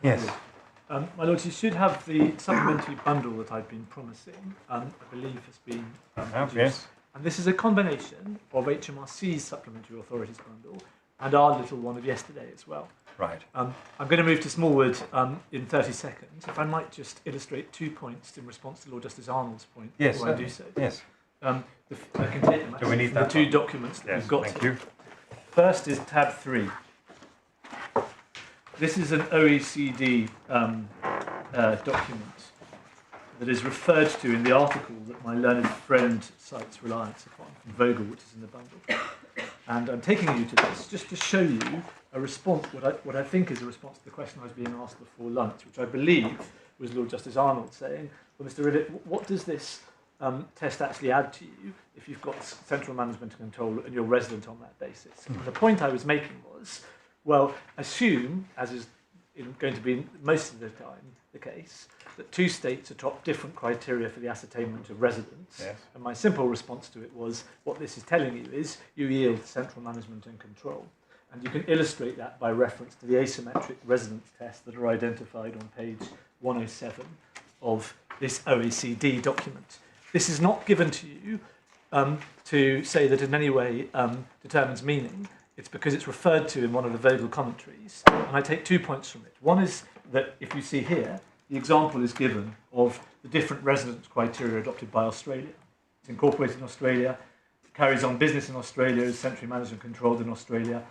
Yes. My Lords, you should have the supplementary bundle that I've been promising, I believe has been produced. Yes. And this is a combination of HMRC's supplementary authorities bundle and our little one of yesterday as well. Right. I'm going to move to Smallwood in 30 seconds. If I might just illustrate 2 points in response to Lord Justice Arnold's point before I do so. Yes. I can take them Do we need from the that two one? documents that we've got Thank here. you. First is tab 3. This is an OECD document that is referred to in the article that my learned friend cites reliance upon, from Vogel, which is in the bundle. And I'm taking you to this just to show you a response, what I think is a response to the question I was being asked before lunch, which I believe was Lord Justice Arnold saying, well, Mr. Riddett, what does this test actually add to you if you've got central management and control and you're resident on that basis? And the point I was making was, well, assume, as is going to be most of the time the case, that two states adopt different criteria for the ascertainment of residence. Yes. And my simple response to it was, what this is telling you is you yield central management and control. And you can illustrate that by reference to the asymmetric residence tests that are identified on page 107 of this OECD document. This is not given to you to say that in any way determines meaning. It's because it's referred to in one of the Vogel commentaries. And I take 2 points from it. One is that if you see here, the example is given of the different residence criteria adopted by Australia. It's incorporated in Australia, it carries on business in Australia, is centrally managed and controlled in Australia,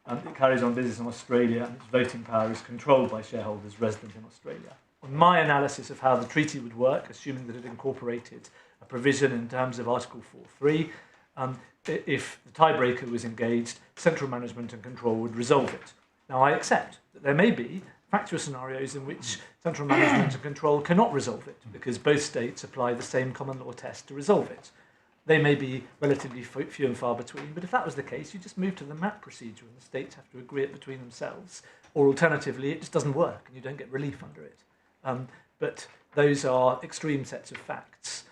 and it carries on business in Australia, and its voting power is controlled by shareholders resident in Australia. On my analysis of how the treaty would work, assuming that it incorporated a provision in terms of Article 4.3, if the tiebreaker was engaged, central management and control would resolve it. Now, I accept that there may be factual scenarios in which central management and control cannot resolve it, because both states apply the same common law test to resolve it. They may be relatively few and far between, but if that was the case, you just move to the MAP procedure and the states have to agree it between themselves. Or alternatively, it just doesn't work and you don't get relief under it. But those are extreme sets of facts.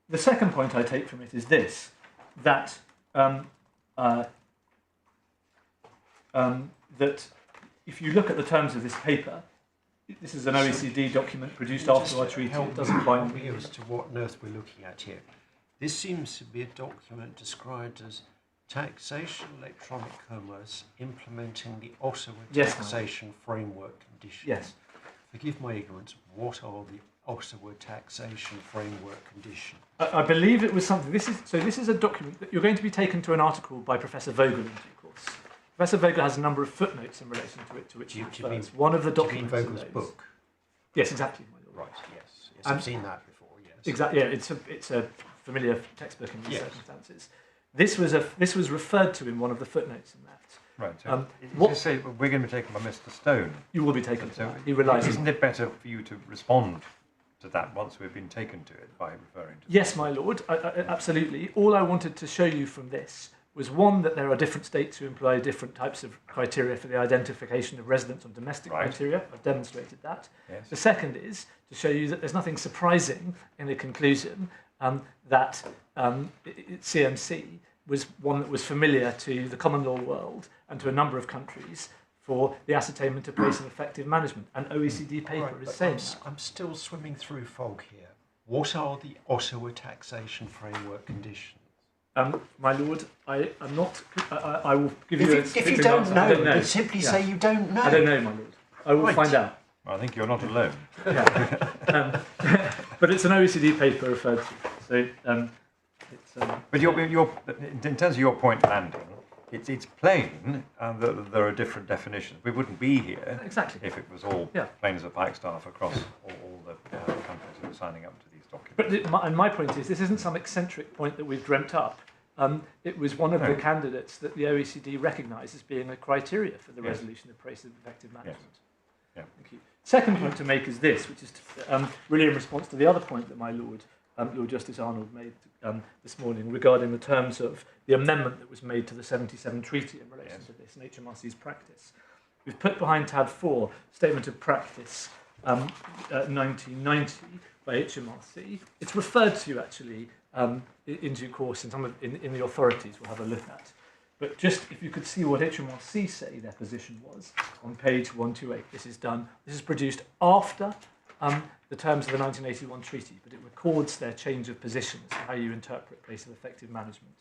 The second point I take from it is this, that that if you look at the terms of this paper, this is an OECD document produced after our treaty. It doesn't bind me as to what on earth we're looking at here. This seems to be a document described as taxation electronic commerce implementing the Ottawa taxation framework conditions. Yes. Forgive my ignorance. What are the Ottawa taxation framework conditions? I believe it was something. This is a document that you're going to be taken to an article by Professor Vogel in due course. Professor Vogel has a number of footnotes in relation to it, to which he refers. One of the documents. Do you mean Vogel's book? Yes, exactly. My Lord. Right. Yes. I've seen that before. Yes. Exactly. Yeah, it's a familiar textbook in these circumstances. This was referred to in one of the footnotes in that. Right. So you say we're going to be taken by Mr. Stone. You will be taken to so that. He relies. Isn't it better for you to respond to that once we've been taken to it by referring to? Yes, my lord. Absolutely. All I wanted to show you from this was, one, that there are different states who employ different types of criteria for the identification of residents on domestic criteria. I've demonstrated that. Yes. The second is to show you that there's nothing surprising in the conclusion that CMC was one that was familiar to the common law world and to a number of countries for the ascertainment of place of effective management. An OECD paper is saying that. I'm still swimming through fog here. What are the Ottawa taxation framework conditions? My lord, I am not. I will give you. If you don't know, simply say you don't know. I don't know, my lord. I will find out. Well, I think you're not alone. But it's an OECD paper referred to. So it's. But in terms of your point landing, it's plain that there are different definitions. We wouldn't be here if it was all plain as a pikestaff across all the countries who are signing up to these documents. But my point is, this isn't some eccentric point that we've dreamt up. It was one of the candidates that the OECD recognised as being a criteria for the resolution of place of effective management. Yes. Thank you. Second point to make is this, which is really in response to the other point that my Lord Justice Arnold made this morning regarding the terms of the amendment that was made to the 77 Treaty in relation to this and HMRC's practice. We've put behind tab 4 Statement of Practice 1990 by HMRC. It's referred to actually in due course in the authorities we'll have a look at. But just if you could see what HMRC say their position was on page 128, this is done. This is produced after the terms of the 1981 treaty, but it records their change of position as to how you interpret place of effective management.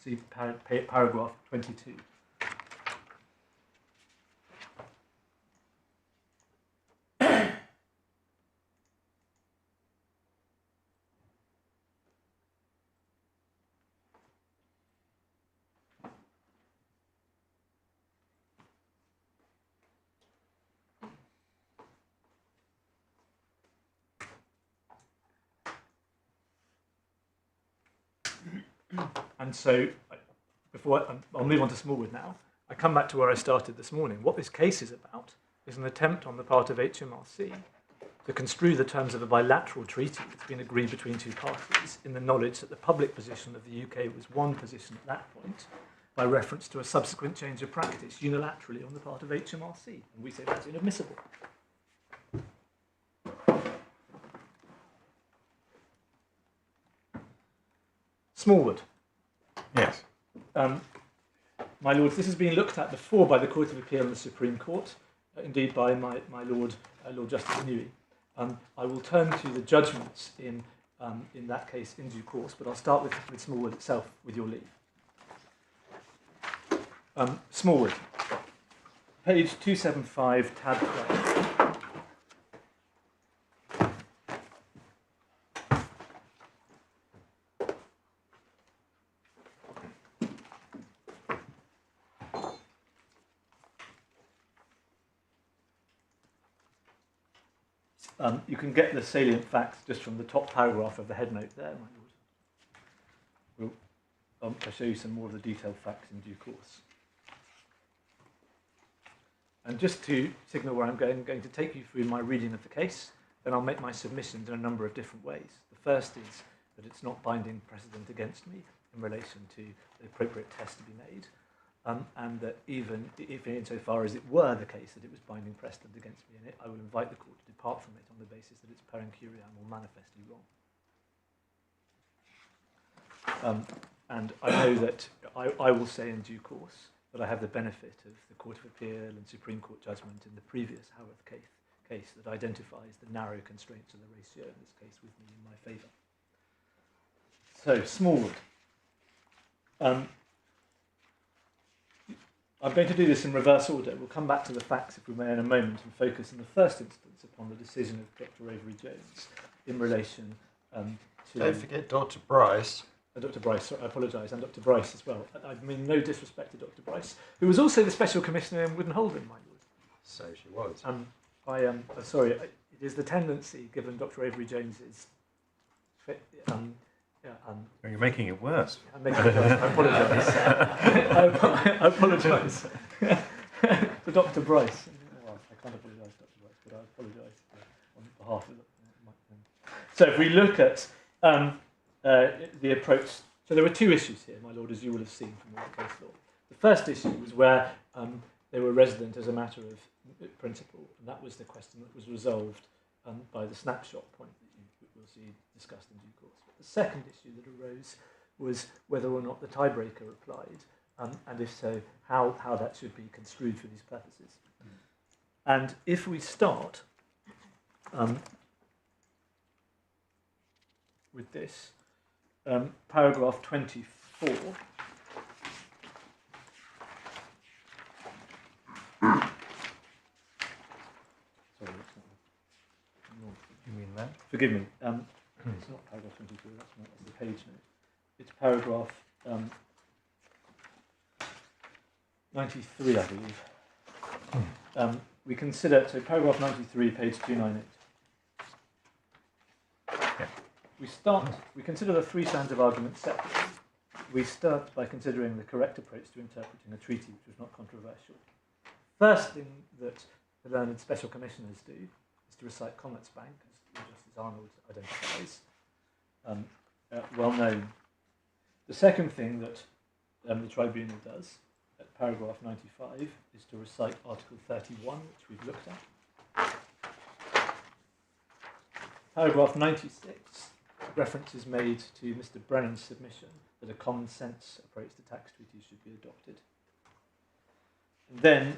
See paragraph 22. And so, I'll move on to Smallwood now. I come back to where I started this morning. What this case is about is an attempt on the part of HMRC to construe the terms of a bilateral treaty that's been agreed between two parties in the knowledge that the public position of the UK was one position at that point by reference to a subsequent change of practice unilaterally on the part of HMRC. And we say that's inadmissible. Smallwood. Yes. My lords, this has been looked at before by the Court of Appeal and the Supreme Court, indeed by my Lord, Lord Justice Newey. I will turn to the judgments in that case in due course, but I'll start with Smallwood itself, with your leave. Smallwood, page 275, tab 12. You can get the salient facts just from the top paragraph of the headnote there, my lord. I'll show you some more of the detailed facts in due course. And just to signal where I'm going to take you through my reading of the case, then I'll make my submissions in a number of different ways. The first is that it's not binding precedent against me in relation to the appropriate test to be made. And that even if insofar as it were the case that it was binding precedent against me in it, I will invite the court to depart from it on the basis that it's per incuriam or manifestly wrong. And I know that I will say in due course that I have the benefit of the Court of Appeal and Supreme Court judgment in the previous Haworth case that identifies the narrow constraints of the ratio in this case with me in my favour. So, Smallwood. I'm going to do this in reverse order. We'll come back to the facts, if we may, in a moment and focus in the first instance upon the decision of Dr. Avery-Jones in relation to... Don't forget Dr. Bryce. Dr. Bryce, sorry, I apologise, and Dr. Bryce as well. I mean no disrespect to Dr. Bryce, who was also the Special Commissioner in Wood and Holden, my lord. So she was. I am sorry, it is the tendency, given Dr. Avery-Jones's... You're making it worse. I'm making it worse. I apologise. I apologise to Dr. Bryce. Well, I can't apologise to Dr. Bryce, but I apologise on behalf of my... So if we look at the approach... So there were two issues here, my lord, as you will have seen from all the case law. The first issue was where they were resident as a matter of principle, and that was the question that was resolved by the snapshot point that you will see discussed in due course. The second issue that arose was whether or not the tiebreaker applied, and if so, how that should be construed for these purposes. And if we start with this, paragraph 24. Sorry, You mean that? forgive me. It's not paragraph 24, that's the page note. It's paragraph 93, I believe. We consider, so paragraph 93, page 298. Yeah. We consider the three strands of argument separately. We start by considering the correct approach to interpreting a treaty which was not controversial. First thing that the learned special commissioners do is to recite Commerzbank, as Justice Arnold identifies, well known. The second thing that the tribunal does at paragraph 95 is to recite Article 31, which we've looked at. Paragraph 96 reference is made to Mr. Brennan's submission that a common sense approach to tax treaties should be adopted. And then,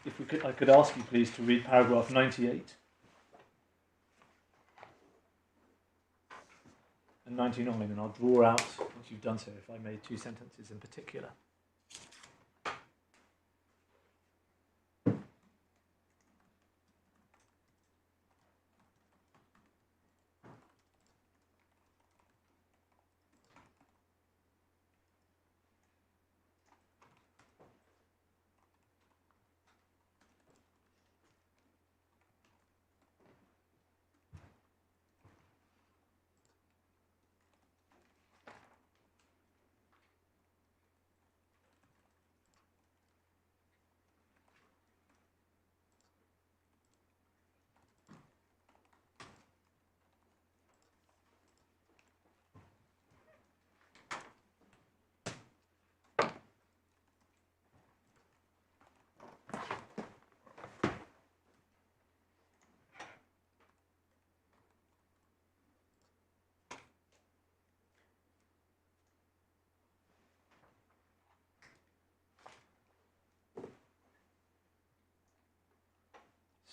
if I could ask you please to read paragraph 98 and 99, and I'll draw out, once you've done so, if I may, two sentences in particular.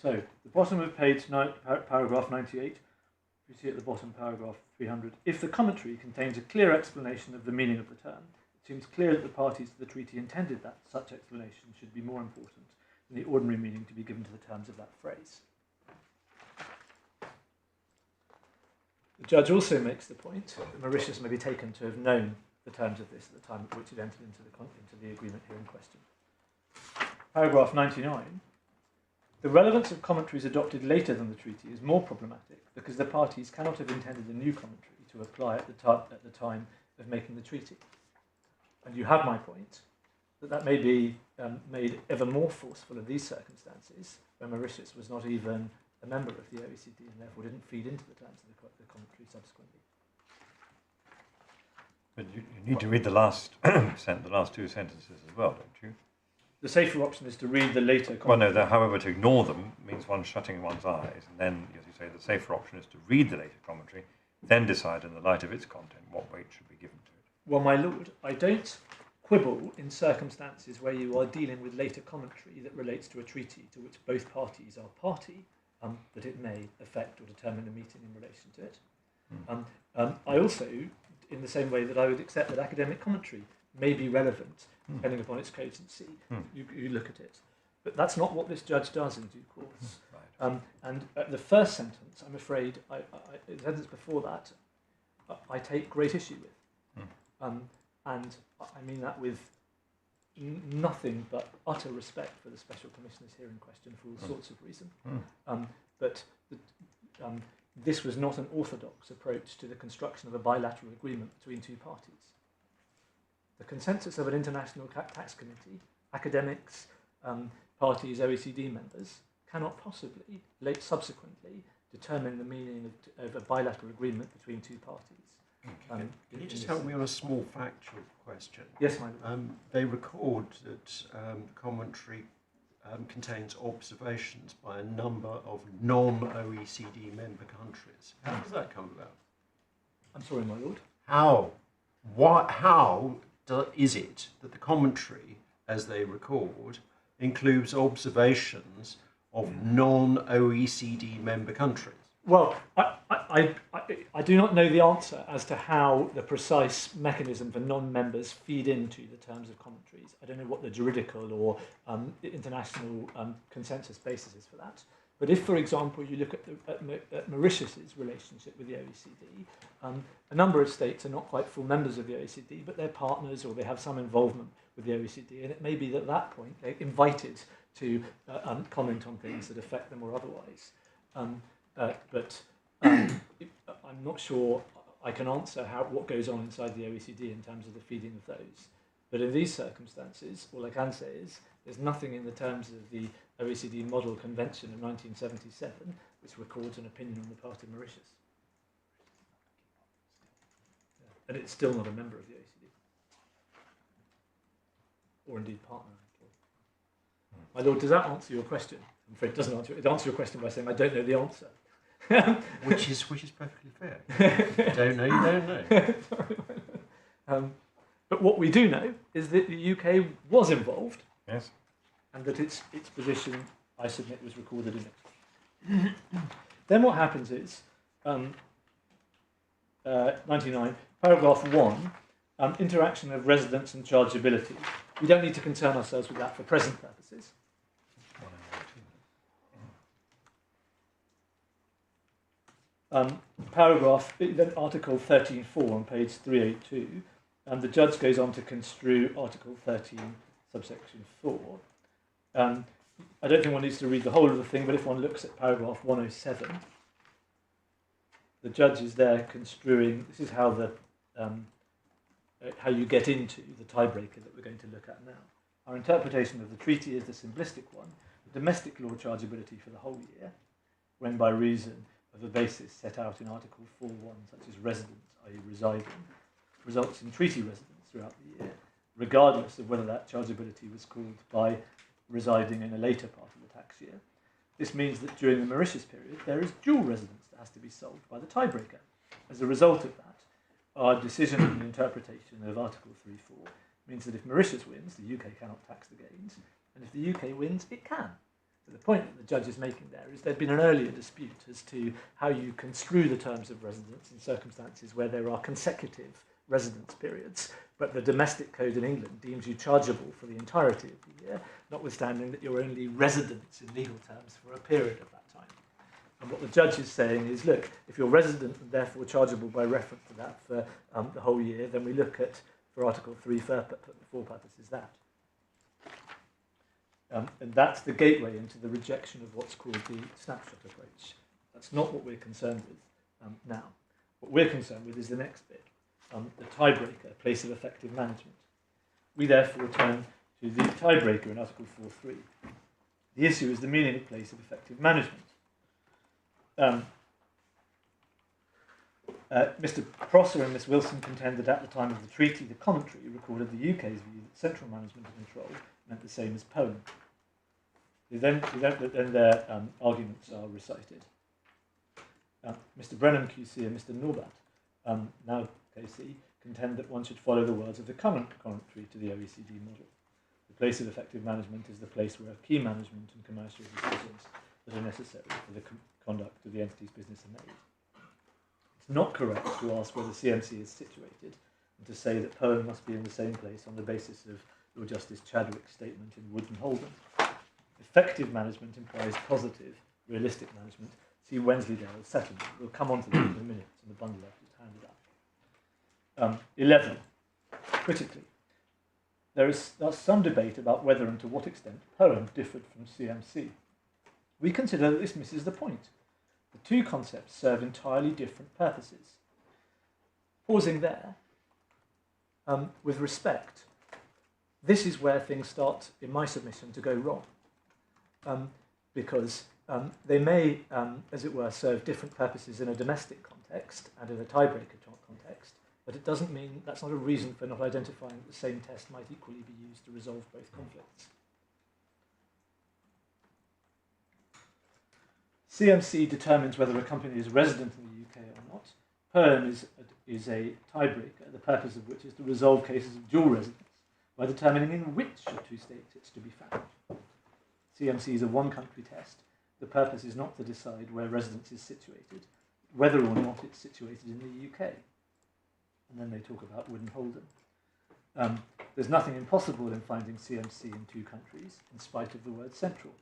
So, the bottom of page 9, paragraph 98, you see at the bottom paragraph 300, if the commentary contains a clear explanation of the meaning of the term, it seems clear that the parties to the treaty intended that such explanation should be more important than the ordinary meaning to be given to the terms of that phrase. The judge also makes the point that Mauritius may be taken to have known the terms of this at the time at which it entered into the agreement here in question. Paragraph 99. The relevance of commentaries adopted later than the treaty is more problematic because the parties cannot have intended a new commentary to apply at the time of making the treaty. And you have my point, that may be made ever more forceful in these circumstances, where Mauritius was not even a member of the OECD and therefore didn't feed into the terms of the commentary subsequently. But you need to read the last the last two sentences as well, don't you? The safer option is to read the later commentary. Well, no, however, to ignore them means one shutting one's eyes, and then, as you say, the safer option is to read the later commentary, then decide in the light of its content what weight should be given to it. Well, my lord, I don't quibble in circumstances where you are dealing with later commentary that relates to a treaty to which both parties are party, that it may affect or determine a meeting in relation to it. I also, in the same way that I would accept that academic commentary may be relevant, depending upon its cogency, you look at it. But that's not what this judge does in due course. Right. And the first sentence, I'm afraid, the sentence before that, I take great issue with. And I mean that with nothing but utter respect for the Special Commissioners here in question for all sorts of reasons. But this was not an orthodox approach to the construction of a bilateral agreement between two parties. The consensus of an international tax committee, academics, parties, OECD members, cannot possibly, subsequently, determine the meaning of a bilateral agreement between two parties. Can you just help me on a small factual question? Yes, my lord. They record that the commentary contains observations by a number of non-OECD member countries. How does that come about? I'm sorry, my lord. How is it that the commentary, as they record, includes observations of non-OECD member countries? Well, I do not know the answer as to how the precise mechanism for non-members feed into the terms of commentaries. I don't know what the juridical or international consensus basis is for that. But if, for example, you look at Mauritius's relationship with the OECD, a number of states are not quite full members of the OECD, but they're partners or they have some involvement with the OECD, and it may be that at that point they're invited to comment on things that affect them or otherwise. But I'm not sure I can answer what goes on inside the OECD in terms of the feeding of those. But in these circumstances, all I can say is there's nothing in the terms of the OECD Model Convention of 1977 which records an opinion on the part of Mauritius. And it's still not a member of the OECD. Or indeed partner. My lord, does that answer your question? I'm afraid it doesn't answer. It answers your question by saying I don't know the answer. which is perfectly fair. Don't know, you don't know. But what we do know is that the UK was involved, yes, and that its position, I submit, was recorded in it. Then what happens is, 99, paragraph 1, interaction of residence and chargeability. We don't need to concern ourselves with that for present purposes. Paragraph, then Article 13.4 on page 382, and the judge goes on to construe Article 13, subsection 4. I don't think one needs to read the whole of the thing, but if one looks at paragraph 107, the judge is there construing, this is how the how you get into the tiebreaker that we're going to look at now. Our interpretation of the treaty is the simplistic one, the domestic law chargeability for the whole year, when by reason of a basis set out in Article 4.1, such as residence, i.e. residing, results in treaty residence throughout the year, regardless of whether that chargeability was called by residing in a later part of the tax year. This means that during the Mauritius period, there is dual residence that has to be solved by the tiebreaker. As a result of that, our decision and interpretation of Article 3.4 means that if Mauritius wins, the UK cannot tax the gains, and if the UK wins, it can. So the point that the judge is making there is there'd been an earlier dispute as to how you construe the terms of residence in circumstances where there are consecutive residence periods, but the domestic code in England deems you chargeable for the entirety of the year, notwithstanding that you're only residents in legal terms for a period of that time. And what the judge is saying is, look, if you're resident and therefore chargeable by reference to that for the whole year, then we look at, for Article 3 for purposes, that. And that's the gateway into the rejection of what's called the snapshot approach. That's not what we're concerned with now. What we're concerned with is the next bit, the tiebreaker, place of effective management. We therefore turn to the tiebreaker in Article 4.3. The issue is the meaning of place of effective management. Mr. Prosser and Miss Wilson contend that at the time of the treaty, the commentary recorded the UK's view that central management and control meant the same as Poland. Then their arguments are recited. Mr. Brennan QC and Mr. Norbat, now KC, contend that one should follow the words of the current commentary to the OECD model. The place of effective management is the place where key management and commercial decisions that are necessary for the conduct of the entity's business are made. It's not correct to ask where the CMC is situated and to say that Poland must be in the same place on the basis of Lord Justice Chadwick's statement in Wood and Holden. Effective management implies positive, realistic management. See Wensleydale's settlement. We'll come on to that in a minute in the bundle I've just handed up. 11. Critically, there's some debate about whether and to what extent Poland differed from CMC. We consider that this misses the point. The two concepts serve entirely different purposes. Pausing there, with respect, this is where things start, in my submission, to go wrong. Because they may, as it were, serve different purposes in a domestic context and in a tiebreaker context, but it doesn't mean, that's not a reason for not identifying that the same test might equally be used to resolve both conflicts. CMC determines whether a company is resident in the UK or not. PERM is a tiebreaker, the purpose of which is to resolve cases of dual residence by determining in which of two states it's to be found. CMC is a one-country test. The purpose is not to decide where residence is situated, whether or not it's situated in the UK. And then they talk about Wood and Holden. There's nothing impossible in finding CMC in two countries, in spite of the word central.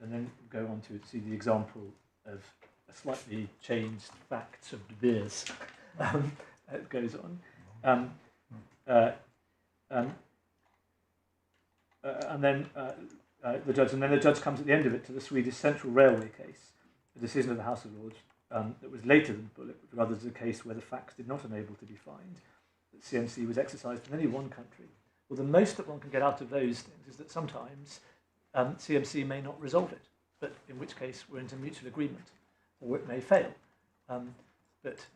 And then go on to see the example of a slightly changed facts of De Beers. It goes on. And then the judge comes at the end of it to the Swedish Central Railway case, a decision of the House of Lords that was later than Bullock, but rather as a case where the facts did not enable to be found, that CMC was exercised in only one country. Well, the most that one can get out of those things is that sometimes CMC may not resolve it, but in which case we're into mutual agreement, or it may fail. But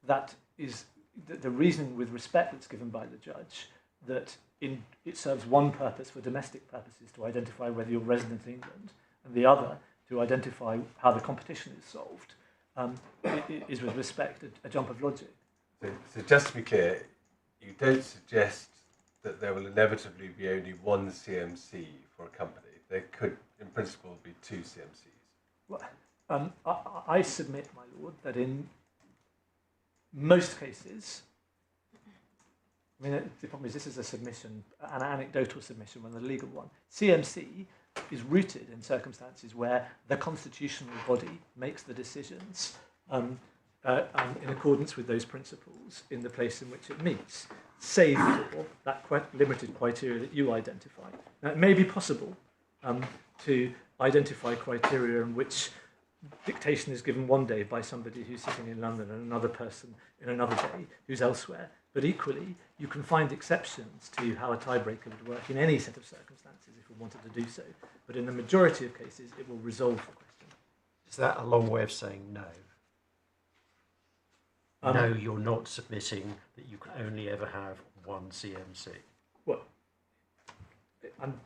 that is the reasoning with respect that's given by the judge, that it serves one purpose for domestic purposes to identify whether you're resident in England, and the other to identify how the competition is solved. is with respect a jump of logic. So just to be clear, you don't suggest that there will inevitably be only one CMC for a company. There could, in principle, be two CMCs. Well, I submit, my lord, that in most cases, I mean, the problem is this is a submission, an anecdotal submission, rather than a legal one. CMC is rooted in circumstances where the constitutional body makes the decisions in accordance with those principles in the place in which it meets, save for that limited criteria that you identify. Now, it may be possible to identify criteria in which dictation is given one day by somebody who's sitting in London and another person in another day who's elsewhere, but equally you can find exceptions to how a tiebreaker would work in any set of circumstances if we wanted to do so. But in the majority of cases, it will resolve the question. Is that a long way of saying no? No, you're not submitting that you can only ever have one CMC. Well, I'm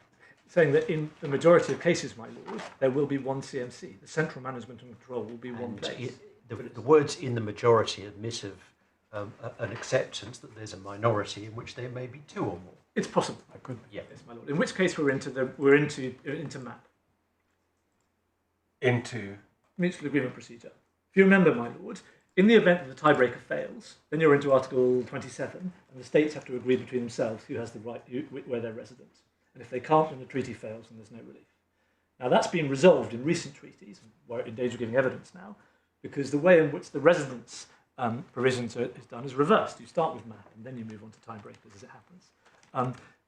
saying that in the majority of cases, my lord, there will be one CMC. The central management and control will be one place. The words "in the majority" admit of an acceptance that there's a minority in which there may be two or more. It's possible. That could be. Yes, my lord. In which case we're into MAP. Into mutual agreement procedure. If you remember, my lord, in the event that the tiebreaker fails, then you're into Article 27, and the states have to agree between themselves who has the right, where they're resident. And if they can't, then the treaty fails and there's no relief. Now, that's been resolved in recent treaties, we're in danger of giving evidence now, because the way in which the residence provision is done is reversed. You start with MAP, and then you move on to tiebreakers as it happens.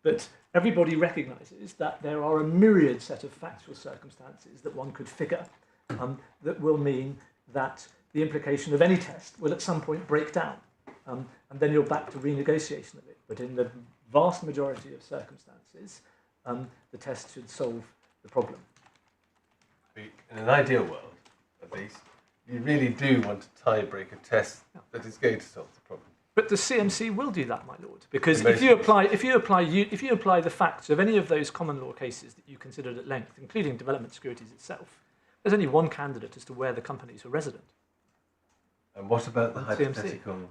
But everybody recognises that there are a myriad set of factual circumstances that one could figure that will mean that the implication of any test will at some point break down. And then you're back to renegotiation of it. But in the vast majority of circumstances, the test should solve the problem. In an ideal world, at least, you really do want a tiebreaker test that is going to solve the problem. But the CMC will do that, my lord, because if you apply the facts of any of those common law cases that you considered at length, including development securities itself, there's only one candidate as to where the companies were resident. And what about the hypothetical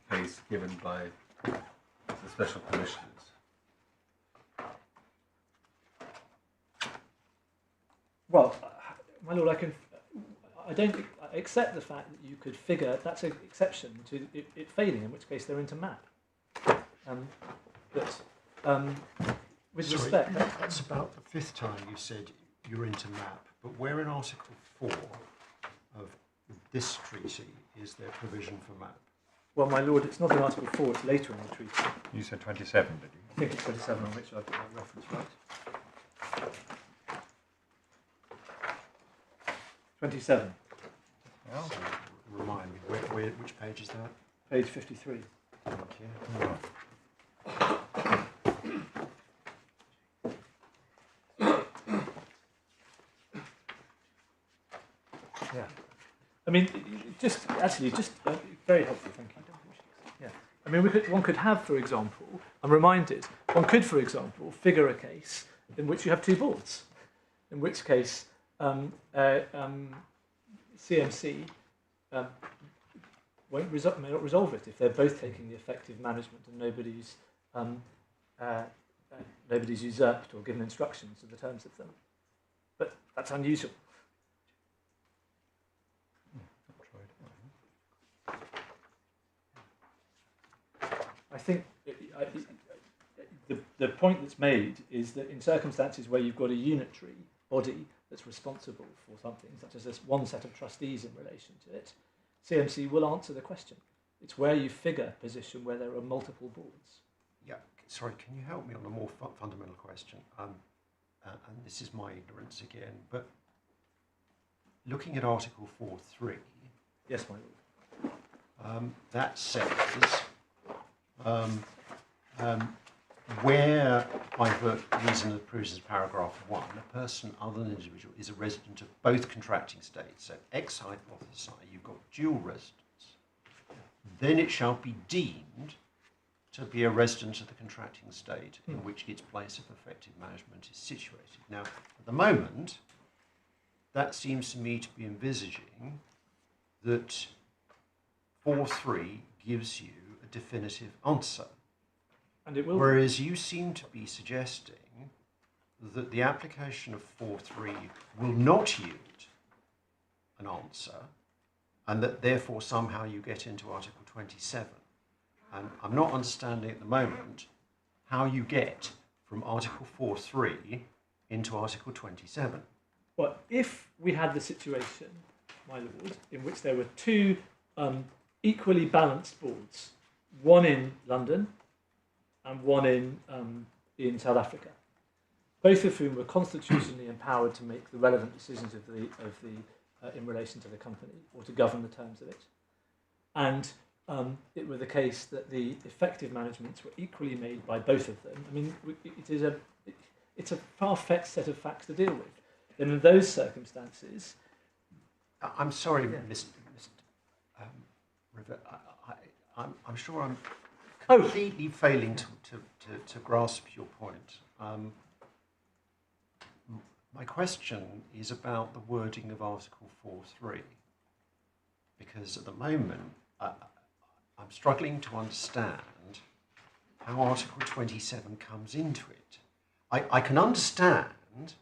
case given by the special commissioners? Well, my lord, I accept the fact that you could figure that's an exception to it failing, in which case they're into MAP. With respect, that's about the fifth time you said you're into MAP. But where in Article 4 of this treaty is there provision for MAP? Well, my lord, it's not in Article 4, it's later in the treaty. You said 27, did you? I think it's 27, on which I've got that reference right. 27. Well, remind me, which page is that? Page 53. Thank you. Yeah. I mean, just very helpful, thank you. Yeah. I mean, one could have, for example, I'm reminded, one could, for example, figure a case in which you have two boards, in which case CMC may not resolve it if they're both taking the effective management and nobody's usurped or given instructions of the terms of them. But that's unusual. I think the point that's made is that in circumstances where you've got a unitary body that's responsible for something, such as this one set of trustees in relation to it, CMC will answer the question. It's where you figure a position where there are multiple boards. Yeah, sorry, can you help me on a more fundamental question? And this is my ignorance again, but looking at Article 4.3... Yes, my lord. That says... where, by reason of the provisions of paragraph 1, a person other than an individual is a resident of both contracting states, so ex-hypothesi, you've got dual residence, then it shall be deemed to be a resident of the contracting state in which its place of effective management is situated. Now, at the moment, that seems to me to be envisaging that 4.3 gives you a definitive answer. And it will. Whereas you seem to be suggesting that the application of 4.3 will not yield an answer, and that therefore somehow you get into Article 27. And I'm not understanding at the moment how you get from Article 4.3 into Article 27. Well, if we had the situation, my lord, in which there were two equally balanced boards, one in London and one in South Africa, both of whom were constitutionally empowered to make the relevant decisions in relation to the company or to govern the terms of it, and it were the case that the effective managements were equally made by both of them. I mean, it's a far-fetched set of facts to deal with. And in those circumstances, I'm sorry, Mr. River. I'm sure I'm completely failing to grasp your point. My question is about the wording of Article 4.3, because at the moment I'm struggling to understand how Article 27 comes into it. I can understand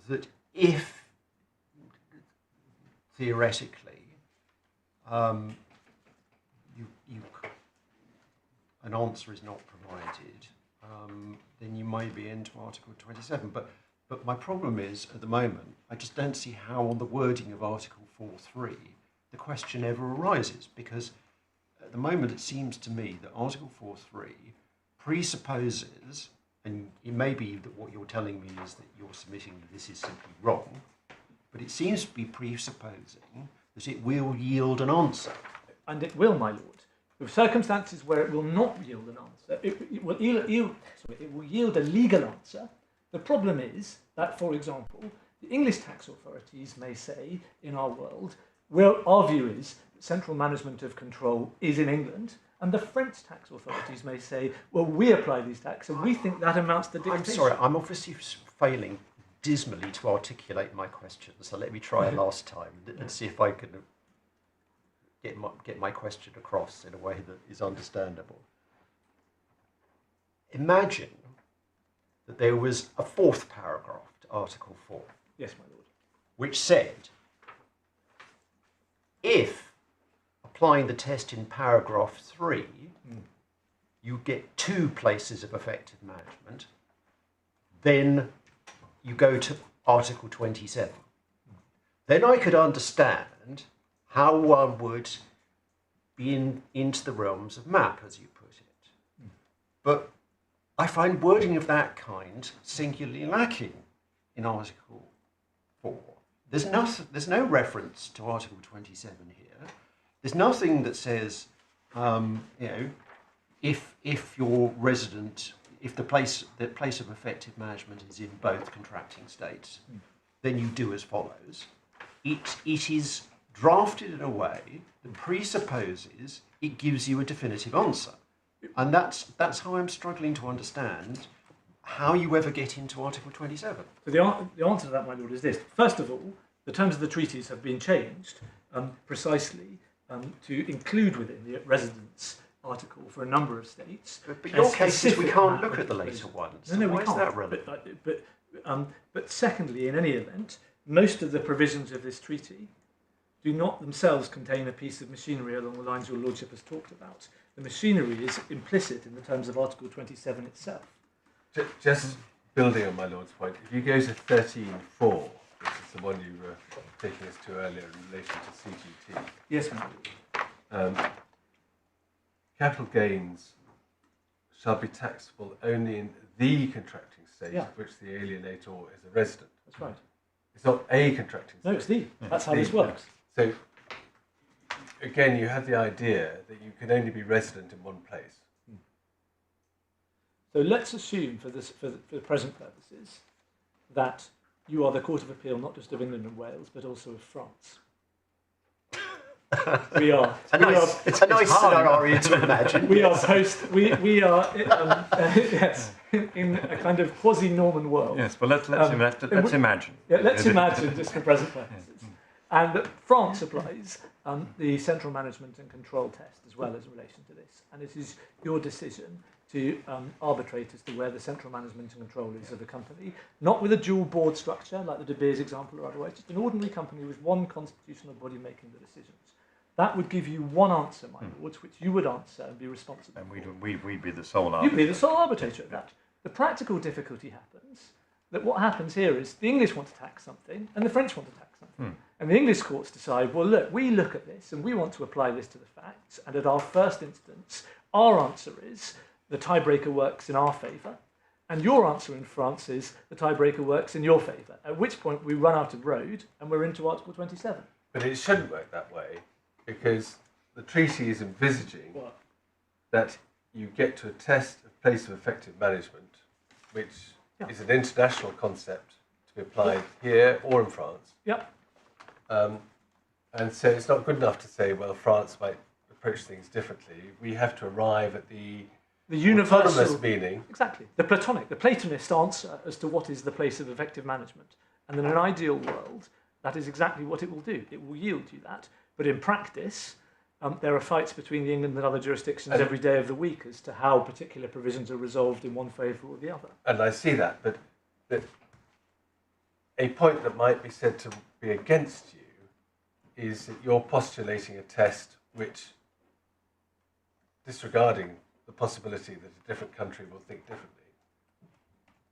that if, theoretically, an answer is not provided, then you may be into Article 27. But my problem is, at the moment, I just don't see how on the wording of Article 4.3 the question ever arises, because at the moment it seems to me that Article 4.3 presupposes, and it may be that what you're telling me is that you're submitting that this is simply wrong, but it seems to be presupposing that it will yield an answer. And it will, my lord. With circumstances where it will not yield an answer, it will yield a legal answer. The problem is that, for example, the English tax authorities may say, in our world, our view is that central management of control is in England, and the French tax authorities may say, well, we apply these taxes, and we think that amounts to dictation. I'm sorry, I'm obviously failing dismally to articulate my question, so let me try a last time and see if I can get my question across in a way that is understandable. Imagine that there was a fourth paragraph to Article 4. Yes, my lord. Which said, if applying the test in paragraph 3, you get 2 places of effective management, then you go to Article 27. Then I could understand how one would be into the realms of map, as you put it. But I find wording of that kind singularly lacking in Article 4. There's no reference to Article 27 here. There's nothing that says, if your resident, if the place of effective management is in both contracting states, then you do as follows. It is drafted in a way that presupposes it gives you a definitive answer. And that's how I'm struggling to understand how you ever get into Article 27. So the answer to that, my lord, is this. First of all, the terms of the treaties have been changed precisely to include within the residence article for a number of states. But your case is we can't look at the later ones. No, why we is can't. that relevant? But secondly, in any event, most of the provisions of this treaty do not themselves contain a piece of machinery along the lines your lordship has talked about. The machinery is implicit in the terms of Article 27 itself. Just building on my lord's point, if you go to 13.4, which is the one you were taking us to earlier in relation to CGT. Yes, my lord. Capital gains shall be taxable only in the contracting state of which the alienator is a resident. That's right. It's not a contracting state. No, it's the. That's how this works. So, again, you had the idea that you can only be resident in one place. So let's assume, for the present purposes, that you are the Court of Appeal not just of England and Wales, but also of France. We are. It's a nice scenario to imagine. We are yes, in a kind of quasi-Norman world. Yes, well, let's imagine. Yeah, let's imagine, just for present purposes. And that France applies the central management and control test as well as in relation to this. And it is your decision to arbitrate as to where the central management and control is of the company, not with a dual board structure like the De Beers example or otherwise, just an ordinary company with one constitutional body making the decisions. That would give you one answer, my lords, which you would answer and be responsible And for. we'd be the sole arbitrator. You'd be the sole arbitrator of that. The practical difficulty happens that what happens here is the English want to tax something and the French want to tax something. And the English courts decide, well, look, we look at this and we want to apply this to the facts. And at our first instance, our answer is the tiebreaker works in our favour. And your answer in France is the tiebreaker works in your favour. At which point we run out of road and we're into Article 27. But it shouldn't work that way, because the treaty is envisaging that you get to a test of place of effective management, which is an international concept to be applied here or in France. And so it's not good enough to say, well, France might approach things differently. We have to arrive at the universal autonomous meaning. Exactly. The Platonic, the Platonist answer as to what is the place of effective management. And in an ideal world, that is exactly what it will do. It will yield you that. But in practice, there are fights between the England and other jurisdictions every day of the week as to how particular provisions are resolved in one favour or the other. And I see that, but a point that might be said to be against you is that you're postulating a test which, disregarding the possibility that a different country will think differently,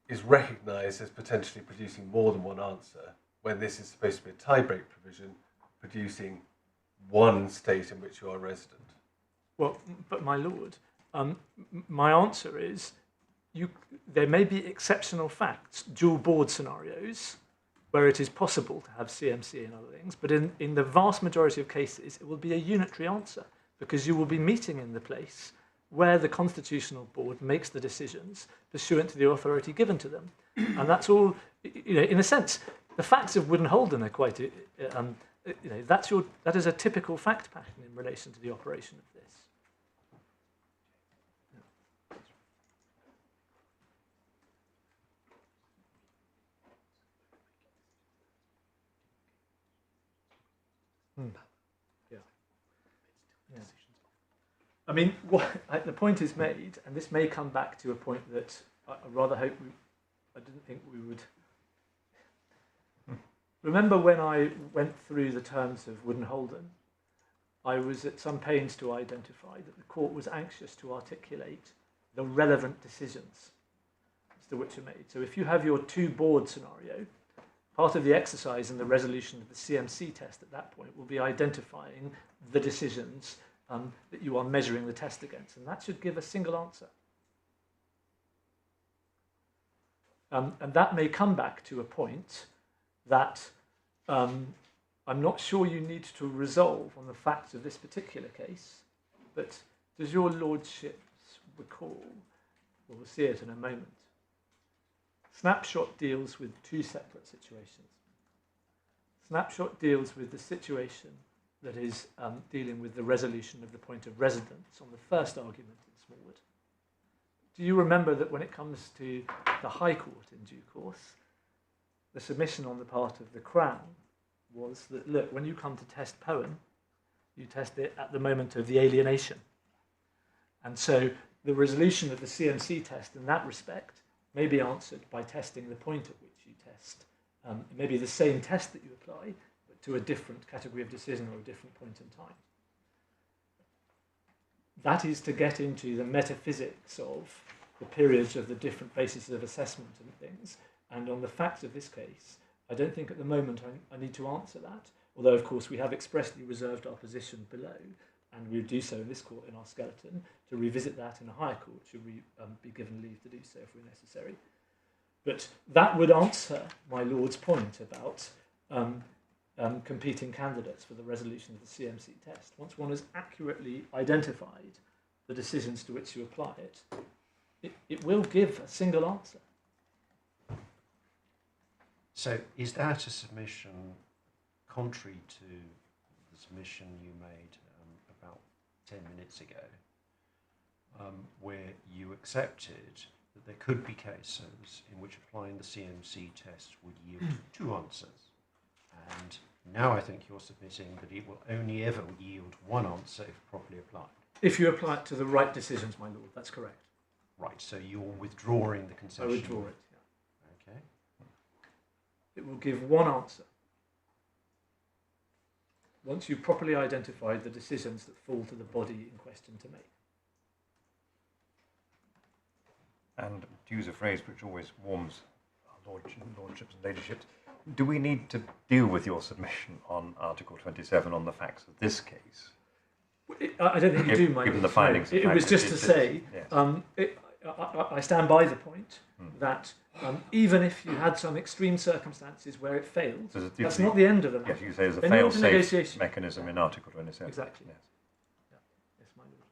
is recognised as potentially producing more than one answer, when this is supposed to be a tie-break provision producing one state in which you are resident. Well, but my lord, my answer is there may be exceptional facts, dual board scenarios, where it is possible to have CMC and other things, but in the vast majority of cases, it will be a unitary answer, because you will be meeting in the place where the constitutional board makes the decisions pursuant to the authority given to them. And that's all, in a sense, the facts of Wood and Holden are quite, that is a typical fact pattern in relation to the operation of this. I mean, the point is made, and this may come back to a point that I rather hope I didn't think we would. Remember when I went through the terms of Wood and Holden, I was at some pains to identify that the court was anxious to articulate the relevant decisions as to which are made. So if you have your two-board scenario, part of the exercise and the resolution of the CMC test at that point will be identifying the decisions that you are measuring the test against, and that should give a single answer. And that may come back to a point that I'm not sure you need to resolve on the facts of this particular case, but does your lordships recall, we'll see it in a moment, Snapshot deals with two separate situations. Snapshot deals with the situation that is dealing with the resolution of the point of residence on the first argument in Smallwood. Do you remember that when it comes to the High Court in due course, the submission on the part of the Crown was that, look, when you come to test poem, you test it at the moment of the alienation. And so the resolution of the CMC test in that respect may be answered by testing the point at which you test. It may be the same test that you apply, but to a different category of decision or a different point in time. That is to get into the metaphysics of the periods of the different bases of assessment and things. And on the facts of this case, I don't think at the moment I need to answer that. Although, of course, we have expressly reserved our position below, and we'll do so in this court in our skeleton, to revisit that in a higher court, should we be given leave to do so if we're necessary. But that would answer my Lord's point about competing candidates for the resolution of the CMC test. Once one has accurately identified the decisions to which you apply it, it will give a single answer. So is that a submission contrary to the submission you made about 10 minutes ago, where you accepted that there could be cases in which applying the CMC test would yield two answers, and Now I think you're submitting that it will only ever yield one answer if properly applied. If you apply it to the right decisions, my lord, that's correct. Right, so you're withdrawing the concession. I withdraw it, yeah. Okay. It will give one answer once you've properly identified the decisions that fall to the body in question to make. And to use a phrase which always warms our lordships and ladyships, do we need to deal with your submission on Article 27 on the facts of this case? I don't think you do, my given lord. the findings. It was just to say, yes. I stand by the point that even if you had some extreme circumstances where it failed, that's not the end of the matter. Yes, you say there's a Then you want a fail-safe negotiation. mechanism in Article 27. Exactly. Yes. Yes, my lord.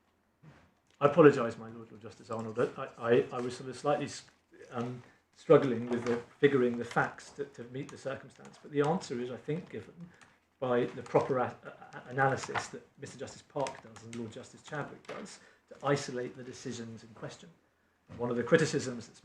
I apologise, my lord Justice Arnold. I was sort of slightly struggling with figuring the facts to meet the circumstance, but the answer is, I think, given by the proper analysis that Mr. Justice Park does and Lord Justice Chadwick does to isolate the decisions in question. One of the criticisms that's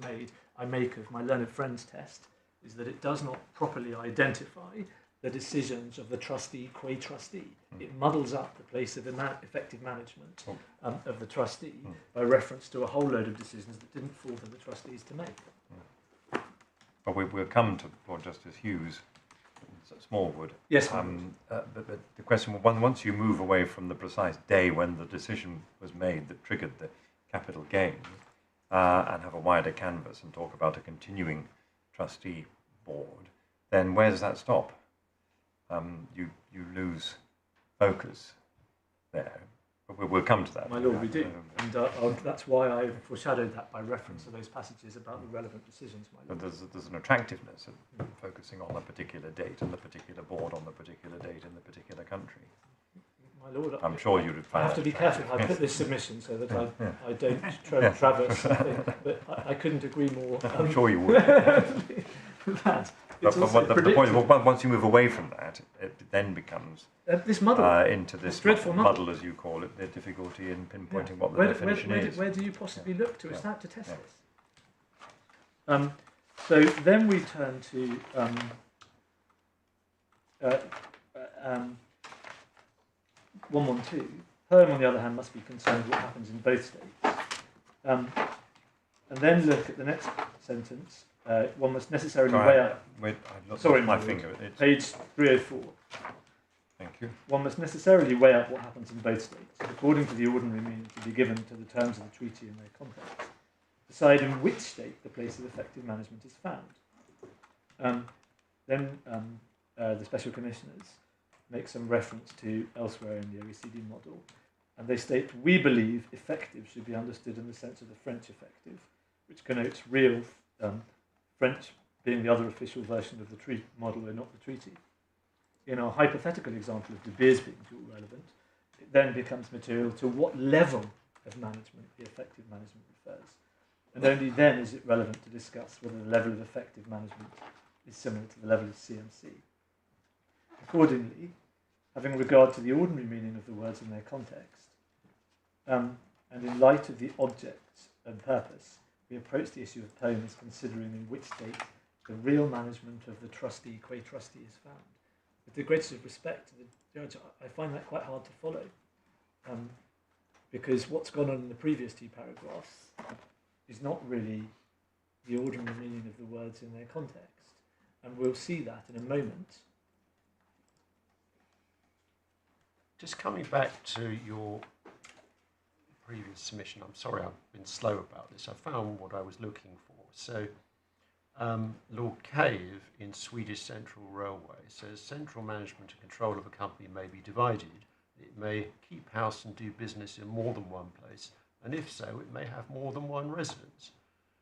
I make of my learned friend's test is that it does not properly identify the decisions of the trustee qua trustee. It muddles up the place of effective management of the trustee by reference to a whole load of decisions that didn't fall to the trustees to make. But we'll come to Lord Justice Hughes, Smallwood. Yes, but the question, once you move away from the precise day when the decision was made that triggered the capital gain, and have a wider canvas and talk about a continuing trustee board, then where does that stop? You lose focus there. But we'll come to that. My lord, we do. And that's why I foreshadowed that by reference to those passages about the relevant decisions, my lord. But there's an attractiveness of focusing on a particular date and the particular board on the particular date in the particular country. My lord, I'm sure you would find I have to be careful how I put this submission so that I don't traverse something, but I couldn't agree more. I'm sure you would. That. But the point is, once you move away from that, it then becomes this muddle into this dreadful muddle, as you call it, the difficulty in pinpointing what the definition is. Where do you possibly look to test this? So then we turn to 112. Home, on the other hand, must be concerned with what happens in both states. And then look at the next sentence. One must necessarily weigh up. Sorry, my finger. Page 304. Thank you. One must necessarily weigh up what happens in both states, according to the ordinary meaning to be given to the terms of the treaty and their context. Decide in which state the place of effective management is found. Then the special commissioners make some reference to elsewhere in the OECD model, and they state, we believe effective should be understood in the sense of the French effective, which connotes real French being the other official version of the treaty model and not the treaty. In our hypothetical example of De Beers being dual relevant, it then becomes material to what level of management the effective management refers. And only then is it relevant to discuss whether the level of effective management is similar to the level of CMC. Accordingly, having regard to the ordinary meaning of the words in their context, and in light of the object and purpose, we approach the issue of Pone as considering in which state the real management of the trustee qua trustee is found. With the greatest of respect to the judge, I find that quite hard to follow, because what's gone on in the previous two paragraphs is not really the ordinary meaning of the words in their context, and we'll see that in a moment. Just coming back to your previous submission, I'm sorry I've been slow about this. I found what I was looking for. So Lord Cave in Swedish Central Railway says central management and control of a company may be divided. It may keep house and do business in more than one place, and if so, it may have more than one residence.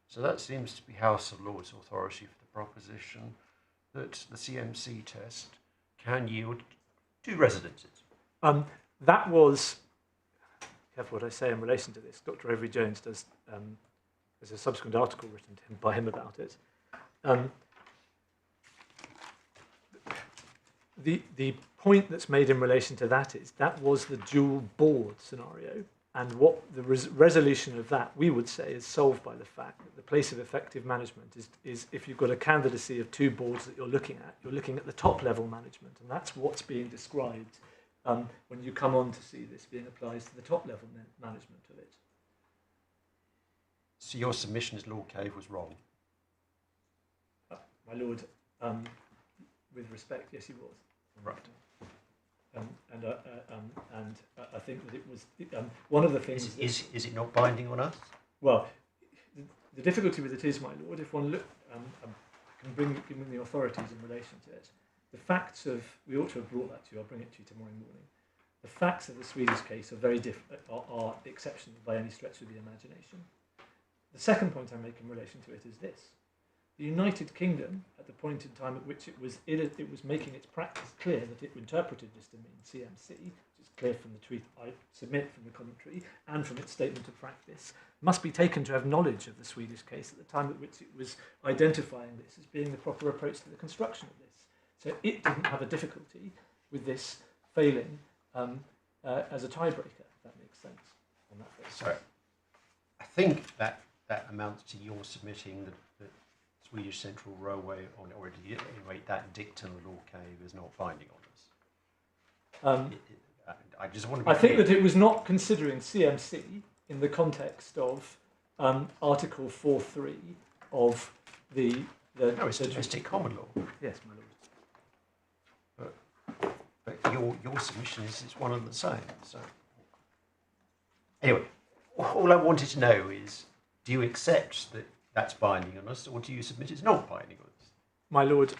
So that seems to be House of Lords authority for the proposition that the CMC test can yield two residences. That was, careful what I say in relation to this, Dr. Avery Jones does, there's a subsequent article written to him by him about it. The point that's made in relation to that is that was the dual board scenario And what the resolution of that, we would say, is solved by the fact that the place of effective management is if you've got a candidacy of two boards that you're looking at the top level management, and that's what's being described when you come on to see this being applied to the top level management of it. So your submission as Lord Cave was wrong? My Lord, with respect, yes, he was. Right. And I think that it was one of the things. Is it not binding on us? Well, the difficulty with it is, my Lord, if one look, I can give the authorities in relation to it. The facts of, we ought to have brought that to you. I'll bring it to you tomorrow morning. The facts of the Swedish case are very different, are exceptional by any stretch of the imagination. The second point I make in relation to it is this. The United Kingdom, at the point in time at which it was making its practice clear that it interpreted this to mean CMC, which is clear from the tweet I submit from the commentary and from its statement of practice, must be taken to have knowledge of the Swedish case at the time at which it was identifying this as being the proper approach to the construction of this. So it didn't have a difficulty with this failing as a tiebreaker, if that makes sense on that basis. So I think that amounts to your submitting the Swedish Central Railway, or at any rate that dictum of Lord Cave is not binding on us. I just want to be think that it was not considering CMC in the context of Article 4.3 of the no, it's domestic common law. Yes, my Lord. But your submission is one and the same. So anyway, all I wanted to know is, do you accept that that's binding on us, or do you submit it's not binding on us? My Lord,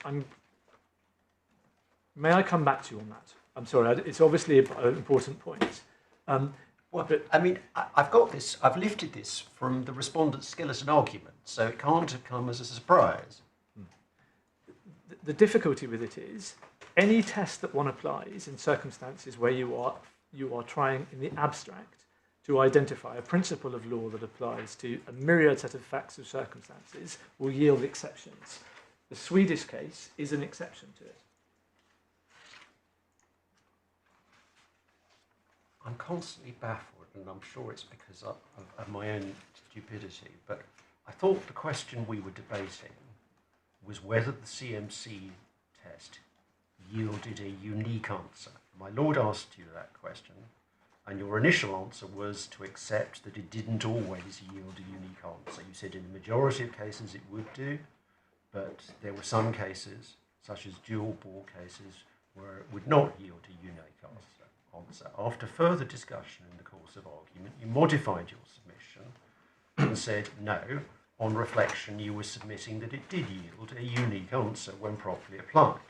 may I come back to you on that? I'm sorry, it's obviously an important point. But I mean, I've got this, I've lifted this from the respondent's skeleton argument, so it can't have come as a surprise. The difficulty with it is, any test that one applies in circumstances where you are trying in the abstract to identify a principle of law that applies to a myriad set of facts or circumstances will yield exceptions. The Swedish case is an exception to it. I'm constantly baffled, and I'm sure it's because of my own stupidity, but I thought the question we were debating was whether the CMC test yielded a unique answer. My Lord asked you that question, and your initial answer was to accept that it didn't always yield a unique answer. You said in the majority of cases it would do, but there were some cases, such as dual bore cases, where it would not yield a unique answer. After further discussion in the course of argument, you modified your submission and said, no, on reflection you were submitting that it did yield a unique answer when properly applied.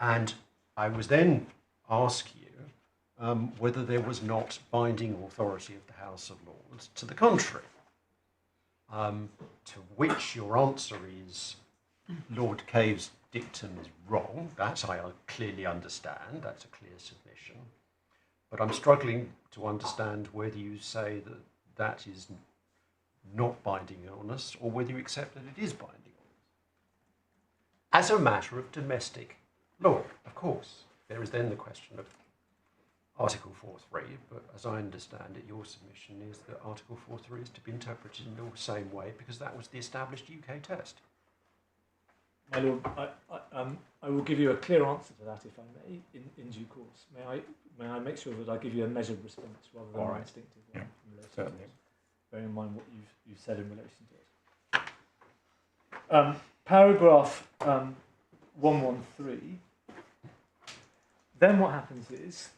And I was then asked you whether there was not binding authority of the House of Lords to the contrary, to which your answer is Lord Cave's dictum is wrong. That I clearly understand, that's a clear submission, but I'm struggling to understand whether you say that that is not binding on us or whether you accept that it is binding on us. As a matter of domestic law, of course, there is then the question of Article 4.3, but as I understand it, your submission is that Article 4.3 is to be interpreted in the same way because that was the established UK test. My Lord, I will give you a clear answer to that, if I may, in due course. May I make sure that I give you a measured response rather than an instinctive one in relation to it, bearing in mind what you've said in relation to it. Paragraph 113. Then what happens is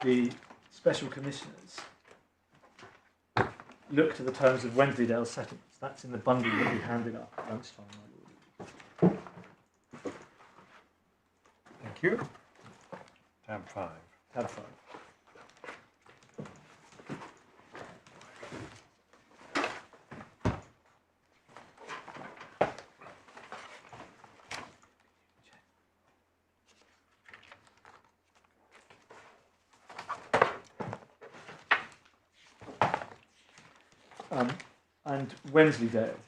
the special commissioners look to the terms of Wensleydale's settlements. That's in the bundle that we handed up at lunchtime, my Lord. Thank you. Tab 5. Tab 5. And Wensleydale.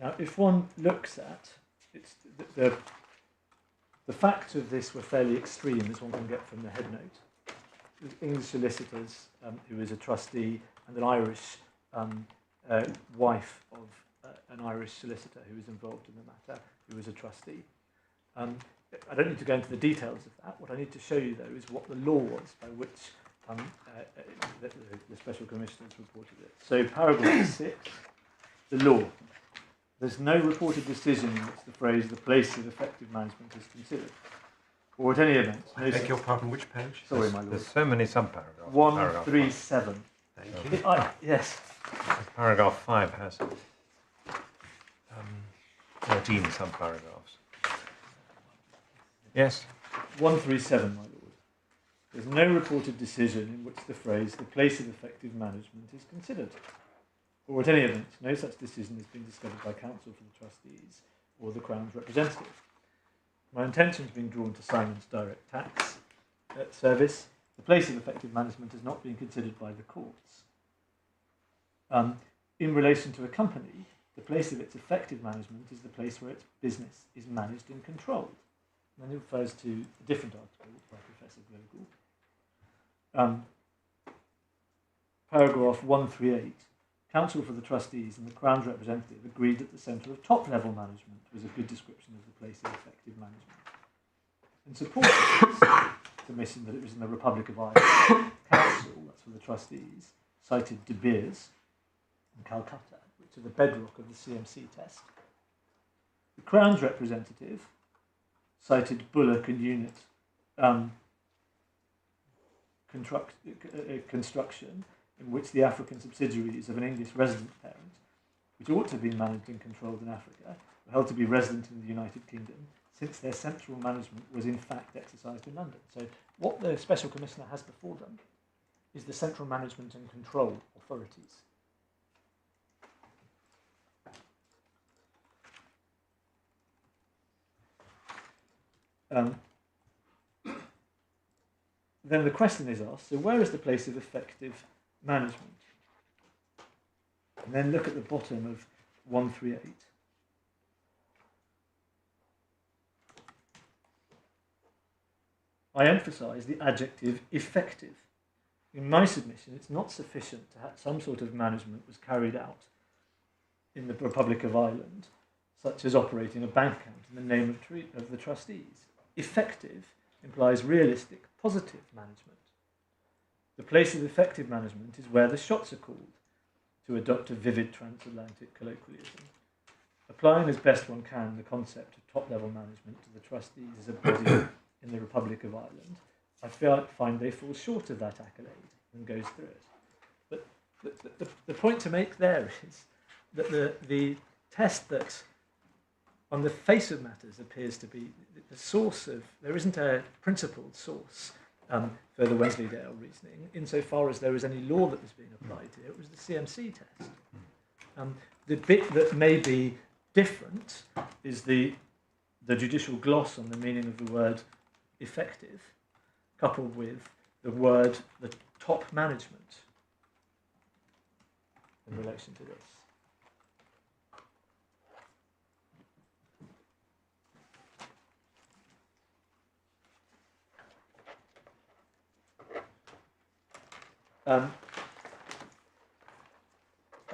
Now, if one looks at the facts of this were fairly extreme, as one can get from the headnote. English solicitors, who is a trustee, and an Irish wife of an Irish solicitor who was involved in the matter, who was a trustee. I don't need to go into the details of that. What I need to show you, though, is what the law was by which the Special Commissioners reported it. So, paragraph 6, the law. There's no reported decision in which the phrase "the place of effective management" is considered, or at any event. I beg your pardon, which page? Sorry, my lord. There's so many subparagraphs. 137. Thank you. Yes. Paragraph 5 has 13 subparagraphs. Yes? 137, my lord. There's no reported decision in which the phrase "the place of effective management" is considered, or at any event, no such decision has been discovered by counsel for the trustees or the Crown's representative. My intention has been drawn to Simon's direct tax service. The place of effective management has not been considered by the courts. In relation to a company, the place of its effective management is the place where its business is managed and controlled. And then it refers to a different article by Professor Vogel. Paragraph 138. Counsel for the trustees and the Crown's representative agreed that the centre of top-level management was a good description of the place of effective management. In support of this submission that it was in the Republic of Ireland, Counsel, that's for the trustees, cited De Beers and Calcutta, which are the bedrock of the CMC test. The Crown's representative cited Bullock and Unit construction, in which the African subsidiaries of an English resident parent, which ought to have been managed and controlled in Africa, were held to be resident in the United Kingdom, since their central management was in fact exercised in London. So what the Special Commissioner has before them is the central management and control authorities. Then the question is asked, so where is the place of effective management? And then look at the bottom of 138. I emphasise the adjective effective. In my submission, it's not sufficient to have some sort of management was carried out in the Republic of Ireland, such as operating a bank account in the name of the trustees. Effective implies realistic, positive management. The place of effective management is where the shots are called, to adopt a vivid transatlantic colloquialism. Applying as best one can the concept of top-level management to the trustees as a body in the Republic of Ireland, I find they fall short of that accolade and goes through it. But the point to make there is that the test that, on the face of matters, appears to be the source of, there isn't a principled source for the Wensleydale reasoning, insofar as there is any law that was being applied here. It was the CMC test. The bit that may be different is the judicial gloss on the meaning of the word effective, coupled with the word, the top management, in relation to this. And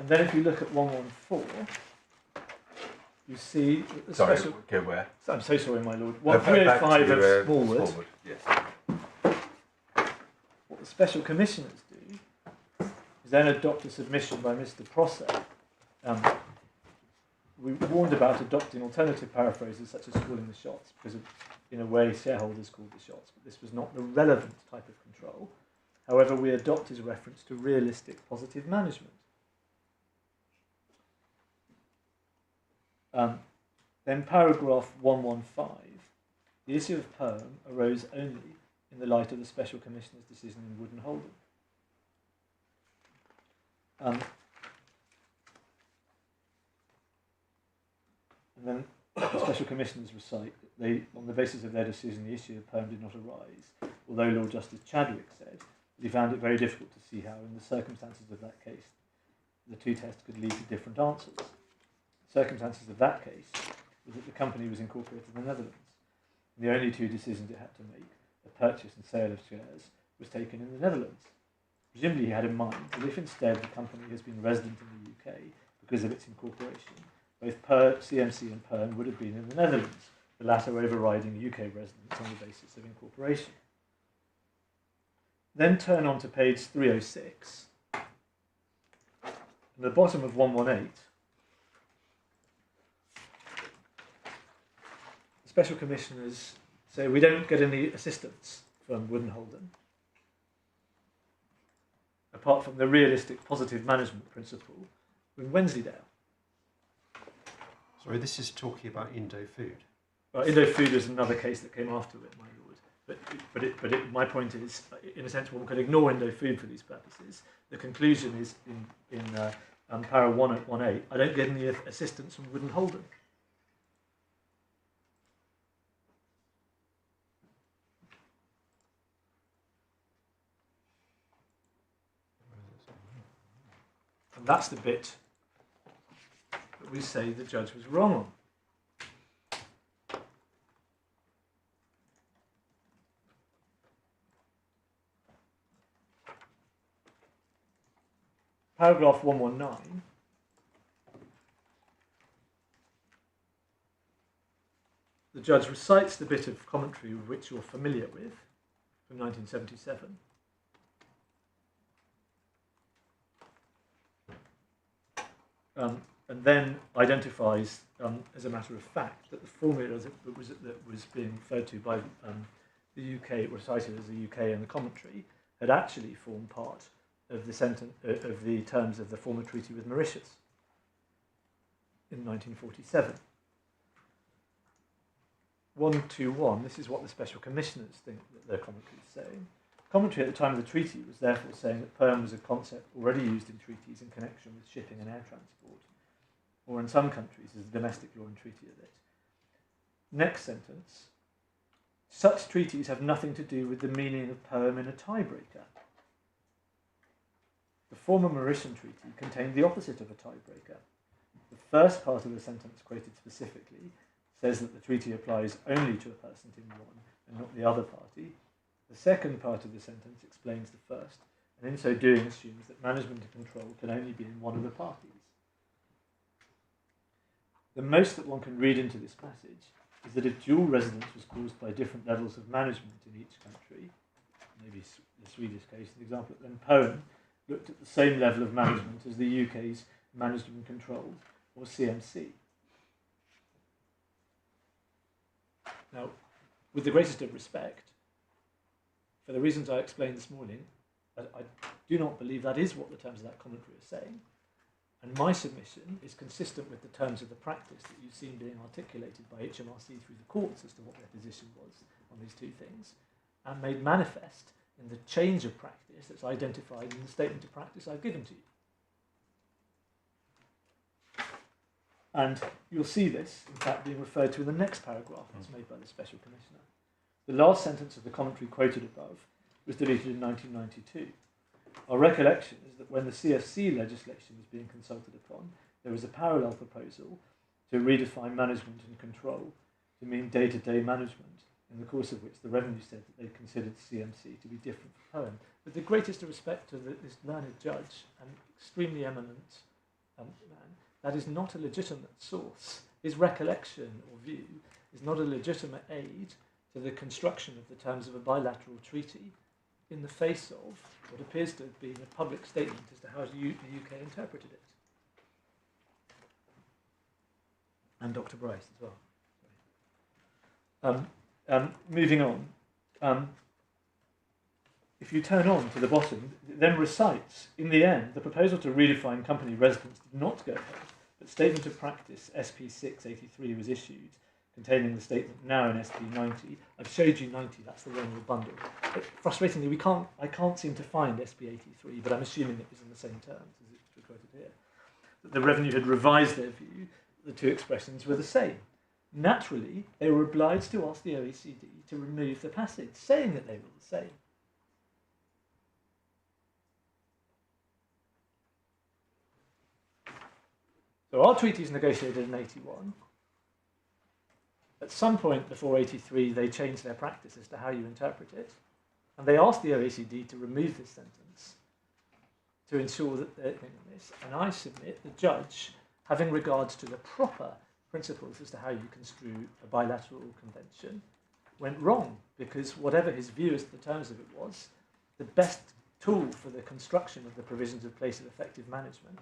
then if you look at 114, you see that the Sorry, special... go where? I'm so sorry, my lord. 1305 of Smallwood. Yes. What the Special Commissioners do is then adopt a submission by Mr. Prosser. We warned about adopting alternative paraphrases such as calling the shots, because in a way shareholders called the shots, but this was not the relevant type of control. However, we adopt his reference to realistic positive management. Then paragraph 115, the issue of perm arose only in the light of the Special Commissioner's decision in Wood and Holden. And then the Special Commissioners recite that on the basis of their decision, the issue of perm did not arise, although Lord Justice Chadwick said that he found it very difficult to see how, in the circumstances of that case, the two tests could lead to different answers. circumstances of that case was that the company was incorporated in the Netherlands. And the only two decisions it had to make, the purchase and sale of shares, was taken in the Netherlands. Presumably he had in mind that if instead the company has been resident in the UK because of its incorporation, both CMC and PERN would have been in the Netherlands, the latter overriding UK residence on the basis of incorporation. Then turn on to page 306. At the bottom of 118, the Special Commissioners say we don't get any assistance from Wood and Holden, apart from the realistic positive management principle in Wensleydale. Sorry, this is talking about Indo-Food. Well, Indo-Food is another case that came after it, my lord. But my point is, in a sense, one could ignore Indo-Food for these purposes. The conclusion is in para 118, I don't get any assistance from Wood and Holden. And that's the bit that we say the judge was wrong on. Paragraph 119 the judge recites the bit of commentary with which you're familiar with from 1977. And then identifies, as a matter of fact, that the formula that was being referred to by the UK, recited as the UK in the commentary, had actually formed part of the sentence of the terms of the former treaty with Mauritius in 1947. 121, this is what the Special Commissioners think that their commentary is saying. Commentary at the time of the treaty was therefore saying that PERM was a concept already used in treaties in connection with shipping and air transport, or in some countries as a domestic law and treaty of it. Next sentence, such treaties have nothing to do with the meaning of PERM in a tiebreaker. The former Mauritian treaty contained the opposite of a tiebreaker. The first part of the sentence quoted specifically says that the treaty applies only to a person in one and not the other party. The second part of the sentence explains the first, and in so doing assumes that management and control can only be in one of the parties. The most that one can read into this passage is that if dual residence was caused by different levels of management in each country, maybe the Swedish case, the example, then Poland looked at the same level of management as the UK's management and control, or CMC. Now, with the greatest of respect, for the reasons I explained this morning, I do not believe that is what the terms of that commentary are saying. And my submission is consistent with the terms of the practice that you've seen being articulated by HMRC through the courts as to what their position was on these two things, and made manifest in the change of practice that's identified in the statement of practice I've given to you. And you'll see this, in fact, being referred to in the next paragraph that's made by the Special Commissioner. The last sentence of the commentary quoted above was deleted in 1992. Our recollection is that when the CFC legislation was being consulted upon, there was a parallel proposal to redefine management and control to mean day-to-day management, in the course of which the Revenue said that they considered CMC to be different from PERM. With the greatest of respect to this learned judge and extremely eminent man, that is not a legitimate source. His recollection or view is not a legitimate aid to the construction of the terms of a bilateral treaty in the face of what appears to have been a public statement as to how the UK interpreted it. And Dr. Bryce as well. Moving on, if you turn on to the bottom, it then recites, in the end, the proposal to redefine company residence did not go ahead, but Statement of Practice SP683 was issued, containing the statement now in SP90. I've showed you 90, that's the one in the bundle. But frustratingly, I can't seem to find SP83, but I'm assuming it was in the same terms as it's recorded here. That the Revenue had revised their view, the two expressions were the same. Naturally, they were obliged to ask the OECD to remove the passage, saying that they were the same. So our treaty is negotiated in 81. At some point before 83, they changed their practice as to how you interpret it. And they asked the OECD to remove this sentence to ensure that they're doing this. And I submit the judge, having regards to the proper principles as to how you construe a bilateral convention, went wrong, because whatever his view as to the terms of it was, the best tool for the construction of the provisions of place of effective management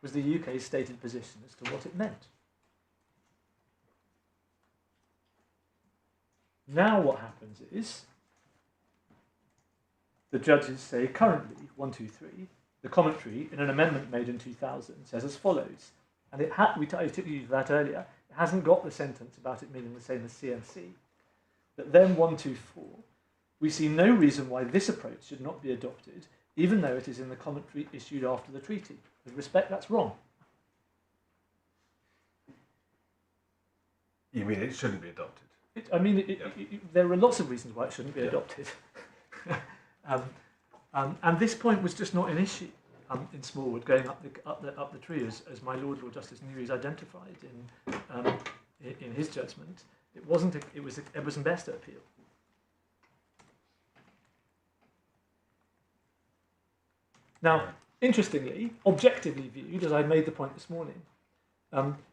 was the UK's stated position as to what it meant. Now what happens is, the judges say currently, 1, 2, 3, the commentary in an amendment made in 2000 says as follows, and I took you to that earlier, it hasn't got the sentence about it meaning the same as CMC. But then 1, 2, 4, we see no reason why this approach should not be adopted, even though it is in the commentary issued after the treaty. With respect, that's wrong. You mean it shouldn't be adopted? There are lots of reasons why it shouldn't be adopted. And this point was just not an issue in Smallwood, going up the tree, as my Lord Justice Newey's identified in his judgment. It wasn't. It was an best appeal. Now, interestingly, objectively viewed, as I made the point this morning,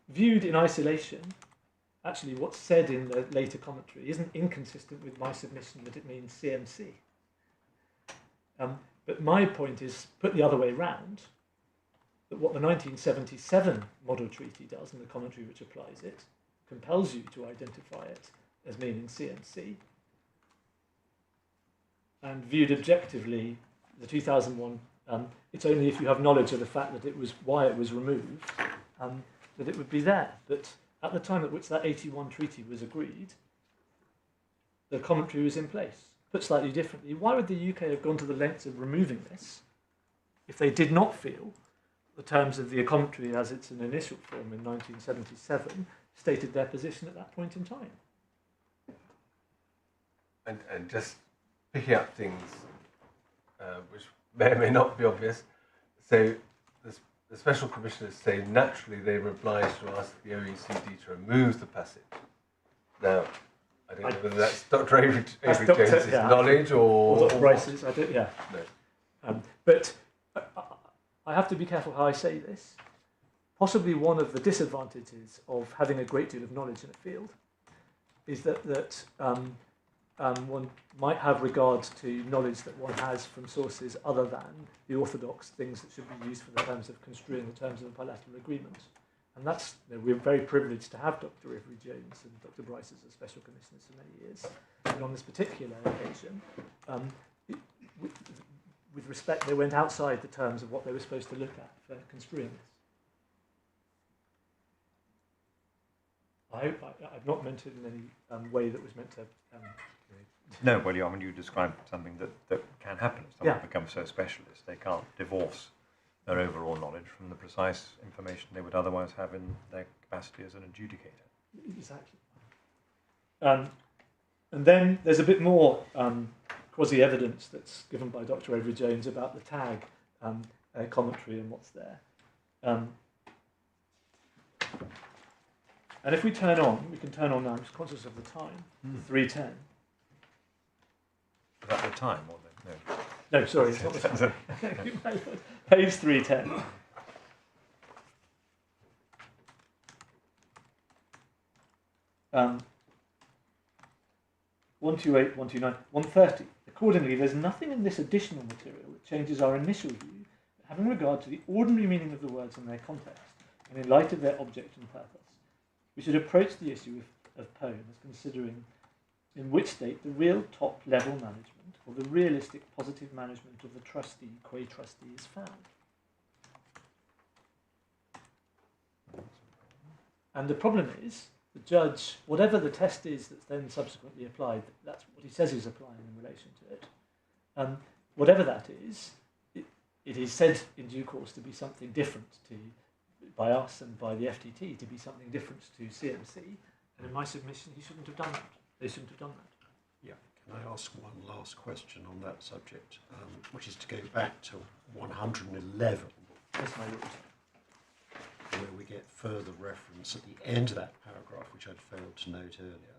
viewed in isolation, actually what's said in the later commentary isn't inconsistent with my submission that it means CMC. But my point is put the other way round, that what the 1977 model treaty does in the commentary which applies it, compels you to identify it as meaning CMC. And viewed objectively, the 2001, it's only if you have knowledge of the fact that it was why it was removed, that it would be there. But at the time at which that 81 treaty was agreed, the commentary was in place. Put slightly differently, why would the UK have gone to the lengths of removing this if they did not feel the terms of the commentary as it's in initial form in 1977 stated their position at that point in time? And just picking up things which may or may not be obvious, so the special commissioners say naturally they were obliged to ask the OECD to remove the passage. Now, I don't know whether that's Dr. Avery Jones's knowledge or Dr. Bryce's. I don't. Yeah. No. But I have to be careful how I say this. Possibly one of the disadvantages of having a great deal of knowledge in a field is that one might have regard to knowledge that one has from sources other than the orthodox things that should be used for the terms of construing the terms of a bilateral agreement. And that's, we're very privileged to have Dr. Avery Jones and Dr. Bryce as special commissioners for many years. But on this particular occasion, with respect, they went outside the terms of what they were supposed to look at for construing this. I've not meant it in any way that was meant to... No, well, you described something that can happen if someone becomes so specialist. They can't divorce their overall knowledge from the precise information they would otherwise have in their capacity as an adjudicator. Exactly. And then there's a bit more quasi-evidence that's given by Dr. Avery Jones about the tag commentary and what's there. And if we turn on, we can turn on now, I'm just conscious of the time, 310. Is that the time or the... No. No, sorry, it's not the time. Page 310. Um, 128, 129, 130. Accordingly, there's nothing in this additional material that changes our initial view, having regard to the ordinary meaning of the words and their context, and in light of their object and purpose. We should approach the issue of Poe as considering in which state the real top-level management or the realistic positive management of the trustee, qua trustee, is found. And the problem is, the judge, whatever the test is that's then subsequently applied, that's what he says he's applying in relation to it. Whatever that is, it is said in due course to be something different by us and by the FTT, to be something different to CMC. And in my submission, he shouldn't have done that. They shouldn't have done that. Yeah. Can I ask one last question on that subject, which is to go back to 111. Yes, my lord. get further reference at the end of that paragraph, which I'd failed to note earlier,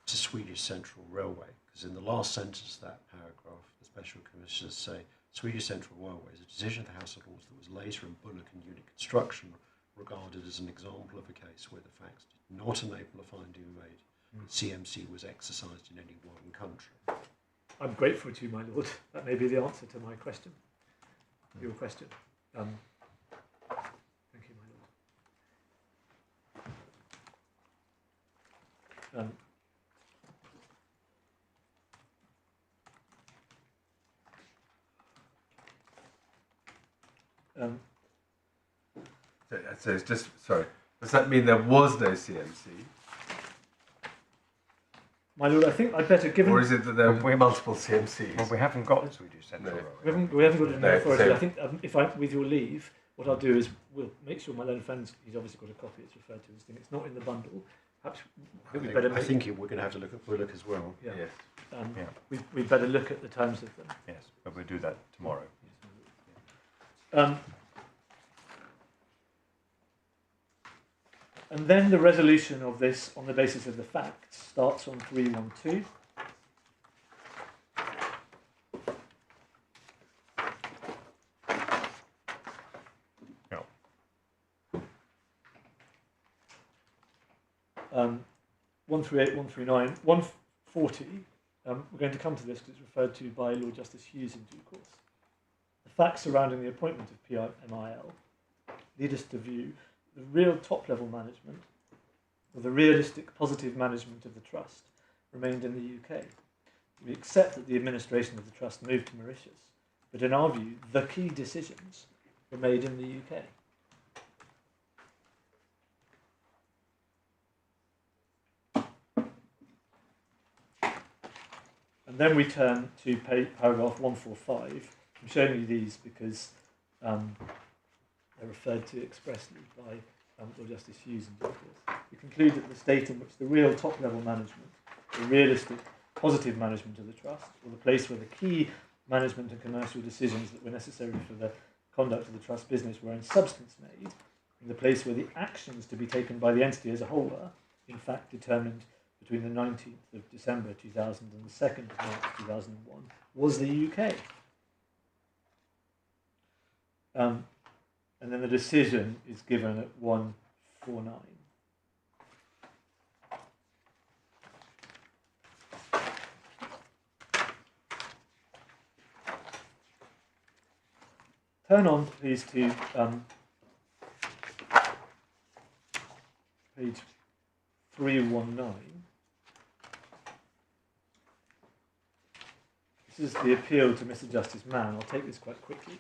to Swedish Central Railway, because in the last sentence of that paragraph, the Special Commissioners say, Swedish Central Railway is a decision of the House of Lords that was later in Bullock and Unit Construction regarded as an example of a case where the facts did not enable a finding made that CMC was exercised in any one country. I'm grateful to you, my lord. That may be the answer to my question, your question. Thank you, my lord. So it's just, sorry, does that mean there was no CMC? My lord, I think I'd better give. Or is it that there were multiple CMCs? Well, we haven't got Swedish Central Railway. We haven't got No, an authority. so- I think if I, with your leave, what I'll do is we'll make sure my learned friends, he's obviously got a copy, it's referred to this thing. It's not in the bundle. Perhaps I we'd better think we're going to have to look at Bullock as well. Yeah. Yes. We'd better look at the terms of them. Yes, but we'll do that tomorrow. And then the resolution of this on the basis of the facts starts on 312. Yeah. 138, 139, 140. We're going to come to this because it's referred to by Lord Justice Hughes in due course. The facts surrounding the appointment of PMIL lead us to view the real top-level management, or the realistic positive management of the trust, remained in the UK. We accept that the administration of the trust moved to Mauritius, but in our view, the key decisions were made in the UK. And then we turn to paragraph 145. I'm showing you these because they're referred to expressly by Lord Justice Hughes in due course. We conclude that the state in which the real top-level management, the realistic positive management of the trust, or the place where the key management and commercial decisions that were necessary for the conduct of the trust business were in substance made, and the place where the actions to be taken by the entity as a whole were, in fact, determined between the 19th of December 2000 and the 2nd of March 2001, was the UK. And then the decision is given at 149. Turn on, please, to page 319. This is the appeal to Mr. Justice Mann. I'll take this quite quickly.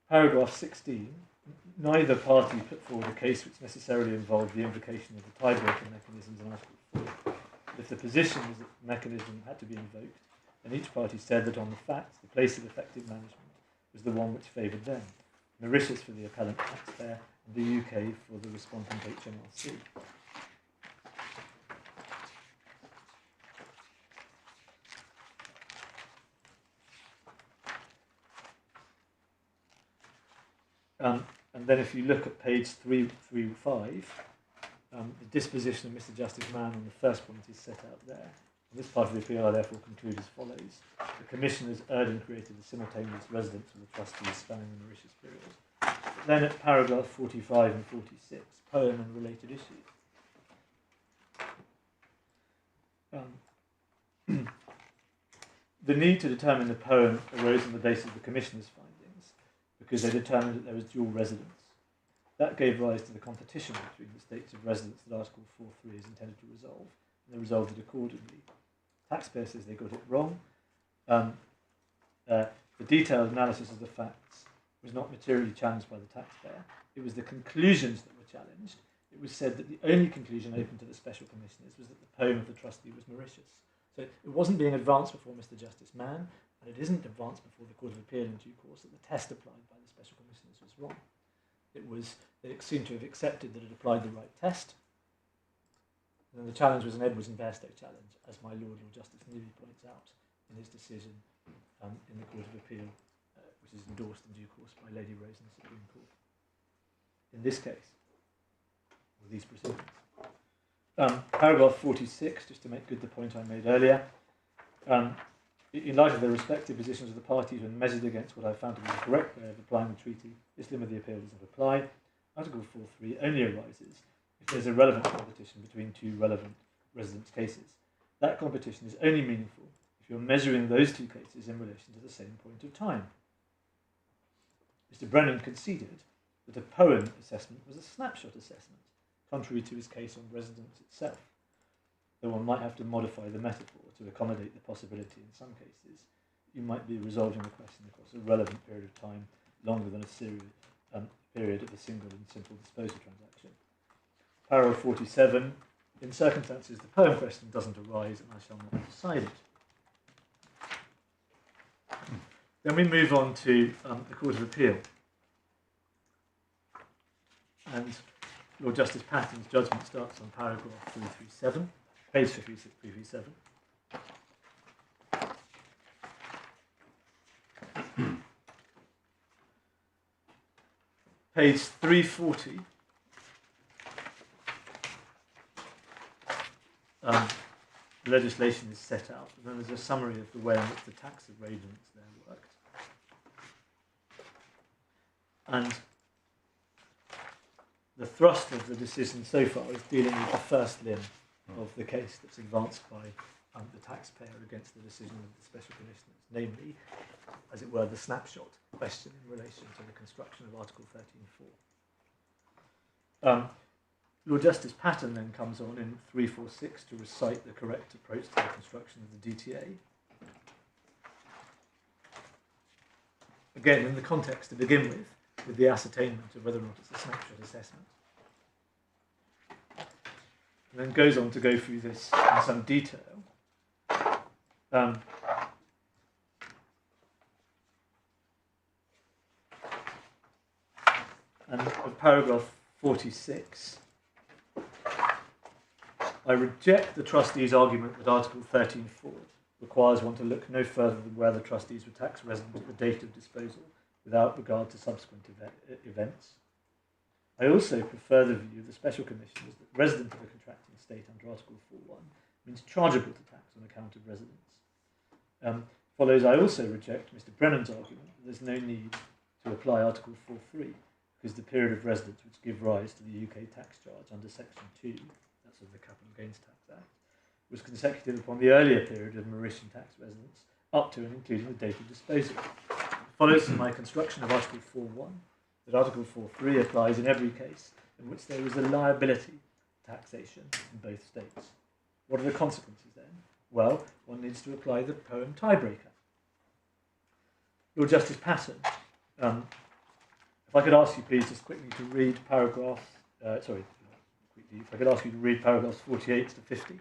Paragraph 16. Neither party put forward a case which necessarily involved the invocation of the tiebreaker mechanisms in Article 4. But if the position was that the mechanism had to be invoked, then each party said that on the facts, the place of effective management was the one which favoured them. Mauritius for the appellant taxpayer, and the UK for the respondent HMRC. And then if you look at page 335, the disposition of Mr. Justice Mann on the first point is set out there. And this part of the appeal I therefore conclude as follows. The Commissioners urged and created the simultaneous residence of the trustees spanning the Mauritius period. Then at paragraph 45 and 46, poem and related issues. The need to determine the poem arose on the basis of the Commissioners' findings, because they determined that there was dual residence. That gave rise to the competition between the states of residence that Article 4.3 is intended to resolve, and they resolved it accordingly. Taxpayer says they got it wrong. The detailed analysis of the facts was not materially challenged by the taxpayer. It was the conclusions that were challenged. It was said that the only conclusion open to the Special Commissioners was that the poem of the trustee was Mauritius. So it wasn't being advanced before Mr. Justice Mann, and it isn't advanced before the Court of Appeal in due course that the test applied by the Special Commissioners was wrong. It was, they seemed to have accepted that it applied the right test, And then the challenge was an Edwards and Bairstow challenge, as my Lord Justice Newey points out in his decision in the Court of Appeal, which is endorsed in due course by Lady Rose in the Supreme Court. In this case, or these proceedings. Paragraph 46, just to make good the point I made earlier, in light of the respective positions of the parties when measured against what I found to be the correct way of applying the treaty, this limit of the appeal does not apply. Article 4.3 only arises if there is a relevant competition between two relevant residence cases. That competition is only meaningful if you're measuring those two cases in relation to the same point of time. Mr. Brennan conceded that a poem assessment was a snapshot assessment, contrary to his case on residence itself, though one might have to modify the metaphor to accommodate the possibility in some cases you might be resolving the question across a relevant period of time longer than a period of a single and simple disposal transaction. Paragraph 47, in circumstances the poem question doesn't arise and I shall not decide it. Then we move on to the Court of Appeal. And Lord Justice Patton's judgment starts on paragraph 337, page 337. Page 340, the legislation is set out, and then there's a summary of the way in which the tax arrangements there worked. And the thrust of the decision so far is dealing with the first limb of the case that's advanced by the taxpayer against the decision of the special commissioners, namely, as it were, the snapshot question in relation to the construction of Article 13.4. Lord Justice Patton then comes on in 346 to recite the correct approach to the construction of the DTA. Again, in the context to begin with the ascertainment of whether or not it's a snapshot assessment. And then goes on to go through this in some detail. And in paragraph 46, I reject the trustees' argument that Article 13.4 requires one to look no further than where the trustees were tax resident at the date of disposal without regard to subsequent events. I also prefer the view of the special commissioners that resident of a contracting state under Article 4.1 means chargeable to tax on account of residence. Follows, I also reject Mr. Brennan's argument that there's no need to apply Article 4.3 because the period of residence which give rise to the UK tax charge under Section 2, that's of the Capital Gains Tax Act, was consecutive upon the earlier period of Mauritian tax residence up to and including the date of disposal. It follows from my construction of Article 4.1 that Article 4.3 applies in every case in which there is a liability taxation in both states. What are the consequences then? Well, one needs to apply the poem tiebreaker. Lord Justice Patton, if I could ask you please just quickly to read paragraphs, if I could ask you to read paragraphs 48 to 50.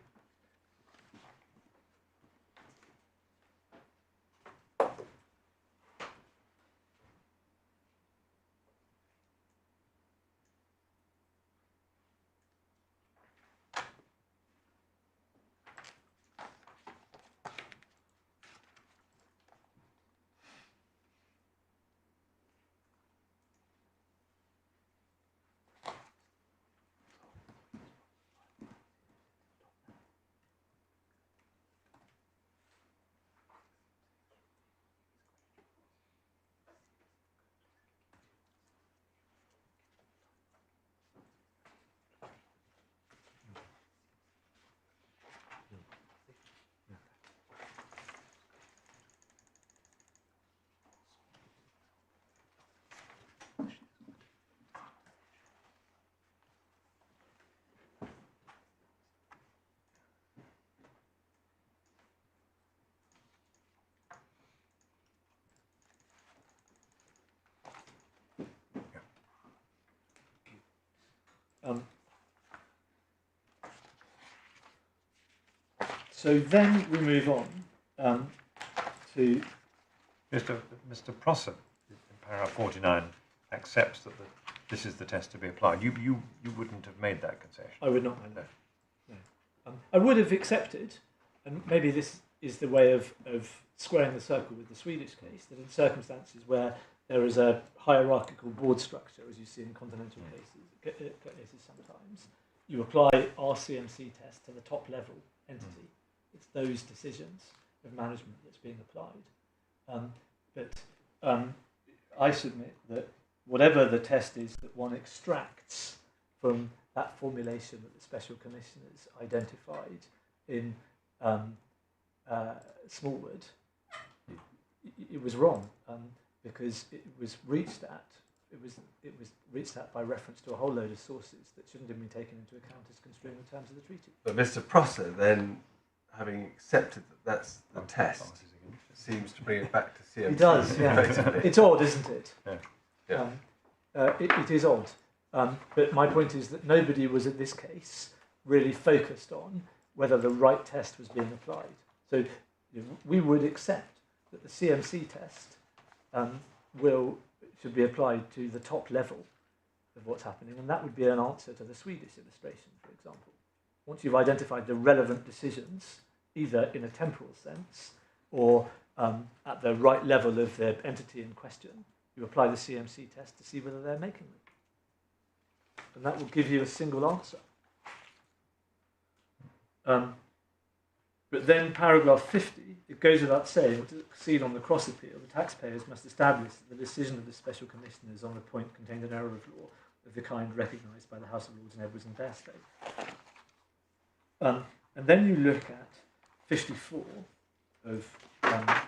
So then we move on to Mr. Prosser, in paragraph 49, accepts that this is the test to be applied. You wouldn't have made that concession. I would not mind that. No. I would have accepted, and maybe this is the way of squaring the circle with the Swedish case, that in circumstances where there is a hierarchical board structure, as you see in continental cases sometimes, you apply our CMC test to the top level entity. It's those decisions of management that's being applied. But I submit that whatever the test is that one extracts from that formulation that the Special Commissioners identified in Smallwood, it was wrong because it was reached at. It was reached at by reference to a whole load of sources that shouldn't have been taken into account as construing the terms of the treaty. But Mr. Prosser then, having accepted that that's the test, seems to bring it back to CMC. He does, yeah. It's odd, isn't it? Yeah. It is odd. But my point is that nobody was, in this case, really focused on whether the right test was being applied. So we would accept that the CMC test should be applied to the top level of what's happening, and that would be an answer to the Swedish illustration, for example. Once you've identified the relevant decisions, either in a temporal sense or at the right level of the entity in question, you apply the CMC test to see whether they're making them. And that will give you a single answer. But then paragraph 50, it goes without saying, to succeed on the cross appeal, the taxpayers must establish that the decision of the Special Commissioners on the point contained an error of law of the kind recognised by the House of Lords in Edwards and Bairstow. And then you look at 54 of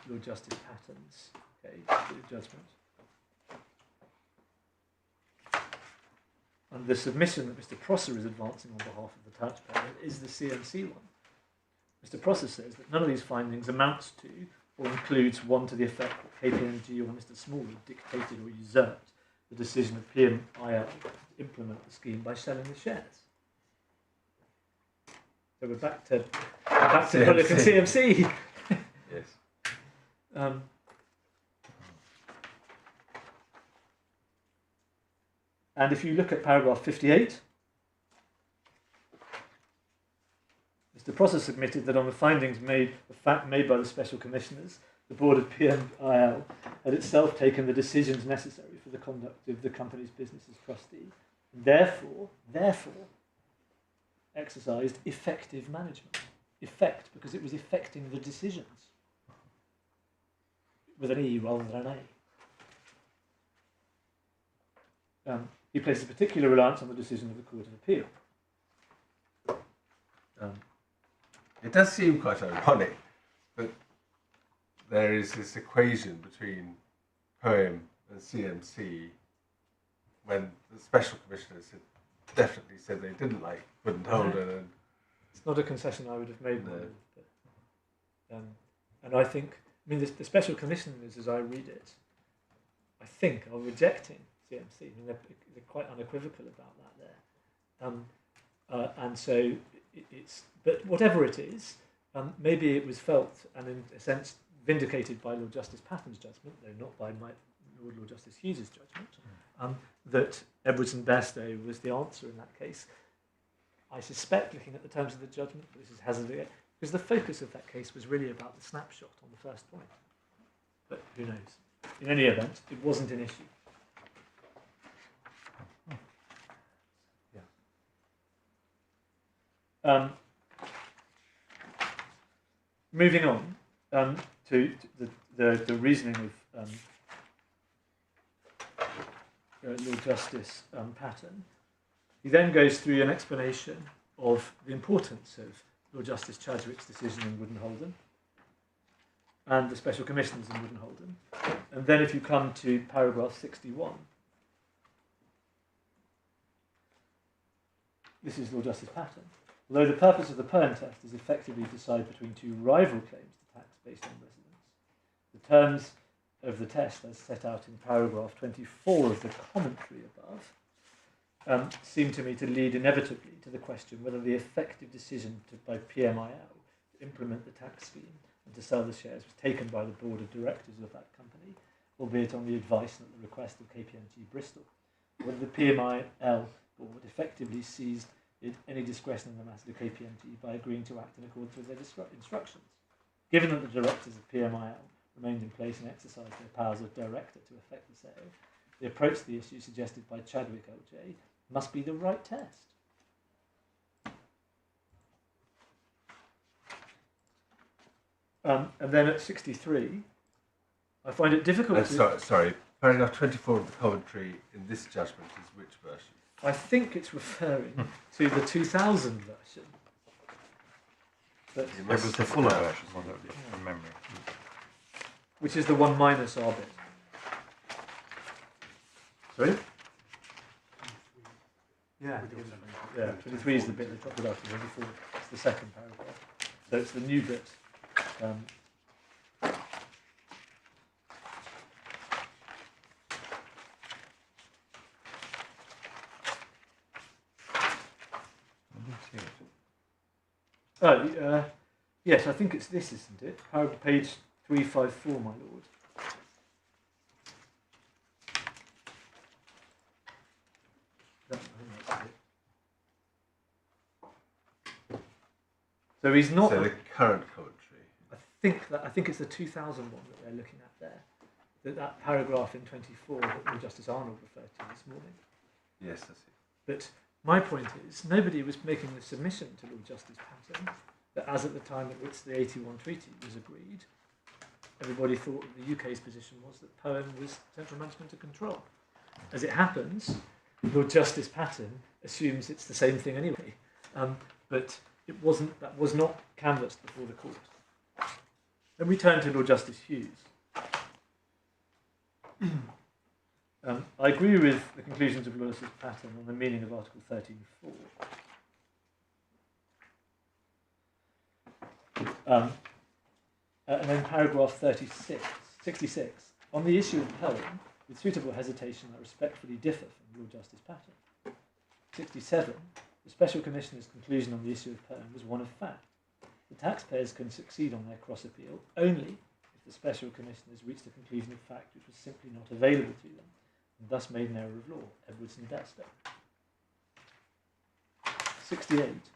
Lord Justice Patton's judgment. And the submission that Mr. Prosser is advancing on behalf of the taxpayer is the CMC one. Mr. Prosser says that none of these findings amounts to or includes one to the effect that KPMG or Mr. Smallwood dictated or usurped the decision of PMIL to implement the scheme by selling the shares. So we're back to Bullock and CMC. Yes. And if you look at paragraph 58, Mr. Prosser submitted that on the findings made by the Special Commissioners, the Board of PMIL had itself taken the decisions necessary for the conduct of the company's business as trustee, and therefore exercised effective management. Effect, because it was effecting the decisions. With an E rather than an A. He places particular reliance on the decision of the Court of Appeal. It does seem quite ironic that there is this equation between POEM and CMC when the Special Commissioners had definitely said they wouldn't hold it. And it's not a concession I would have made. No. But, and I think, the Special Commissioners, as I read it, I think are rejecting CMC. They're quite unequivocal about that there. And so but whatever it is, maybe it was felt and in a sense vindicated by Lord Justice Patton's judgment, though not by Lord Justice Hughes's judgment, that Edwards and Bairstow was the answer in that case. I suspect, looking at the terms of the judgment, this is hazarding it, because the focus of that case was really about the snapshot on the first point. But who knows? In any event, it wasn't an issue. Moving on to the reasoning of Lord Justice Patton, he then goes through an explanation of the importance of Lord Justice Chadwick's decision in Wood and Holden and the Special Commissioners in Wood and Holden. And then if you come to paragraph 61, this is Lord Justice Patton. Although the purpose of the POEM test is effectively to decide between two rival claims to tax based on residence, the terms of the test, as set out in paragraph 24 of the commentary above, seem to me to lead inevitably to the question whether the effective decision by PMIL to implement the tax scheme and to sell the shares was taken by the board of directors of that company, albeit on the advice and at the request of KPMG Bristol, whether the PMIL board effectively seized any discretion in the matter to KPMG by agreeing to act in accordance with their instructions. Given that the directors of PMIL remained in place and exercised their powers of director to effect the sale, the approach to the issue suggested by Chadwick LJ must be the right test. And then at 63, I find it difficult to... Sorry, paragraph 24 of the commentary in this judgment is which version? I think it's referring to the 2000 version. But it was the fuller version, wasn't it, from memory? Which is the one minus our bit. Sorry? Yeah. Yeah, 23 is the bit they dropped it after 24. It's the second paragraph. So it's the new bit. Yes, I think it's this, isn't it? Page 354, my lord. So he's not. So the current commentary. I think it's the 2001 that they're looking at there. That paragraph in 24 that Lord Justice Arnold referred to this morning. Yes, that's it. But my point is, nobody was making the submission to Lord Justice Patton that as at the time at which the 81 treaty was agreed, everybody thought that the UK's position was that Poem was central management and control. As it happens, Lord Justice Patton assumes it's the same thing anyway, but it wasn't. That was not canvassed before the court. Then we turn to Lord Justice Hughes. I agree with the conclusions of Lord Justice Patton on the meaning of Article 13.4. And then paragraph 66. On the issue of Poem, with suitable hesitation, I respectfully differ from Lord Justice Patton. 67. The Special Commissioner's conclusion on the issue of Poem was one of fact. The taxpayers can succeed on their cross-appeal only if the Special Commissioners reached a conclusion of fact which was simply not available to them, and thus made an error of law, Edwards and Bairstow. 68.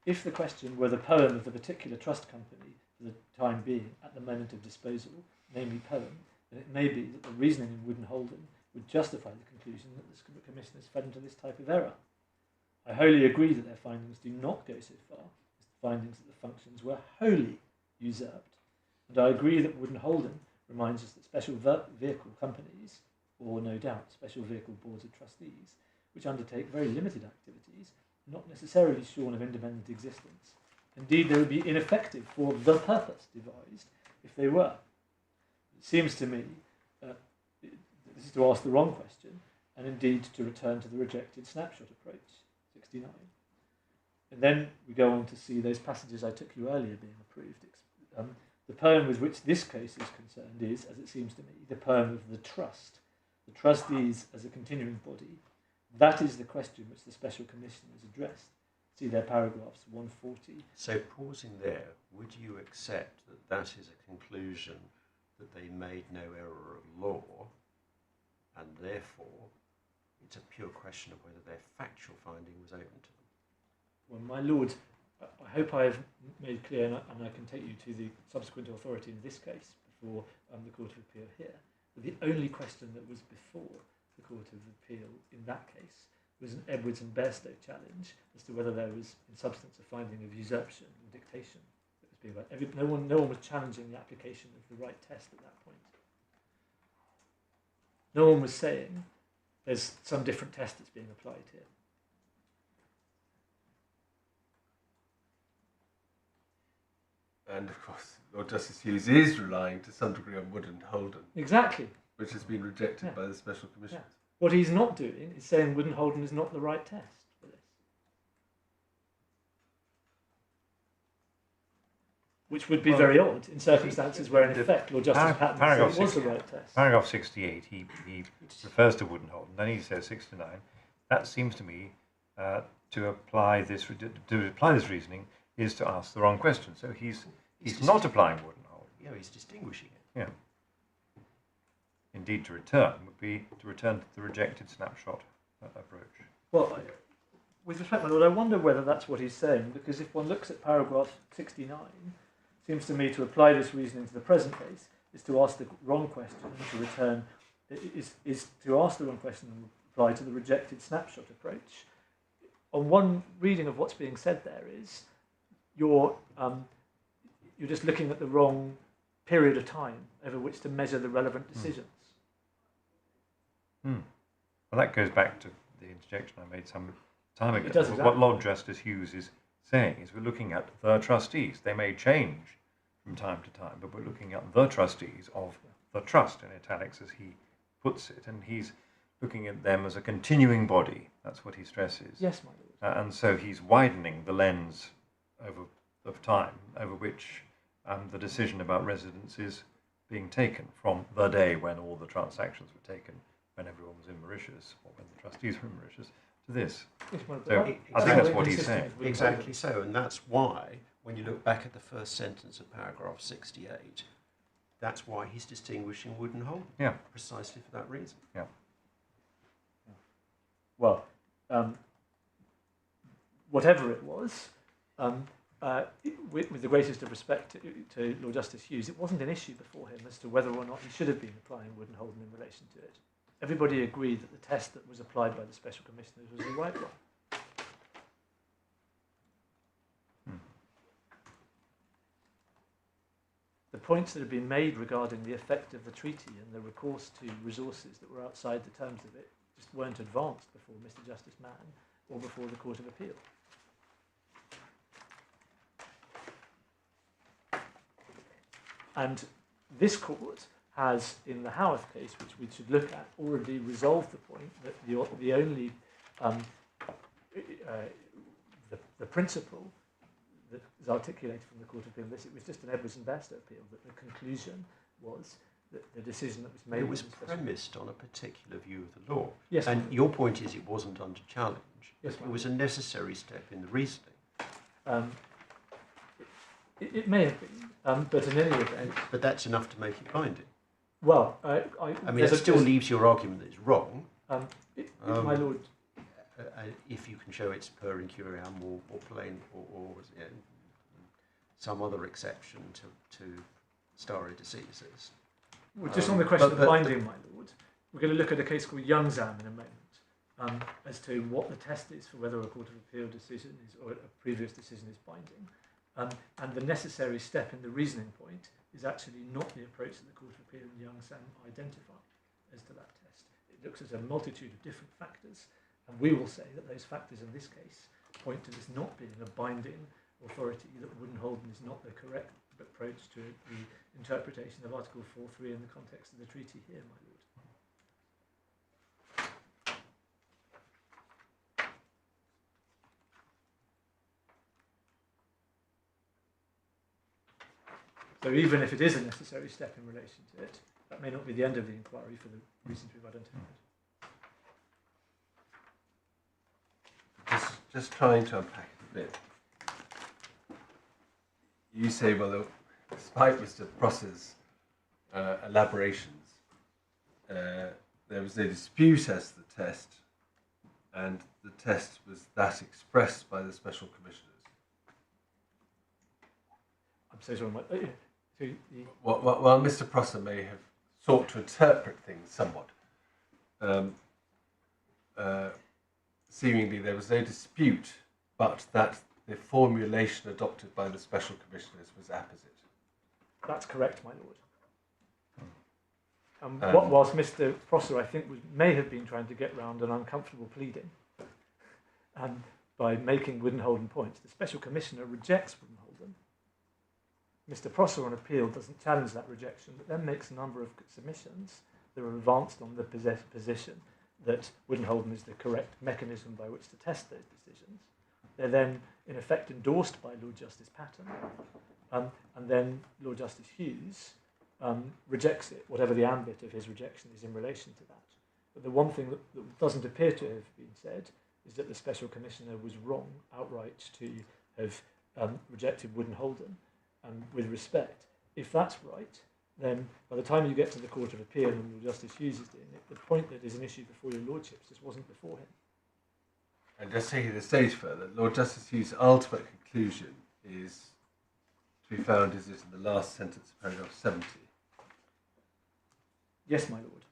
If the question were the Poem of the particular trust company for the time being at the moment of disposal, namely Poem, then it may be that the reasoning in Wood and Holden would justify the conclusion that the Commissioners fell into this type of error. I wholly agree that their findings do not go so far as the findings that the functions were wholly usurped, and I agree that Wood and Holden reminds us that special vehicle companies, or no doubt special vehicle boards of trustees, which undertake very limited activities, are not necessarily shorn of independent existence. Indeed, they would be ineffective for the purpose devised if they were. It seems to me this is to ask the wrong question, and indeed to return to the rejected snapshot approach, 69. And then we go on to see those passages I took you earlier being approved. The Poem with which this case is concerned is, as it seems to me, the Poem of the trust. The trustees as a continuing body. That is the question which the Special Commissioners addressed. See their paragraphs 140. So pausing there, would you accept that that is a conclusion that they made no error of law, and therefore it's a pure question of whether their factual finding was open to them? Well, my lord, I hope I have made clear, and I can take you to the subsequent authority in this case before the Court of Appeal here, that the only question that was before the Court of Appeal in that case was an Edwards and Bairstow challenge as to whether there was, in substance, a finding of usurpation and dictation that was being made. No one was challenging the application of the right test at that point. No one was saying there's some different test that's being applied here. And of course, Lord Justice Hughes is relying to some degree on Wood and Holden. Exactly. Which has been rejected by the Special Commissioners. Yeah. What he's not doing is saying Wood and Holden is not the right test for this. Which would be very odd in circumstances where, in effect, Lord Justice Patton said it was the right test. Paragraph 68, he refers to Wood and Holden, then he says 69. That seems to me to apply this reasoning is to ask the wrong question. So he's not applying Wood and Holden. Yeah, he's distinguishing it. Yeah. Indeed, to return would be to return to the rejected snapshot approach. Well, with respect, my lord, I wonder whether that's what he's saying, because if one looks at paragraph 69, it seems to me to apply this reasoning to the present case is to ask the wrong question and to return, is to ask the wrong question and reply to the rejected snapshot approach. On one reading of what's being said there is, you're just looking at the wrong period of time over which to measure the relevant decisions. Well, that goes back to the interjection I made some time ago. It does exactly. What Lord Justice Hughes is saying is we're looking at the trustees. They may change from time to time, but we're looking at the trustees of the trust, in italics as he puts it, and he's looking at them as a continuing body. That's what he stresses. Yes, my lord. And so he's widening the lens of time over which the decision about residence is being taken from the day when all the transactions were taken, when everyone was in Mauritius, or when the trustees were in Mauritius, to this. Yes, my lord. So I think that's what he's saying. Exactly so, and that's why, when you look back at the first sentence of paragraph 68, that's why he's distinguishing Wood and Holden. Yeah. Precisely for that reason. Yeah. Well, whatever it was, with the greatest of respect to Lord Justice Hughes, it wasn't an issue before him as to whether or not he should have been applying Wood and Holden in relation to it. Everybody agreed that the test that was applied by the Special Commissioners was the right one. The points that have been made regarding the effect of the treaty and the recourse to resources that were outside the terms of it just weren't advanced before Mr. Justice Mann or before the Court of Appeal. And this court has, in the Haworth case, which we should look at, already resolved the point that the only the principle that is articulated from the Court of Appeal, it was just an Edwards and Bairstow appeal, that the conclusion was that the decision that was made... It was premised on a particular view of the law. Yes, and your point is it wasn't under challenge. Yes, it was a necessary step in the reasoning. It may have been, but in any event... But that's enough to make it binding. Well, I mean, it still leaves your argument that it's wrong. My lord... if you can show it's per incuriam or plain or some other exception to stare decisis. Well, just on the question of binding, my lord, we're going to look at a case called Youngzam in a moment, as to what the test is for whether a Court of Appeal decision is, or a previous decision is binding. And the necessary step in the reasoning point is actually not the approach that the Court of Appeal and Youngzam identify as to that test. It looks at a multitude of different factors, and we will say that those factors in this case point to this not being a binding authority, that Wood and Holden is not the correct approach to the interpretation of Article 4.3 in the context of the treaty here, my lord. So even if it is a necessary step in relation to it, that may not be the end of the inquiry for the reasons we've identified. Just trying to unpack it a bit. You say, well, despite Mr. Prosser's elaborations, there was a dispute as to the test, and the test was that expressed by the Special Commissioners. I'm so sorry. Well, Mr. Prosser may have sought to interpret things somewhat. Seemingly there was no dispute, but that the formulation adopted by the Special Commissioners was apposite. That's correct, my lord. Whilst Mr. Prosser, I think, may have been trying to get round an uncomfortable pleading by making Wood and Holden points, the Special Commissioner rejects Wood and Holden. Mr. Prosser on appeal doesn't challenge that rejection, but then makes a number of submissions that are advanced on the position that Wood and Holden is the correct mechanism by which to test those decisions. They're then, in effect, endorsed by Lord Justice Patten, and then Lord Justice Hughes rejects it, whatever the ambit of his rejection is in relation to that. But the one thing that doesn't appear to have been said is that the Special Commissioner was wrong outright to have rejected Wood and Holden. With respect, if that's right, then by the time you get to the Court of Appeal and Lord Justice Hughes is doing it, the point that is an issue before your lordships just wasn't before him. And just taking it a stage further, Lord Justice Hugh's ultimate conclusion is to be found is this in the last sentence of paragraph 70. Yes, my lord.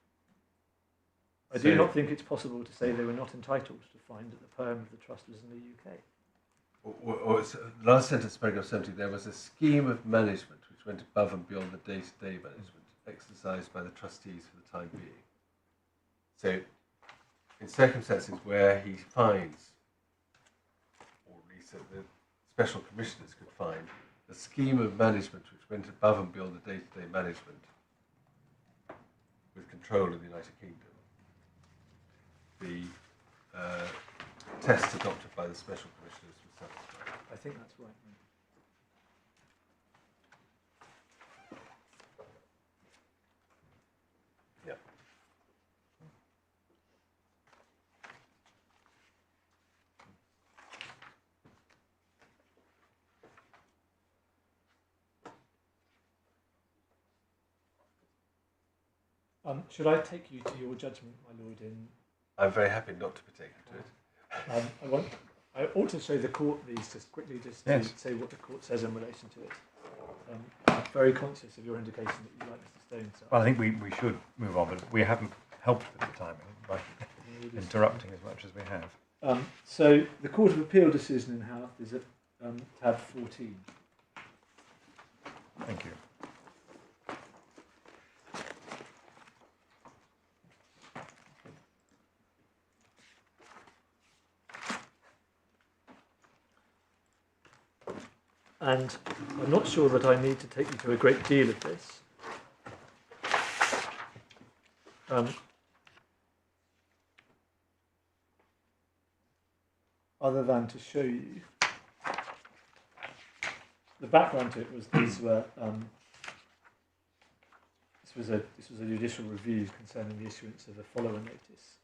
I do not think it's possible to say they were not entitled to find that the perm of the trust was in the UK. Or the last sentence of paragraph 70, there was a scheme of management which went above and beyond the day-to-day management exercised by the trustees for the time being. So, in circumstances where he finds, or at least the special commissioners could find, a scheme of management which went above and beyond the day-to-day management with control of the United Kingdom, the test adopted by the special commissioners was satisfied. I think that's right. Yeah. Should I take you to your judgment, my lord, in... I'm very happy not to be taken to it. I ought to show the court these just quickly, just to say what the court says in relation to it. I'm very conscious of your indication that you like Mr. Stone. So Well, I think we should move on, but we haven't helped with the timing by interrupting as much as we have. So the Court of Appeal decision in Haworth is at tab 14. Thank you. And I'm not sure that I need to take you to a great deal of this. Other than to show you the background to it was these were this was a judicial review concerning the issuance of a follower notice.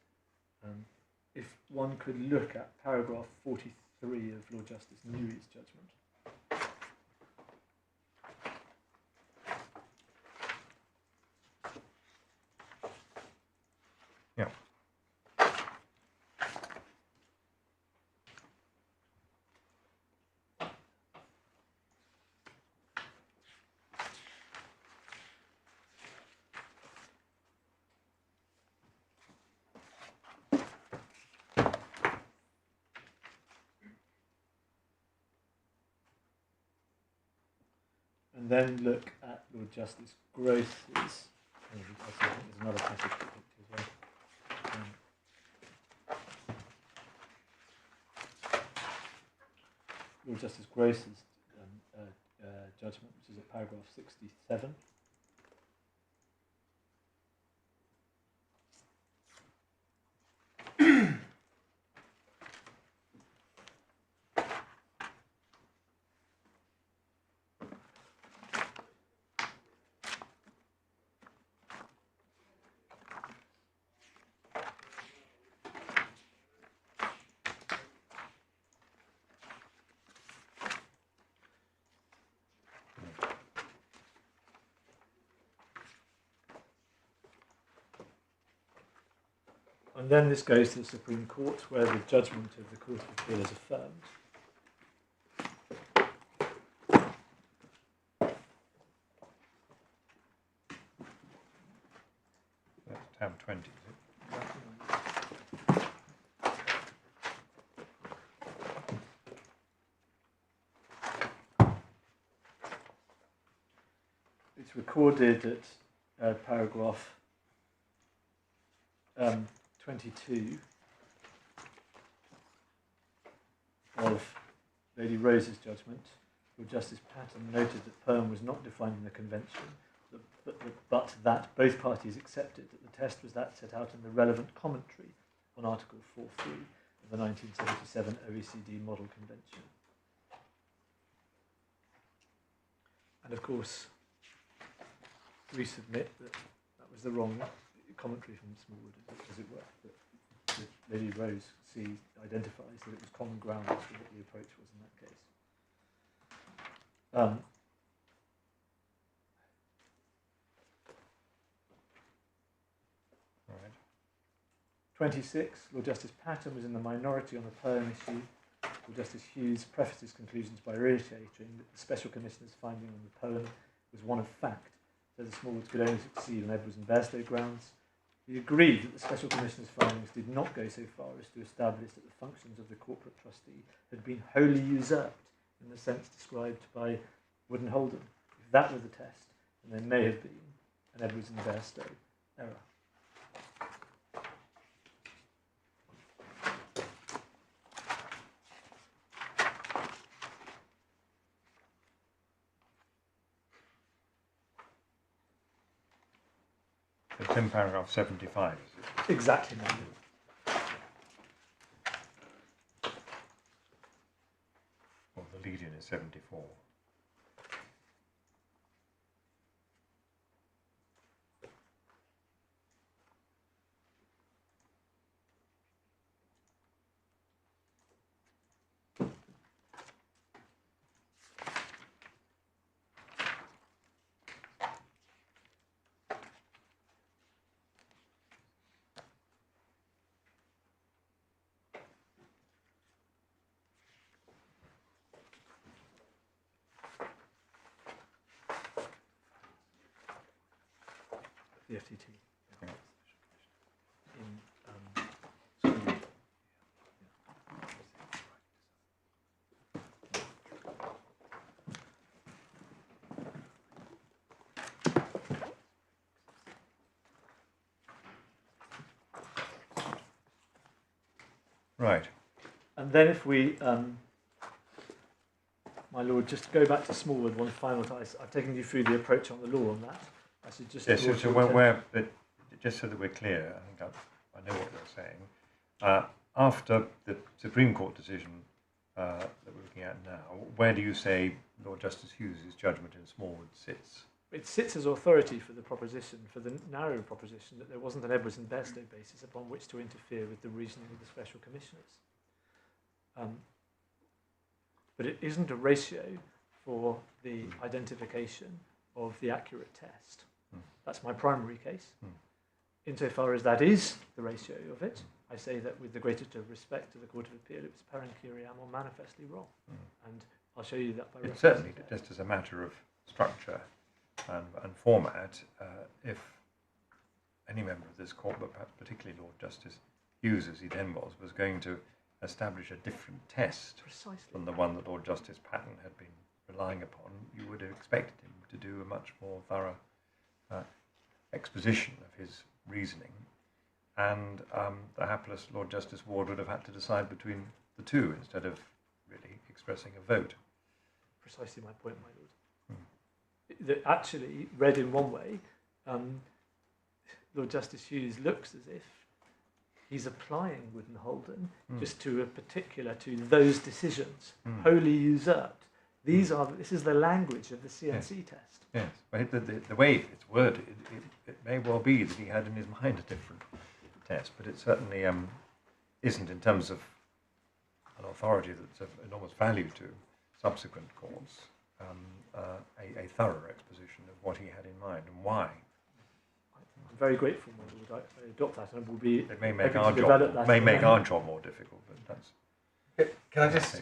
If one could look at paragraph 43 of Lord Justice Newey's judgment. Yeah. And then look at Lord Justice Gross's. There's another passage as well. Lord Justice Gross's judgment, which is at paragraph 67. And then this goes to the Supreme Court, where the judgment of the Court of Appeal is affirmed. That's tab 20, is it? It's recorded at paragraph 22 of Lady Rose's judgment, where Justice Patton noted that perm was not defined in the Convention, but that both parties accepted that the test was that set out in the relevant commentary on Article 4.3 of the 1977 OECD Model Convention. And of course, we submit that that was the wrong commentary from Smallwood, as it were. That Lady Rose identifies that it was common ground as to what the approach was in that case. Right. 26, Lord Justice Patten was in the minority on the Perm issue. Lord Justice Hughes prefaced his conclusions by reiterating that the Special Commissioner's finding on the Perm was one of fact, so the Smallwoods could only succeed on Edwards and Bairstow grounds. He agreed that the Special Commissioner's findings did not go so far as to establish that the functions of the corporate trustee had been wholly usurped in the sense described by Wood and Holden. If that were the test, then there may have been an Edwards and Bairstow error. It's in paragraph 75, is it? Exactly, ma'am. Well, the lead-in is 74. The FTT. Yeah. Smallwood. Right. And then if we, my lord, just to go back to Smallwood one final time, I've taken you through the approach on the law on that. I should just Yes, so just so that we're clear, I think I know what you're saying. After the Supreme Court decision that we're looking at now, where do you say Lord Justice Hughes' judgment in Smallwood sits? It sits as authority for the proposition, for the narrow proposition that there wasn't an Edwards and Bairstow basis upon which to interfere with the reasoning of the Special Commissioners. But it isn't a ratio for the identification of the accurate test. That's my primary case. Insofar as that is the ratio of it, I say that with the greatest of respect to the Court of Appeal, it was parancuriam or manifestly wrong. And I'll show you that by reference. Certainly, just as a matter of structure and format, if any member of this court, but perhaps particularly Lord Justice Hughes, as he then was going to establish a different test from the one that Lord Justice Patten had been relying upon, you would have expected him to do a much more thorough exposition of his reasoning, and the hapless Lord Justice Ward would have had to decide between the two instead of really expressing a vote. Precisely my point, my lord. That actually, read in one way, Lord Justice Hughes looks as if he's applying Wood and Holden just to those decisions, wholly usurped. This is the language of the CNC test. Yes, but the way it's worded, it may well be that he had in his mind a different test, but it certainly isn't in terms of an authority that's of enormous value to subsequent courts, a thorough exposition of what he had in mind and why. I'm very grateful, my lord. I adopt that, and will be. It may make our job more difficult, but that's. Can I just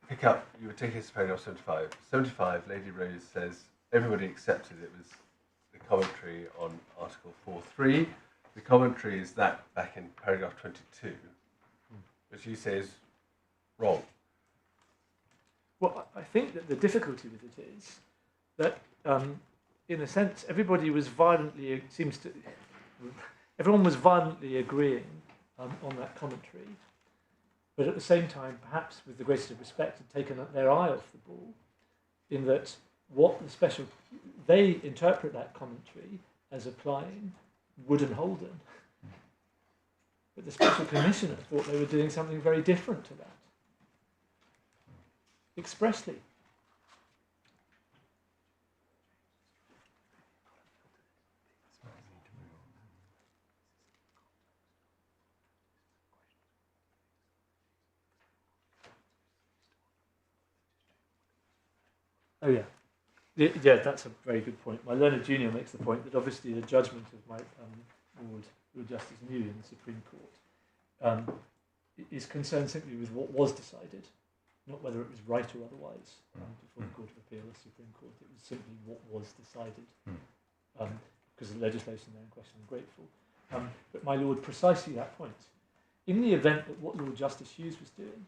pick up? You were taking us to paragraph 75. 75, Lady Rose says everybody accepted it was the commentary on Article 4.3. The commentary is that back in paragraph 22, which you say is wrong. Well, I think that the difficulty with it is that, in a sense, everyone was violently agreeing on that commentary, but at the same time, perhaps with the greatest of respect, had taken their eye off the ball, in that they interpret that commentary as applying Wood and Holden, but the Special Commissioner thought they were doing something very different to that, expressly. Oh yeah. Yeah, that's a very good point. My learned junior makes the point that obviously the judgment of my ward Lord Justice Newey in the Supreme Court, is concerned simply with what was decided, not whether it was right or otherwise before the Court of Appeal or Supreme Court. It was simply what was decided, because the legislation there in question, I'm grateful. But my Lord, precisely that point. In the event that what Lord Justice Hughes was doing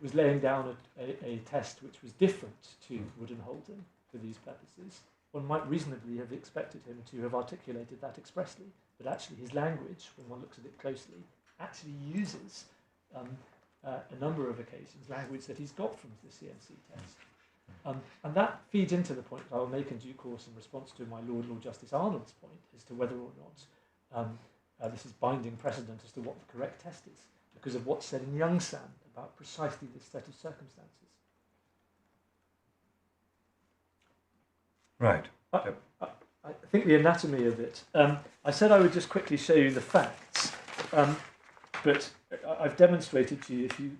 was laying down a test which was different to Wood and Holden for these purposes, one might reasonably have expected him to have articulated that expressly. But actually his language, when one looks at it closely, actually uses a number of occasions language that he's got from the CMC test. And that feeds into the point that I will make in due course in response to my Lord Justice Arnold's point as to whether or not this is binding precedent as to what the correct test is, because of what's said in Young Sam about precisely this set of circumstances. Right. I think the anatomy of it. I said I would just quickly show you the facts, but I've demonstrated to you. If you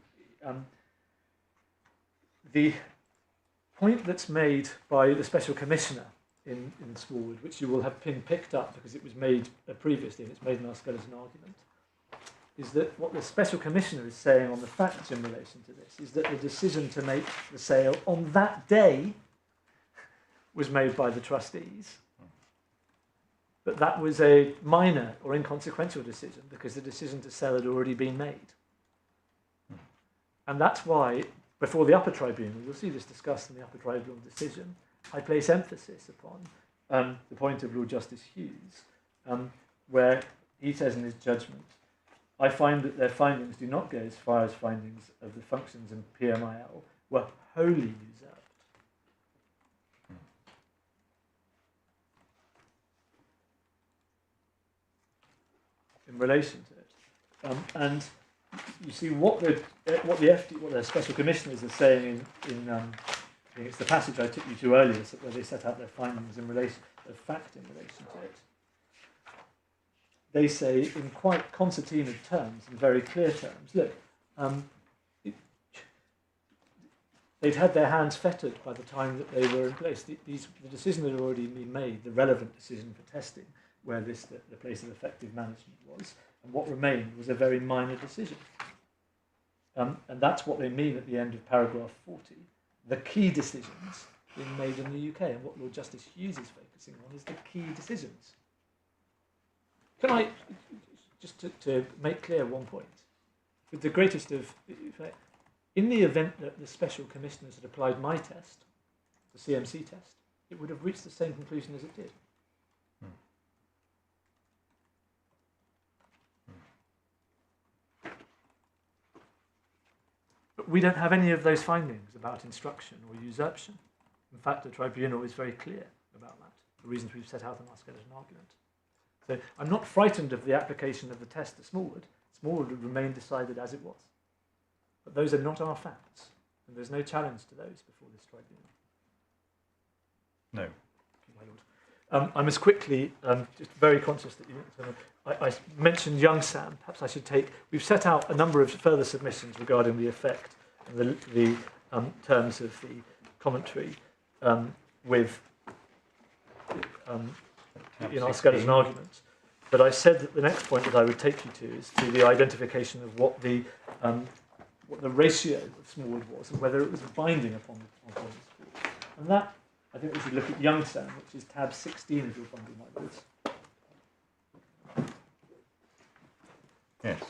the point that's made by the Special Commissioner in Smallwood, which you will have picked up because it was made previously and it's made in our skeleton argument, is that what the Special Commissioner is saying on the facts in relation to this is that the decision to make the sale on that day was made by the trustees. But that was a minor or inconsequential decision because the decision to sell had already been made. And that's why, before the Upper Tribunal, you'll see this discussed in the Upper Tribunal decision, I place emphasis upon the point of Lord Justice Hughes, where he says in his judgment, I find that their findings do not go as far as findings of the functions in PMIL were wholly usurped. In relation to it, and you see what the Special Commissioners are saying in I think it's the passage I took you to earlier, where they set out their findings in relation, of fact in relation to it. They say in quite concertina terms, in very clear terms, look, they'd had their hands fettered by the time that they were in place. The decision had already been made, the relevant decision for testing, where the place of effective management was, and what remained was a very minor decision. And that's what they mean at the end of paragraph 40. The key decisions being made in the UK, and what Lord Justice Hughes is focusing on is the key decisions. Can I, just to make clear one point, with the greatest of, in the event that the Special Commissioners had applied my test, the CMC test, it would have reached the same conclusion as it did. But we don't have any of those findings about instruction or usurpation. In fact, the tribunal is very clear about that, the reasons we've set out in our skeleton argument. So I'm not frightened of the application of the test to Smallwood. Smallwood would remain decided as it was. But those are not our facts, and there's no challenge to those before this tribunal. No. Thank you, my Lord. I must quickly, just very conscious that I mentioned Young Sam. Perhaps I should take. We've set out a number of further submissions regarding the effect and the terms of the commentary in our skeleton arguments. But I said that the next point that I would take you to is to the identification of what the ratio of Smallwood was and whether it was binding upon this court. And that, I think we should look at Young Sam, which is tab 16 of your bundle, my lords. Yes.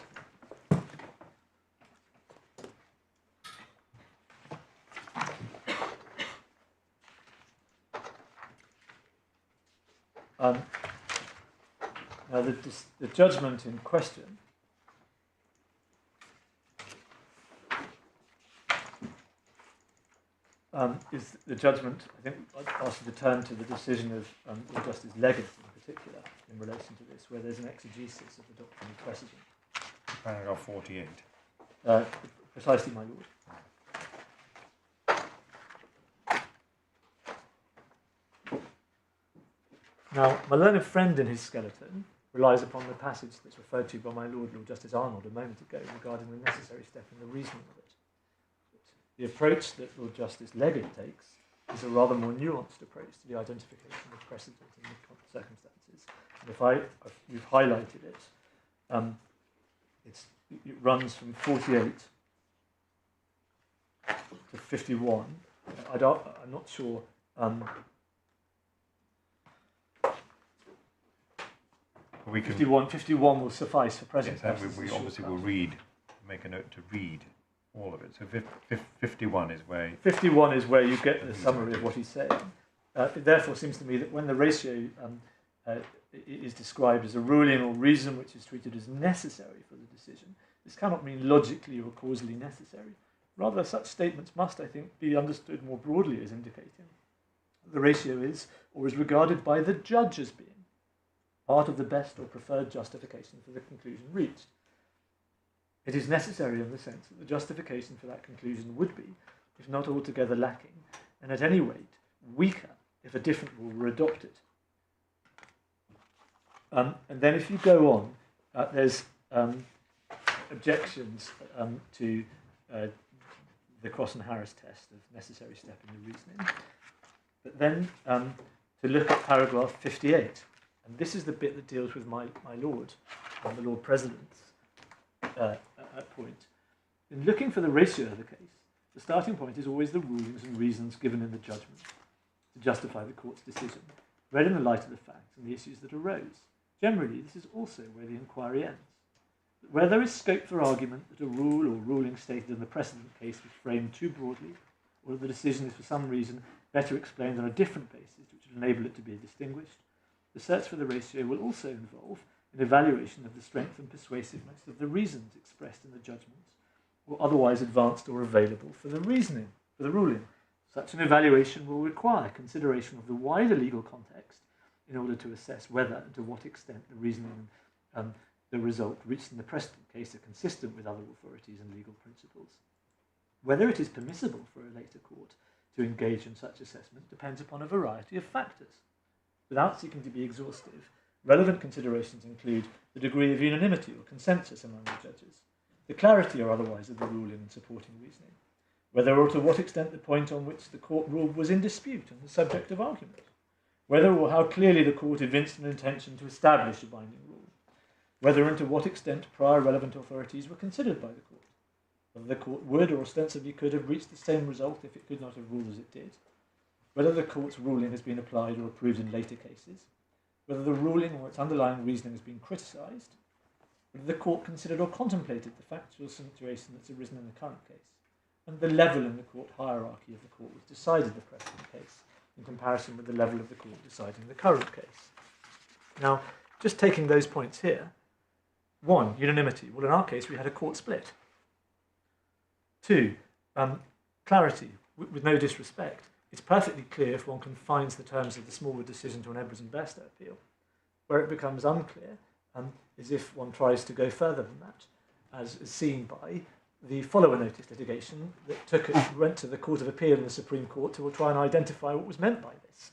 Now, the judgment in question is the judgment, I think I'd ask you to turn to the decision of Justice Leggett in particular in relation to this, where there's an exegesis of the doctrine of precedent. Paragraph 48. Precisely, my Lord. Now, my learned friend in his skeleton relies upon the passage that's referred to by my Lord Justice Arnold a moment ago regarding the necessary step and the reasoning of it. The approach that Lord Justice Leggett takes is a rather more nuanced approach to the identification of precedent in the circumstances. we've highlighted it. It runs from 48 to 51. I'm not sure. 51 will suffice for present. Yes, and we obviously will make a note to read all of it. So 51 is where... 51 is where you get the summary of what he's saying. It therefore seems to me that when the ratio is described as a ruling or reason which is treated as necessary for the decision, this cannot mean logically or causally necessary. Rather, such statements must, I think, be understood more broadly as indicating the ratio is, or is regarded by the judge as being, part of the best or preferred justification for the conclusion reached. It is necessary in the sense that the justification for that conclusion would be, if not altogether lacking, and at any rate weaker if a different rule were adopted. And then if you go on, there's objections to the Cross and Harris test of necessary step in the reasoning. But then to look at paragraph 58, and this is the bit that deals with my Lord, and the Lord President's point. In looking for the ratio of the case, the starting point is always the rulings and reasons given in the judgment to justify the court's decision, read in the light of the facts and the issues that arose. Generally, this is also where the inquiry ends. But where there is scope for argument that a rule or ruling stated in the precedent case was framed too broadly, or that the decision is for some reason better explained on a different basis which would enable it to be distinguished, the search for the ratio will also involve an evaluation of the strength and persuasiveness of the reasons expressed in the judgments, or otherwise advanced or available for the reasoning, for the ruling. Such an evaluation will require consideration of the wider legal context in order to assess whether and to what extent the reasoning and the result reached in the precedent case are consistent with other authorities and legal principles. Whether it is permissible for a later court to engage in such assessment depends upon a variety of factors. Without seeking to be exhaustive, relevant considerations include the degree of unanimity or consensus among the judges, the clarity or otherwise of the ruling and supporting reasoning, whether or to what extent the point on which the court ruled was in dispute and the subject of argument, whether or how clearly the court evinced an intention to establish a binding rule, whether and to what extent prior relevant authorities were considered by the court, whether the court would or ostensibly could have reached the same result if it could not have ruled as it did, whether the court's ruling has been applied or approved in later cases, whether the ruling or its underlying reasoning has been criticised, whether the court considered or contemplated the factual situation that's arisen in the current case, and the level in the court hierarchy of the court which decided the precedent case in comparison with the level of the court deciding the current case. Now, just taking those points here, 1, unanimity. Well, in our case, we had a court split. 2, clarity, with no disrespect. It's perfectly clear if one confines the terms of the Smallwood decision to an Edwards and Bairstow appeal. Where it becomes unclear is if one tries to go further than that, as is seen by the follower notice litigation that went to the Court of Appeal in the Supreme Court to try and identify what was meant by this.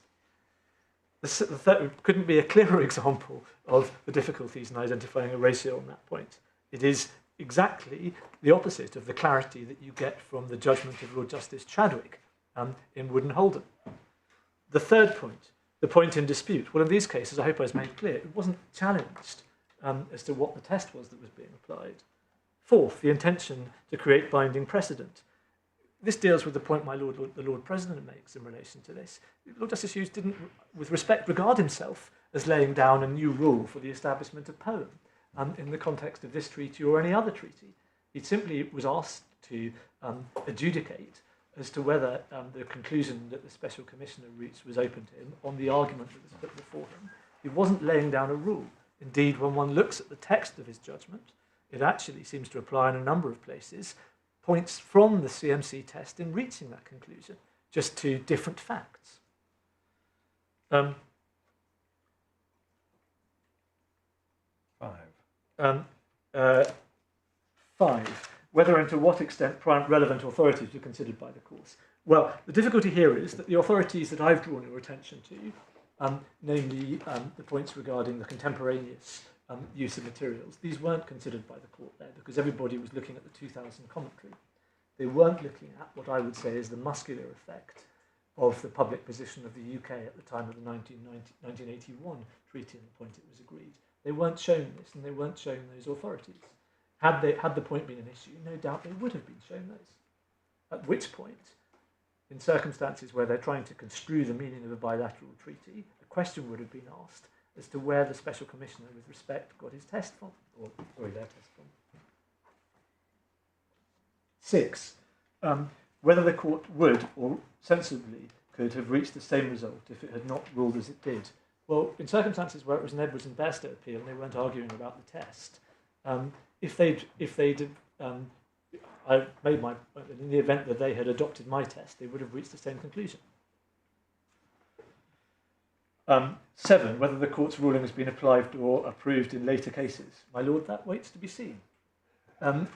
The third couldn't be a clearer example of the difficulties in identifying a ratio on that point. It is exactly the opposite of the clarity that you get from the judgment of Lord Justice Chadwick in Wood and Holden. The third point, the point in dispute. Well, in these cases, I hope I was made clear, it wasn't challenged as to what the test was that was being applied. Fourth, the intention to create binding precedent. This deals with the point the Lord President makes in relation to this. Lord Justice Hughes didn't, with respect, regard himself as laying down a new rule for the establishment of Poem in the context of this treaty or any other treaty. He simply was asked to adjudicate as to whether the conclusion that the Special Commissioner reached was open to him on the argument that was put before him. He wasn't laying down a rule. Indeed, when one looks at the text of his judgment, it actually seems to apply in a number of places points from the CMC test in reaching that conclusion, just to different facts. 5. Whether and to what extent relevant authorities were considered by the courts. Well, the difficulty here is that the authorities that I've drawn your attention to, namely the points regarding the contemporaneous use of materials, these weren't considered by the court there because everybody was looking at the 2000 commentary. They weren't looking at what I would say is the muscular effect of the public position of the UK at the time of the 1981 treaty and the point it was agreed. They weren't shown this, and they weren't shown those authorities. Had the point been an issue, no doubt they would have been shown those. At which point, in circumstances where they're trying to construe the meaning of a bilateral treaty, a question would have been asked as to where the Special Commissioner, with respect, got his test from, or their test from. 6. Whether the court would, or sensibly, could have reached the same result if it had not ruled as it did. Well, in circumstances where it was an Edwards and Bairstow appeal and they weren't arguing about the test, if they'd I made my point that in the event that they had adopted my test, they would have reached the same conclusion. 7. Whether the court's ruling has been applied or approved in later cases. My lord, that waits to be seen. 8.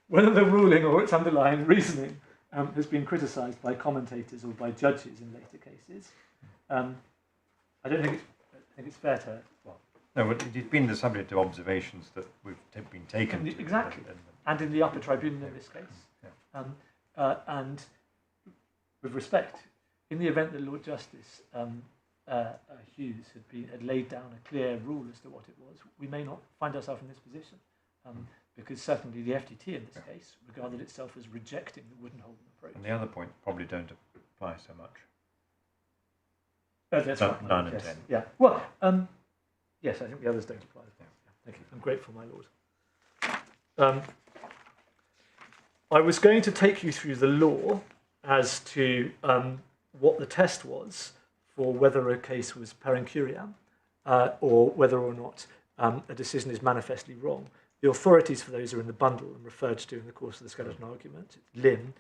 Whether the ruling or its underlying reasoning has been criticised by commentators or by judges in later cases. I think it's fair to... Well, no, but it's been the subject of observations that we've been taken to. Exactly. And in the Upper Tribunal in this case. Yeah. And with respect, in the event that Lord Justice Hughes had laid down a clear rule as to what it was, we may not find ourselves in this position. Because certainly the FTT in this case regarded itself as rejecting the Wooden-Holden approach. And the other points probably don't apply so much. That's right. 9 and yes. 10. Yeah. Well, yes, I think the others don't apply. Yeah. Thank you. I'm grateful, my lord. I was going to take you through the law as to what the test was for whether a case was per incuriam or whether or not a decision is manifestly wrong. The authorities for those are in the bundle and referred to in the course of the skeleton argument. It's Lynn,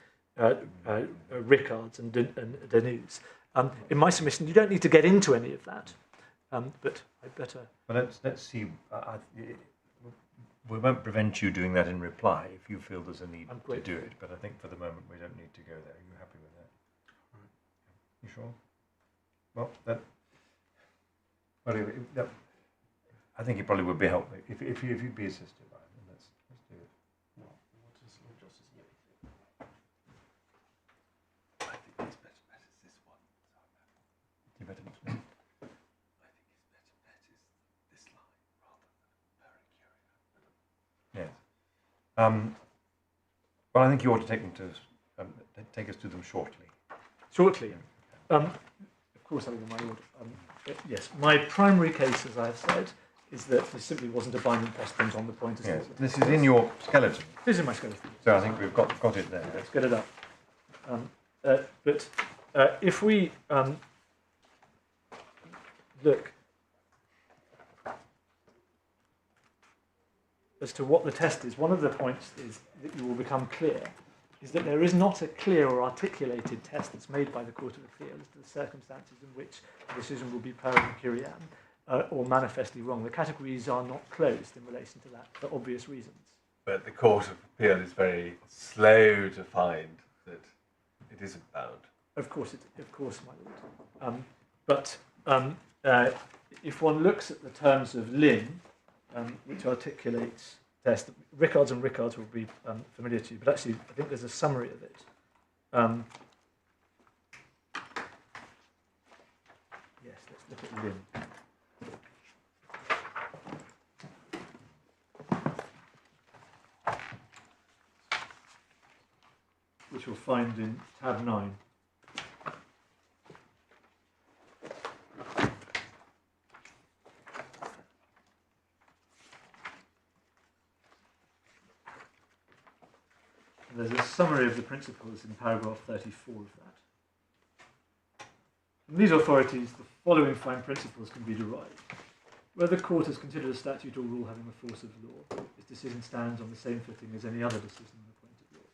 Rickards and Danuse. In my submission, you don't need to get into any of that, but I'd better... Well, let's see. We won't prevent you doing that in reply if you feel there's a need to do it, but I think for the moment we don't need to go there. Are you happy with that? You sure? Well, I think it probably would be helpful if you'd be assisted by it. Let's do it. What does Lord Justice Newey think? I think it's better bet is this one. You better not. I think it's better bet is this line rather than per incuriam. Yes. Well, I think you ought to take us to them shortly. Shortly. Of course, I will, my lord. Yes, my primary case, as I have said, is that there simply wasn't a binding precedent on the point. Yes. This is in your skeleton. This is in my skeleton. So I think we've got it there. Let's get it up. But if we look as to what the test is, one of the points is that you will become clear is that there is not a clear or articulated test that's made by the Court of Appeal as to the circumstances in which a decision will be per incuriam or manifestly wrong. The categories are not closed in relation to that for obvious reasons. But the Court of Appeal is very slow to find that it isn't bound. Of course, my lord. But if one looks at the terms of Lynn, which articulates test, Rickards and Rickards will be familiar to you, but actually I think there's a summary of it. Yes, let's look at Lynn. Which you'll find in tab 9. There's a summary of the principles in paragraph 34 of that. From these authorities, the following fine principles can be derived. Where the court has considered a statute or rule having the force of law, its decision stands on the same footing as any other decision on the point of law.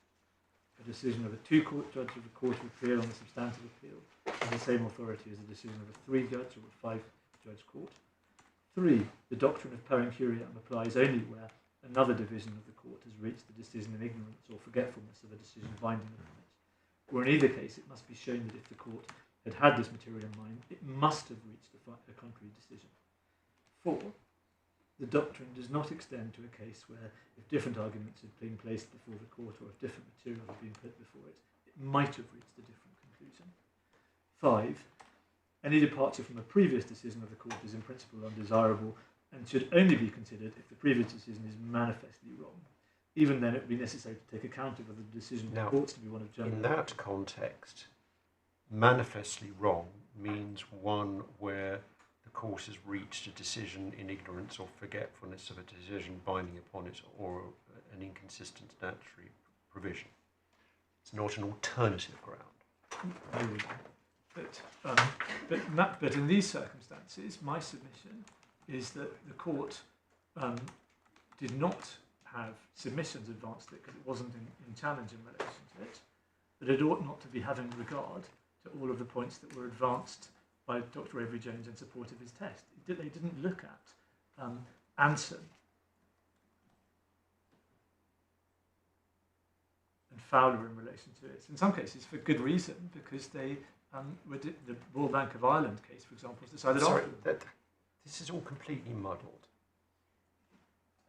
A decision of a two-court judge of the Court of Appeal on the substantive appeal has the same authority as a decision of a three-judge or a five-judge court. 3. The doctrine of per incuriam applies only where another division of the court has reached the decision in ignorance or forgetfulness of a decision binding upon it. Or in either case, it must be shown that if the court had had this material in mind, it must have reached a contrary decision. 4. The doctrine does not extend to a case where, if different arguments had been placed before the court or if different material had been put before it, it might have reached a different conclusion. 5. Any departure from a previous decision of the court is in principle undesirable and should only be considered if the previous decision is manifestly wrong. Even then, it would be necessary to take account of whether the decision purports to be one of general. In that context, manifestly wrong means one where the court has reached a decision in ignorance or forgetfulness of a decision binding upon it, or an inconsistent statutory provision. It's not an alternative ground. But in these circumstances, my submission is that the court did not have submissions advanced to it because it wasn't in challenge in relation to it, that it ought not to be having regard to all of the points that were advanced by Dr. Avery Jones in support of his test. They didn't look at Anson and Fowler in relation to it. In some cases, for good reason, because they the Royal Bank of Ireland case, for example, was decided after. This is all completely muddled.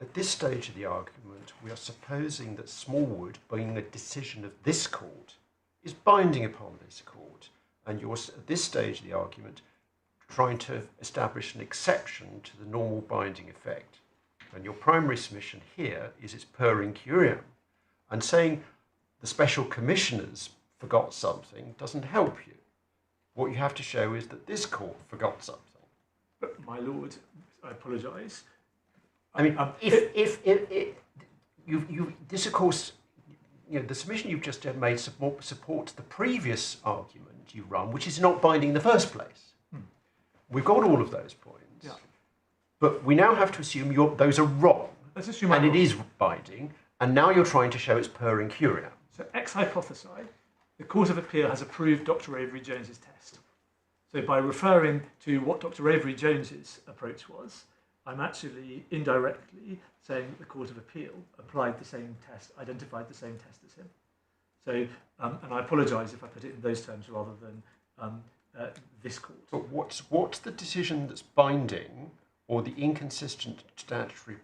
At this stage of the argument, we are supposing that Smallwood, being a decision of this court, is binding upon this court, and you're at this stage of the argument trying to establish an exception to the normal binding effect. And your primary submission here is it's per incuriam, and saying the special commissioners forgot something doesn't help you. What you have to show is that this court forgot something. But my lord, I apologise. I mean, this of course, the submission you've just made supports the previous argument you run, which is not binding in the first place. We've got all of those points, but we now have to assume those are wrong. Let's assume it is binding, and now you're trying to show it's per incuriam. So, ex hypothesi, the Court of Appeal has approved Dr. Avery Jones's test. So, by referring to what Dr. Avery Jones's approach was, I'm actually indirectly saying that the Court of Appeal applied the same test, identified the same test as him. So, and I apologise if I put it in those terms rather than this court. But what's the decision that's binding, or the inconsistent statutory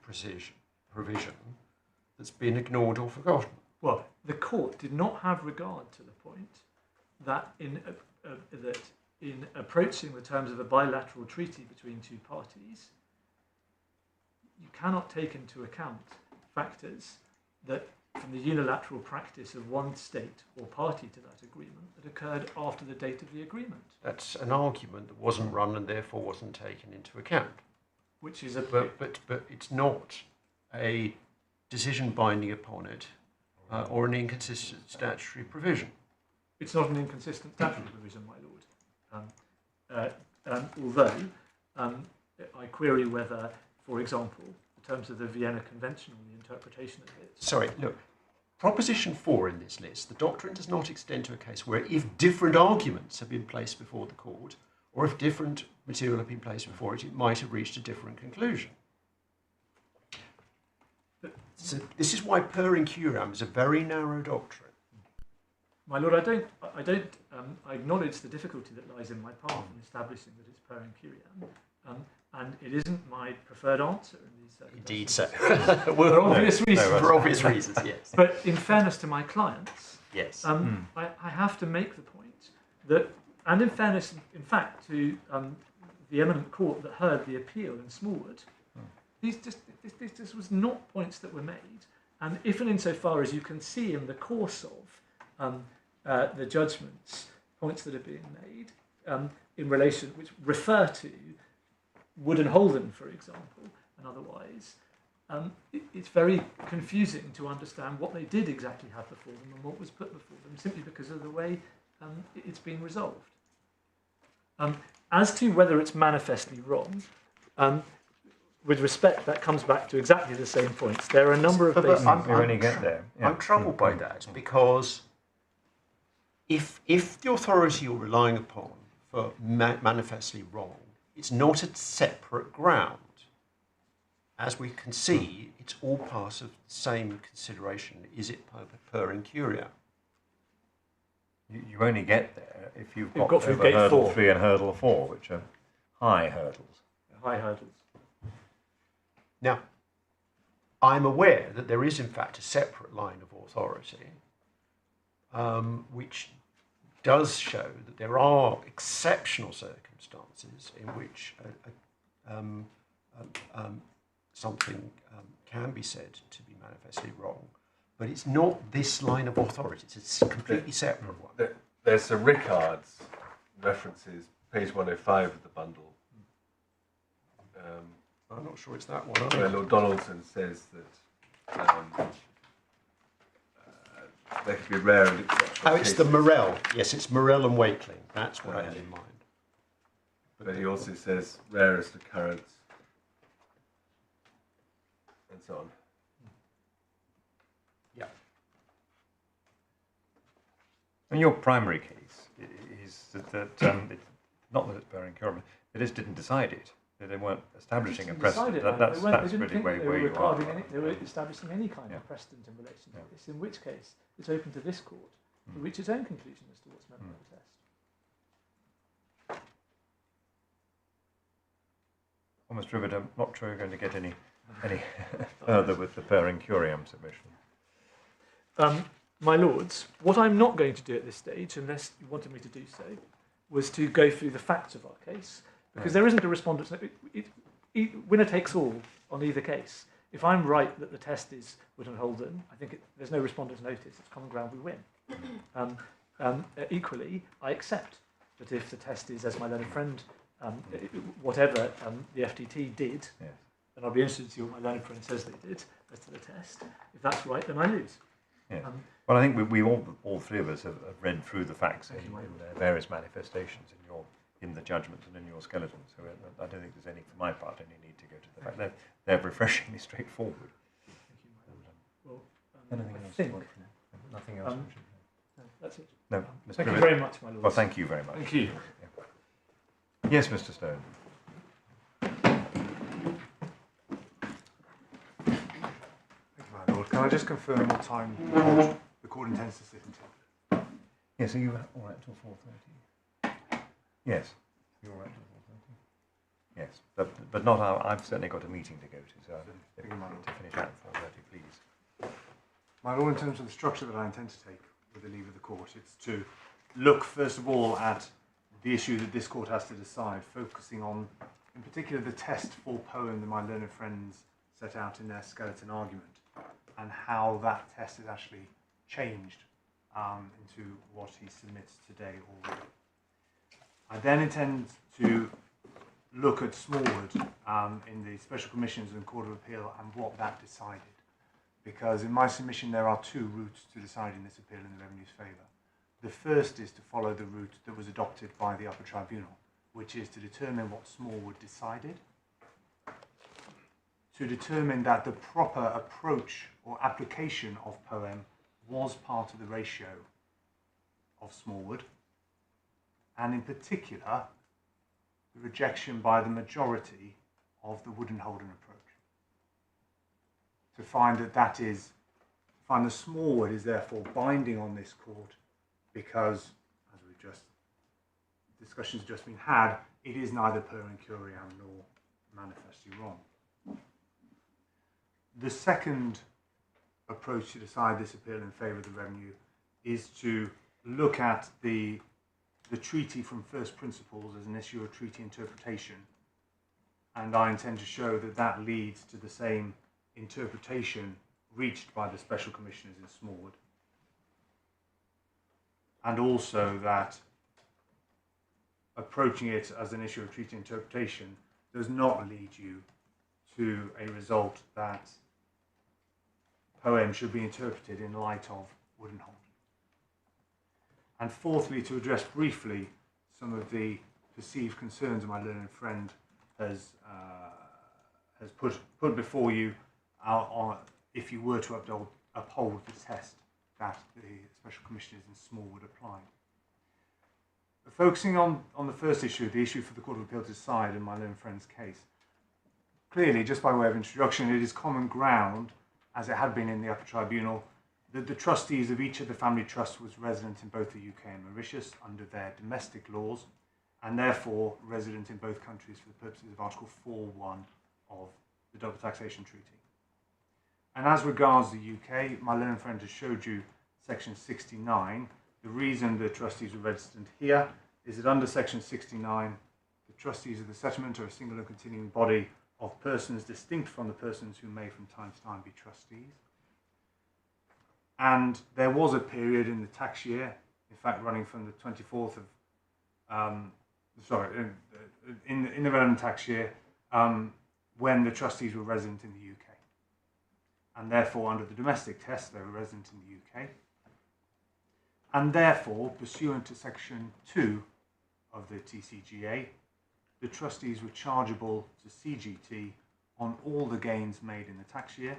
provision that's been ignored or forgotten? Well, the court did not have regard to the point that in approaching the terms of a bilateral treaty between two parties, you cannot take into account factors that from the unilateral practice of one state or party to that agreement that occurred after the date of the agreement. That's an argument that wasn't run and therefore wasn't taken into account. Which is a but it's not a decision binding upon it or an inconsistent statutory provision. It's not an inconsistent statutory provision, my lord. Although I query whether, for example, in terms of the Vienna Convention or the interpretation of it. Sorry, look, Proposition 4 in this list, the doctrine does not extend to a case where if different arguments have been placed before the court, or if different material have been placed before it, it might have reached a different conclusion. So this is why per incuriam is a very narrow doctrine. My lord, I acknowledge the difficulty that lies in my path in establishing that it's per incuriam, and it isn't my preferred answer in these circumstances. Indeed so. For obvious reasons. For obvious reasons, yes. But in fairness to my clients, yes, I have to make the point that, and in fairness, in fact, to the eminent court that heard the appeal in Smallwood, this was not points that were made, and if and insofar as you can see in the course of the judgments, points that are being made in relation, which refer to Wood and Holden, for example, and otherwise, it's very confusing to understand what they did exactly have before them and what was put before them, simply because of the way it's been resolved. As to whether it's manifestly wrong, with respect, that comes back to exactly the same points. There are a number of bases. I'm troubled by that because if the authority you're relying upon for manifestly wrong, it's not a separate ground. As we can see, it's all part of the same consideration. Is it per incuriam? You only get there if you've got over hurdle 4. 3 and hurdle 4, which are high hurdles. High hurdles. Now, I'm aware that there is in fact a separate line of authority which does show that there are exceptional circumstances in which something can be said to be manifestly wrong, but it's not this line of authority. It's a completely separate one. There's Sir Rickard's references, page 105 of the bundle. I'm not sure it's that one. Where Lord Donaldson says that there could be rare and exceptional it's the Morel. Yes, it's Morel and Wakeling. That's what I had in mind. But he also says rarest occurrence and so on. Yeah. And your primary case is that it's not that it's per incurable, they just didn't decide it. They weren't establishing a precedent. That's really where you are. They were establishing any kind of precedent in relation to this, in which case it's open to this court to reach its own conclusion as to what's meant by the test. Well, Mr. Ribbett, I'm not sure you're going to get any further with the per incuriam submission. My lords, what I'm not going to do at this stage, unless you wanted me to do so, was to go through the facts of our case, because there isn't a respondent's winner takes all on either case. If I'm right that the test is Wood and Holden, I think there's no respondent's notice. It's common ground, we win. Equally, I accept that if the test is, as my learned friend, whatever the FTT did, then I'll be interested to see what my learned friend says they did as to the test. If that's right, then I lose. Yeah. Well, I think we all three of us have read through the facts in their various manifestations in the judgments and in your skeleton. So I don't think there's any, for my part, any need to go to the fact. They're refreshingly straightforward. Well, anything I else? think Nothing else. no, that's it. No, Mr. Thank you Ribbett? very much, my lords. Well, thank you very much. Thank you. Yeah. Yes, Mr. Stone. Thank you, my lord. Can I just confirm what time the court intends to sit until? Yes, are you all right till 4:30? Yes, you're all right till 4:30. Yes, but not our. I've certainly got a meeting to go to, so if you want to finish at 4:30, please. My lord, in terms of the structure that I intend to take with the leave of the court, it's to look first of all at the issue that this court has to decide, focusing on, in particular, the test for poem that my learned friends set out in their skeleton argument, and how that test is actually changed into what he submits today already. I then intend to look at Smallwood in the Special Commissions and Court of Appeal and what that decided. Because in my submission there are two routes to deciding this appeal in the revenue's favour. The first is to follow the route that was adopted by the Upper Tribunal, which is to determine what Smallwood decided, to determine that the proper approach or application of poem was part of the ratio of Smallwood, and in particular, the rejection by the majority of the Wood and Holden approach. To find the Smallwood is therefore binding on this court because, as discussions have just been had, it is neither per incuriam nor manifestly wrong. The second approach to decide this appeal in favour of the revenue is to look at the treaty from first principles as an issue of treaty interpretation, and I intend to show that that leads to the same interpretation reached by the Special Commissioners in Smallwood, and also that approaching it as an issue of treaty interpretation does not lead you to a result that poem should be interpreted in light of Wood and Holden. And fourthly, to address briefly some of the perceived concerns my learned friend has put before you if you were to uphold the test that the Special Commissioners in Smallwood applied. Focusing on the first issue, the issue for the Court of Appeal to decide in my learned friend's case, clearly, just by way of introduction, it is common ground, as it had been in the Upper Tribunal, that the trustees of each of the family trusts was resident in both the UK and Mauritius under their domestic laws, and therefore resident in both countries for the purposes of Article 4.1 of the Double Taxation Treaty. And as regards the UK, my learned friend has showed you section 69. The reason the trustees were resident here is that under section 69, the trustees of the settlement are a single and continuing body of persons distinct from the persons who may from time to time be trustees. And there was a period in the tax year, in fact running from the 24th of, in the relevant tax year, when the trustees were resident in the UK. And therefore, under the domestic test, they were resident in the UK. And therefore, pursuant to section 2 of the TCGA, the trustees were chargeable to CGT on all the gains made in the tax year,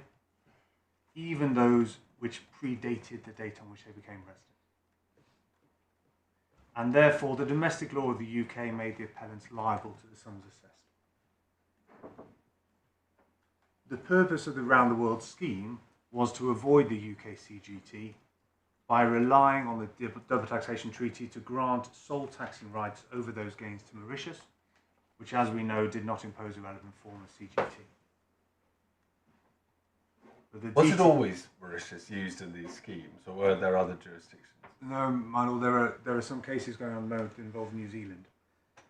even those which predated the date on which they became resident. And therefore, the domestic law of the UK made the appellants liable to the sums assessed. The purpose of the Round the World scheme was to avoid the UK CGT by relying on the Double Taxation Treaty to grant sole taxing rights over those gains to Mauritius, which, as we know, did not impose a relevant form of CGT. Was it always Mauritius used in these schemes, or were there other jurisdictions? No, my lord, there are some cases going on at the moment that involve New Zealand.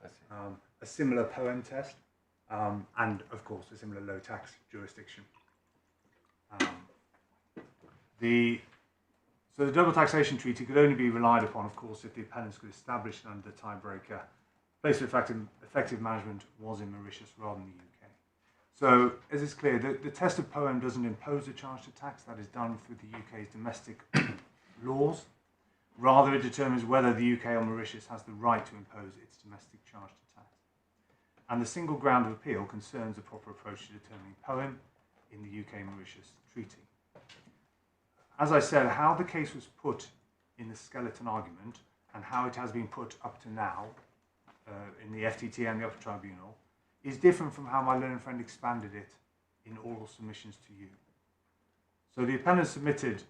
I see. A similar poem test, and of course a similar low tax jurisdiction. So the Double Taxation Treaty could only be relied upon, of course, if the appellants could establish that under the tiebreaker, place of effective management was in Mauritius rather than the UK. So, as it's clear, the test of poem doesn't impose a charge to tax. That is done through the UK's domestic laws. Rather, it determines whether the UK or Mauritius has the right to impose its domestic charge to tax. And the single ground of appeal concerns a proper approach to determining poem in the UK-Mauritius Treaty. As I said, how the case was put in the skeleton argument and how it has been put up to now in the FTT and the Upper Tribunal is different from how my learned friend expanded it in oral submissions to you. So the appellant submitted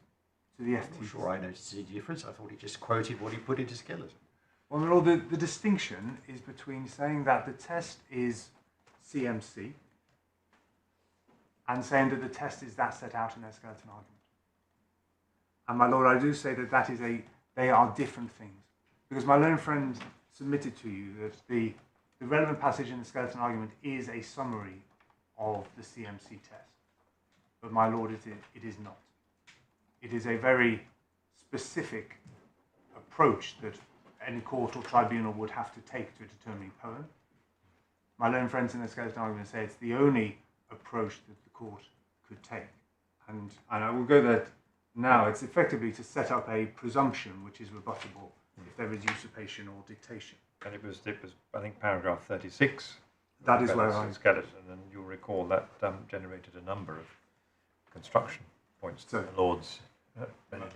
to the FTT. I'm not sure I noticed any difference. I thought he just quoted what he put into skeleton. Well, my lord, the distinction is between saying that the test is CMC and saying that the test is that set out in their skeleton argument. And my lord, I do say that they are different things. Because my learned friend submitted to you that the relevant passage in the skeleton argument is a summary of the CMC test. But my lord, it is not. It is a very specific approach that any court or tribunal would have to take to determining poem. My learned friends in the skeleton argument say it's the only approach that the court could take. And I will go there now. It's effectively to set up a presumption which is rebuttable if there is usurpation or dictation. And it was I think, paragraph 36. That is where I... skeleton, and you'll recall that generated a number of construction points to the Lord's.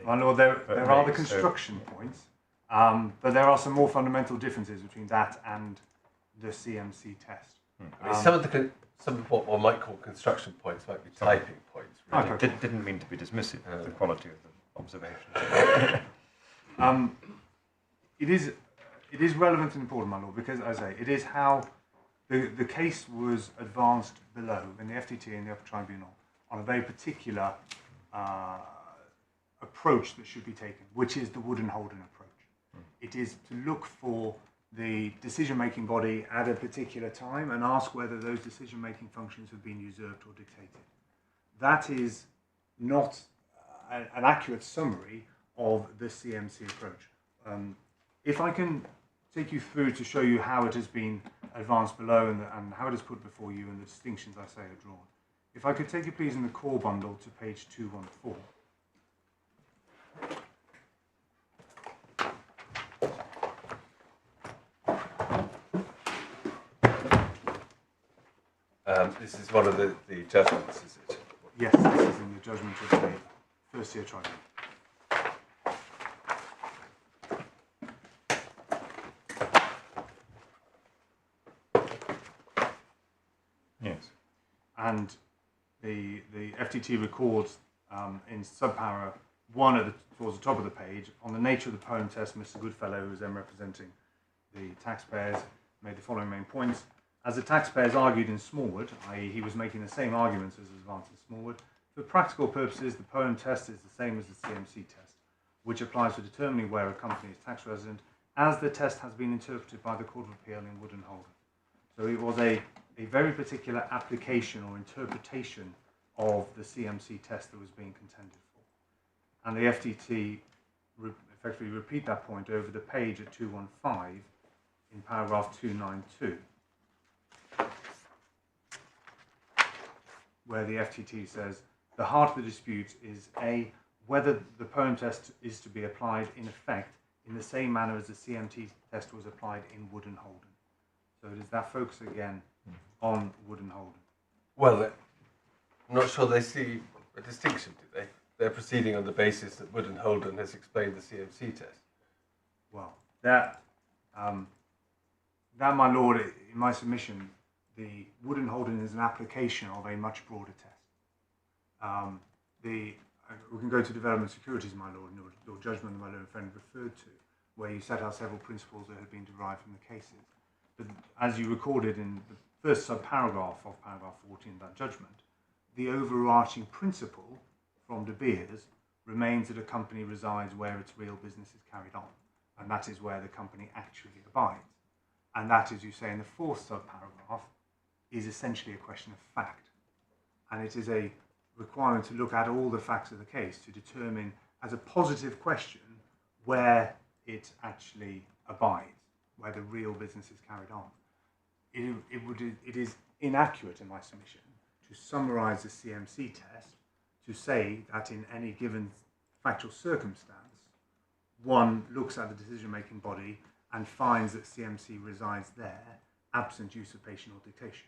My lord, there are the construction points, but there are some more fundamental differences between that and the CMC test. I mean, some of what one might call construction points might be typing points. Really. I didn't mean to be dismissive of the quality of the observation. It is relevant and important, my lord, because, as I say, it is how the case was advanced below in the FTT and the Upper Tribunal on a very particular approach that should be taken, which is the Wooden-Holden approach. It is to look for the decision-making body at a particular time and ask whether those decision-making functions have been usurped or dictated. That is not an accurate summary of the CMC approach. If I can take you through to show you how it has been advanced below and how it is put before you and the distinctions I say are drawn. If I could take you please in the core bundle to page 214. This is one of the judgments, is it? Yes, this is in the judgment of the First Tier Tribunal. Yes. And the FTT records in subpara 1 towards the top of the page, on the nature of the poem test, Mr. Goodfellow, who is then representing the taxpayers, made the following main points. As the taxpayers argued in Smallwood, i.e. he was making the same arguments as advanced in Smallwood, for practical purposes the poem test is the same as the CMC test. which applies to determining where a company is tax resident, as the test has been interpreted by the Court of Appeal in Wood and Holden. So it was a very particular application or interpretation of the CMC test that was being contended for. And the FTT effectively repeat that point over the page at 215 in paragraph 292, where the FTT says, the heart of the dispute is A, whether the poem test is to be applied in effect in the same manner as the CMT test was applied in Wood and Holden. So it is that focus again on Wood and Holden. Well, I'm not sure they see a distinction, do they? They're proceeding on the basis that Wood and Holden has explained the CMC test. Well, that, my lord, in my submission, the Wood and Holden is an application of a much broader test. We can go to development securities, my lord, and your judgment that my learned friend referred to, where you set out several principles that had been derived from the cases. But as you recorded in the first subparagraph of paragraph 14 of that judgment, the overarching principle from De Beers remains that a company resides where its real business is carried on, and that is where the company actually abides. And that, as you say in the fourth subparagraph, is essentially a question of fact. And it is a requirement to look at all the facts of the case to determine, as a positive question, where it actually abides, where the real business is carried on. It is inaccurate in my submission to summarise the CMC test to say that in any given factual circumstance, one looks at the decision-making body and finds that CMC resides there, absent usurpation or dictation.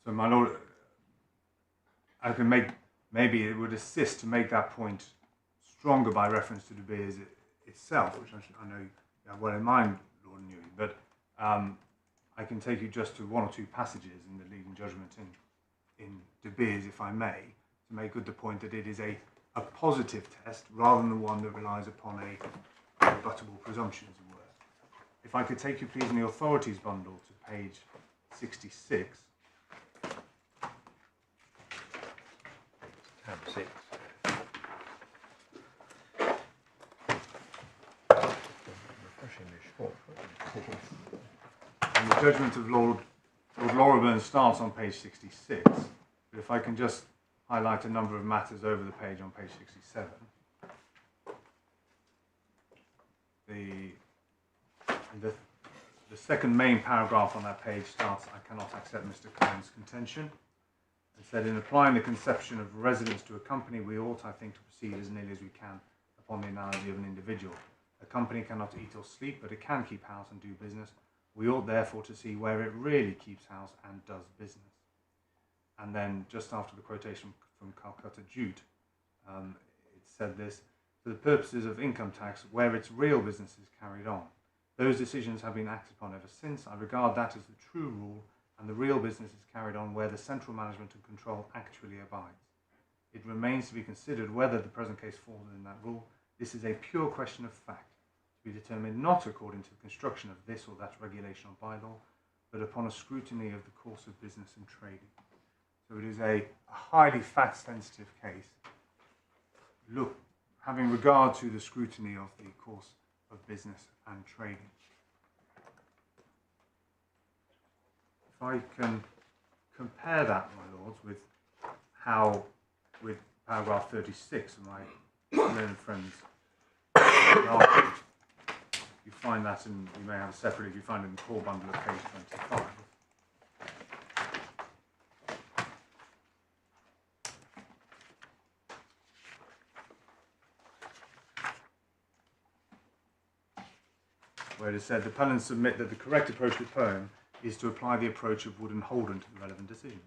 So, my lord, I can maybe it would assist to make that point stronger by reference to De Beers itself, which I know you have well in mind, Lord Newey, but I can take you just to one or two passages in the leading judgment in De Beers, if I may, to make good the point that it is a positive test rather than the one that relies upon a rebuttable presumption, as it were. If I could take you, please, in the authorities bundle to page 66. Tab 6. Refreshingly short. And the judgment of Lord Lorreburn starts on page 66. But if I can just highlight a number of matters over the page on page 67. The second main paragraph on that page starts, I cannot accept Mr. Cohen's contention. It said, in applying the conception of residence to a company, we ought, I think, to proceed as nearly as we can upon the analogy of an individual. A company cannot eat or sleep, but it can keep house and do business. We ought, therefore, to see where it really keeps house and does business. And then, just after the quotation from Calcutta Jute, it said this, for the purposes of income tax, where its real business is carried on. Those decisions have been acted upon ever since. I regard that as the true rule, and the real business is carried on where the central management and control actually abides. It remains to be considered whether the present case falls within that rule. This is a pure question of fact, to be determined not according to the construction of this or that regulation or bylaw, but upon a scrutiny of the course of business and trading. So it is a highly fact-sensitive case, having regard to the scrutiny of the course of business and trading. If I can compare that, my lords, with paragraph 36 of my learned friend's article, you find that in, you may have it separately, you find it in the core bundle of page 25. Where it is said, the appellants submit that the correct approach to the poem is to apply the approach of Wood and Holden to the relevant decision.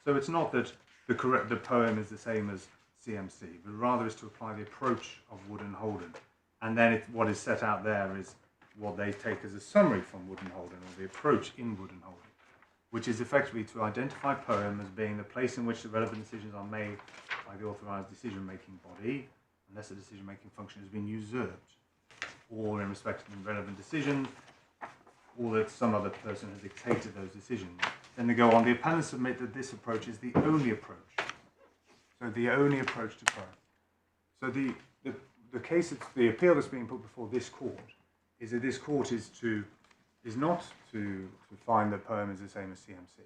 So it's not that the poem is the same as CMC, but rather is to apply the approach of Wood and Holden. And then what is set out there is what they take as a summary from Wood and Holden, or the approach in Wood and Holden, which is effectively to identify poem as being the place in which the relevant decisions are made by the authorised decision-making body, unless the decision-making function has been usurped, or in respect of the relevant decision, or that some other person has dictated those decisions. Then they go on, the appellants submit that this approach is the only approach. So the only approach to poem. So the case, the appeal that's being put before this court is that this court is not to find that poem is the same as CMC,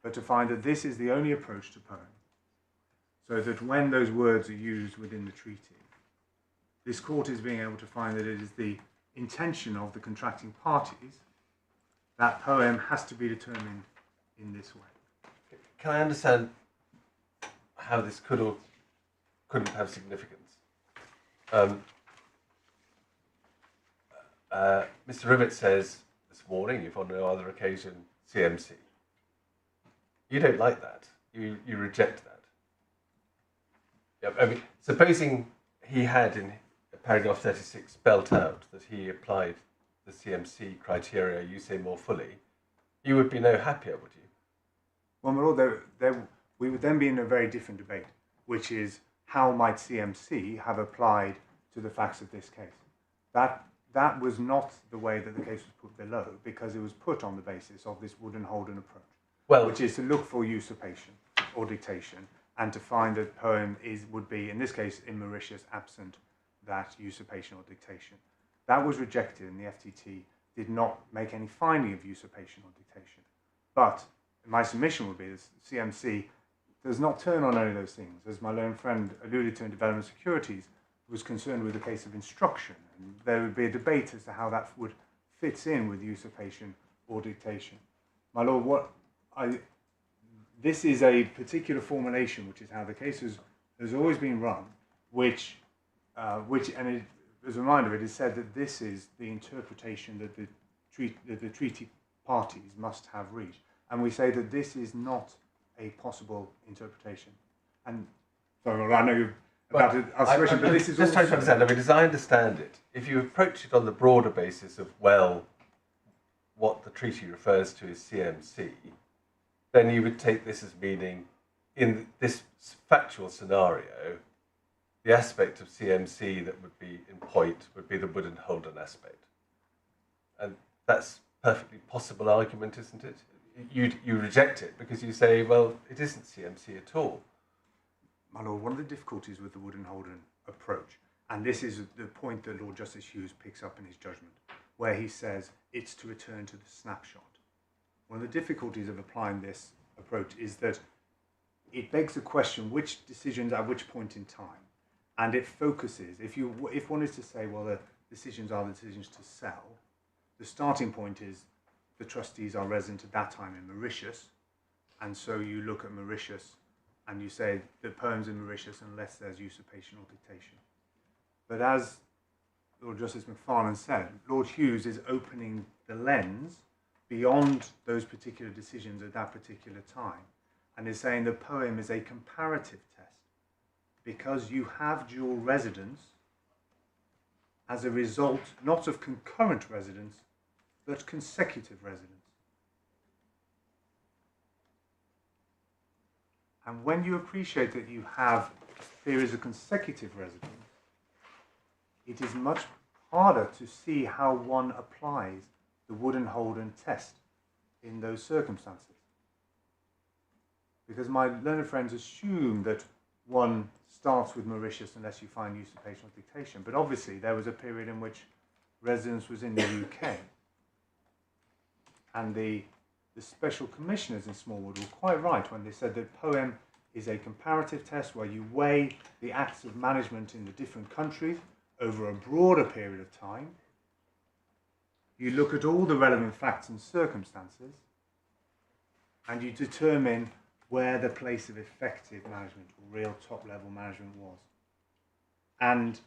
but to find that this is the only approach to poem. So that when those words are used within the treaty, this court is being able to find that it is the intention of the contracting parties that poem has to be determined in this way. Can I understand how this could or couldn't have significance? Mr. Rivet says this morning, if on no other occasion, CMC. You don't like that. You reject that. Yeah, I mean, supposing he had in paragraph 36 spelt out that he applied the CMC criteria you say more fully, you would be no happier, would you? Well, my lord, we would then be in a very different debate, which is how might CMC have applied to the facts of this case. That was not the way that the case was put below, because it was put on the basis of this Wood and Holden approach, which is to look for usurpation or dictation, and to find that poem would be, in this case, in Mauritius, absent that usurpation or dictation. That was rejected, and the FTT did not make any finding of usurpation or dictation. But my submission would be that CMC does not turn on any of those things. As my learned friend alluded to in Development Securities, was concerned with the case of instruction. And there would be a debate as to how that would fit in with usurpation or dictation. My lord, this is a particular formulation, which is how the case has always been run, which as a reminder, it is said that this is the interpretation that the treaty parties must have reached. And we say that this is not a possible interpretation. And sorry, I know you're about to ask a question, but this is just trying to understand. I mean, as I understand it, if you approach it on the broader basis of, well, what the treaty refers to as CMC, then you would take this as meaning, in this factual scenario, the aspect of CMC that would be in point would be the Wood and Holden aspect. And that's a perfectly possible argument, isn't it? You reject it because you say, well, it isn't CMC at all. My lord, one of the difficulties with the Wood and Holden approach, and this is the point that Lord Justice Hughes picks up in his judgment, where he says it's to return to the snapshot. One of the difficulties of applying this approach is that it begs the question which decisions at which point in time, and it focuses. If one is to say, well, the decisions are the decisions to sell, the starting point is the trustees are resident at that time in Mauritius, and so you look at Mauritius and you say the poem's in Mauritius unless there's usurpation or dictation. But as Lord Justice McFarlane said, Lord Hughes is opening the lens beyond those particular decisions at that particular time, and is saying the poem is a comparative test because you have dual residence as a result not of concurrent residence but consecutive residence. And when you appreciate that you have periods of consecutive residence, it is much harder to see how one applies the Wood and Holden test in those circumstances. Because my learned friends assume that one starts with Mauritius unless you find usurpation or dictation. But obviously there was a period in which residence was in the UK. And the special commissioners in Smallwood were quite right when they said that poem is a comparative test where you weigh the acts of management in the different countries over a broader period of time. You look at all the relevant facts and circumstances, and you determine where the place of effective management or real top-level management was. And